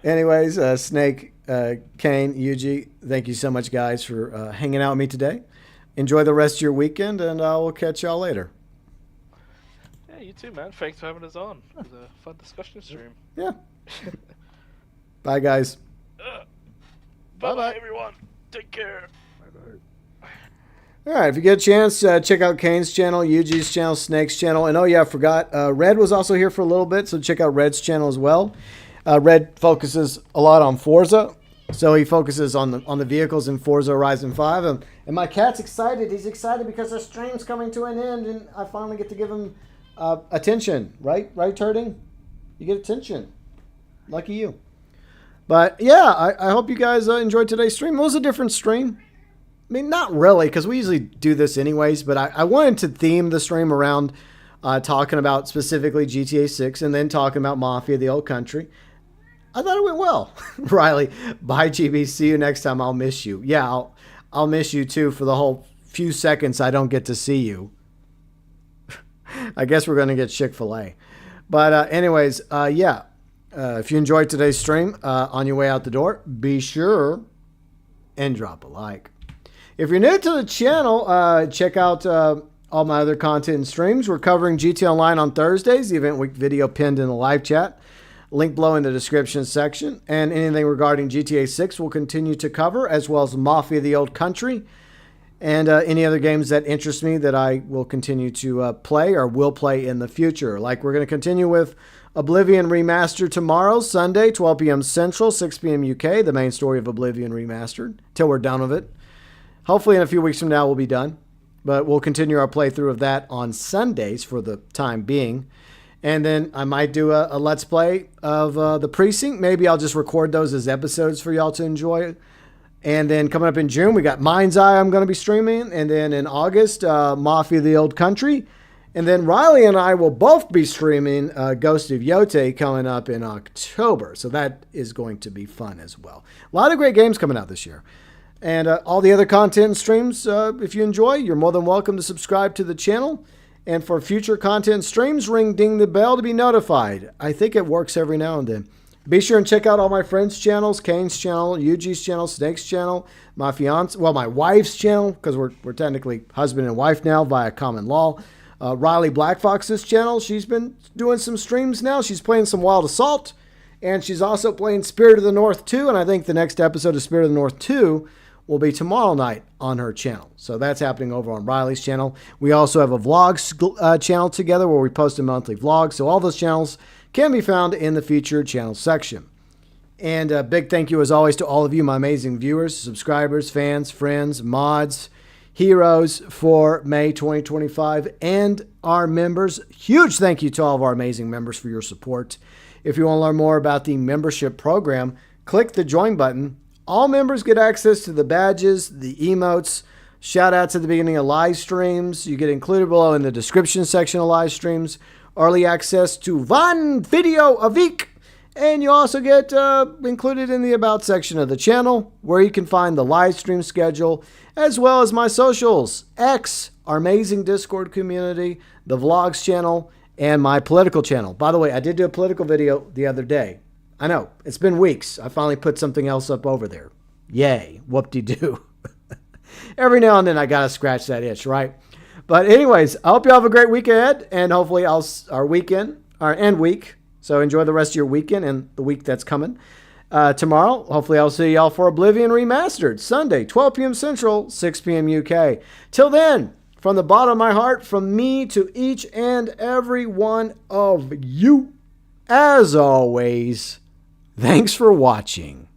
Anyways, Snake, Kane, Yuji, thank you so much, guys, for hanging out with me today. Enjoy the rest of your weekend, and I will catch y'all later. Yeah, you too, man. Thanks for having us on. It was a fun discussion stream. Yeah. Bye, guys. Bye-bye, everyone. Take care. All right, if you get a chance, check out Kane's channel, Yuji's channel, Snake's channel. And oh yeah, I forgot, Red was also here for a little bit, so check out Red's channel as well. Red focuses a lot on Forza, so he focuses on the vehicles in Forza Horizon 5. And my cat's excited. He's excited because the stream's coming to an end, and I finally get to give him attention. Right, Turding? You get attention. Lucky you. But yeah, I hope you guys enjoyed today's stream. It was a different stream. I mean, not really, because we usually do this anyways, but I wanted to theme the stream around talking about specifically GTA 6 and then talking about Mafia, the old country. I thought it went well. Riley, bye, GB. See you next time. I'll miss you. Yeah, I'll miss you too for the whole few seconds I don't get to see you. I guess we're going to get Chick-fil-A. But anyways, yeah, if you enjoyed today's stream, on your way out the door, be sure and drop a like. If you're new to the channel, check out all my other content and streams. We're covering GT Online on Thursdays, the event week video pinned in the live chat. Link below in the description section. And anything regarding GTA 6 we'll continue to cover, as well as Mafia, the old country. And any other games that interest me that I will continue to play or will play in the future. Like we're going to continue with Oblivion Remastered tomorrow, Sunday, 12 p.m. Central, 6 p.m. UK. The main story of Oblivion Remastered, till we're done with it. Hopefully in a few weeks from now we'll be done. But we'll continue our playthrough of that on Sundays for the time being. And then I might do a Let's Play of The Precinct. Maybe I'll just record those as episodes for y'all to enjoy. And then coming up in June, we got Mind's Eye I'm going to be streaming. And then in August, Mafia, the Old Country. And then Riley and I will both be streaming Ghost of Yote coming up in October. So that is going to be fun as well. A lot of great games coming out this year. And all the other content and streams, if you enjoy, you're more than welcome to subscribe to the channel. And for future content streams, ding the bell to be notified. I think it works every now and then. Be sure and check out all my friends' channels, Kane's channel, Yuji's channel, Snake's channel, my wife's channel, because we're technically husband and wife now via common law. Riley Blackfox's channel, she's been doing some streams now. She's playing some Wild Assault, and she's also playing Spirit of the North 2, and I think the next episode of Spirit of the North 2 will be tomorrow night on her channel. So that's happening over on Riley's channel. We also have a vlogs channel together where we post a monthly vlog. So all those channels can be found in the featured channel section. And a big thank you as always to all of you, my amazing viewers, subscribers, fans, friends, mods, heroes for May 2025, and our members. Huge thank you to all of our amazing members for your support. If you want to learn more about the membership program, click the join button. All members get access to the badges, the emotes, shout outs at the beginning of live streams. You get included below in the description section of live streams, early access to one video a week, and you also get included in the about section of the channel where you can find the live stream schedule as well as my socials, X, our amazing Discord community, the vlogs channel, and my political channel. By the way, I did do a political video the other day. I know, it's been weeks. I finally put something else up over there. Yay, whoop-de-doo. Every now and then I got to scratch that itch, right? But anyways, I hope you have a great week ahead, and hopefully our end week. So enjoy the rest of your weekend and the week that's coming. Tomorrow, hopefully I'll see y'all for Oblivion Remastered, Sunday, 12 p.m. Central, 6 p.m. UK. Till then, from the bottom of my heart, from me to each and every one of you, as always, thanks for watching.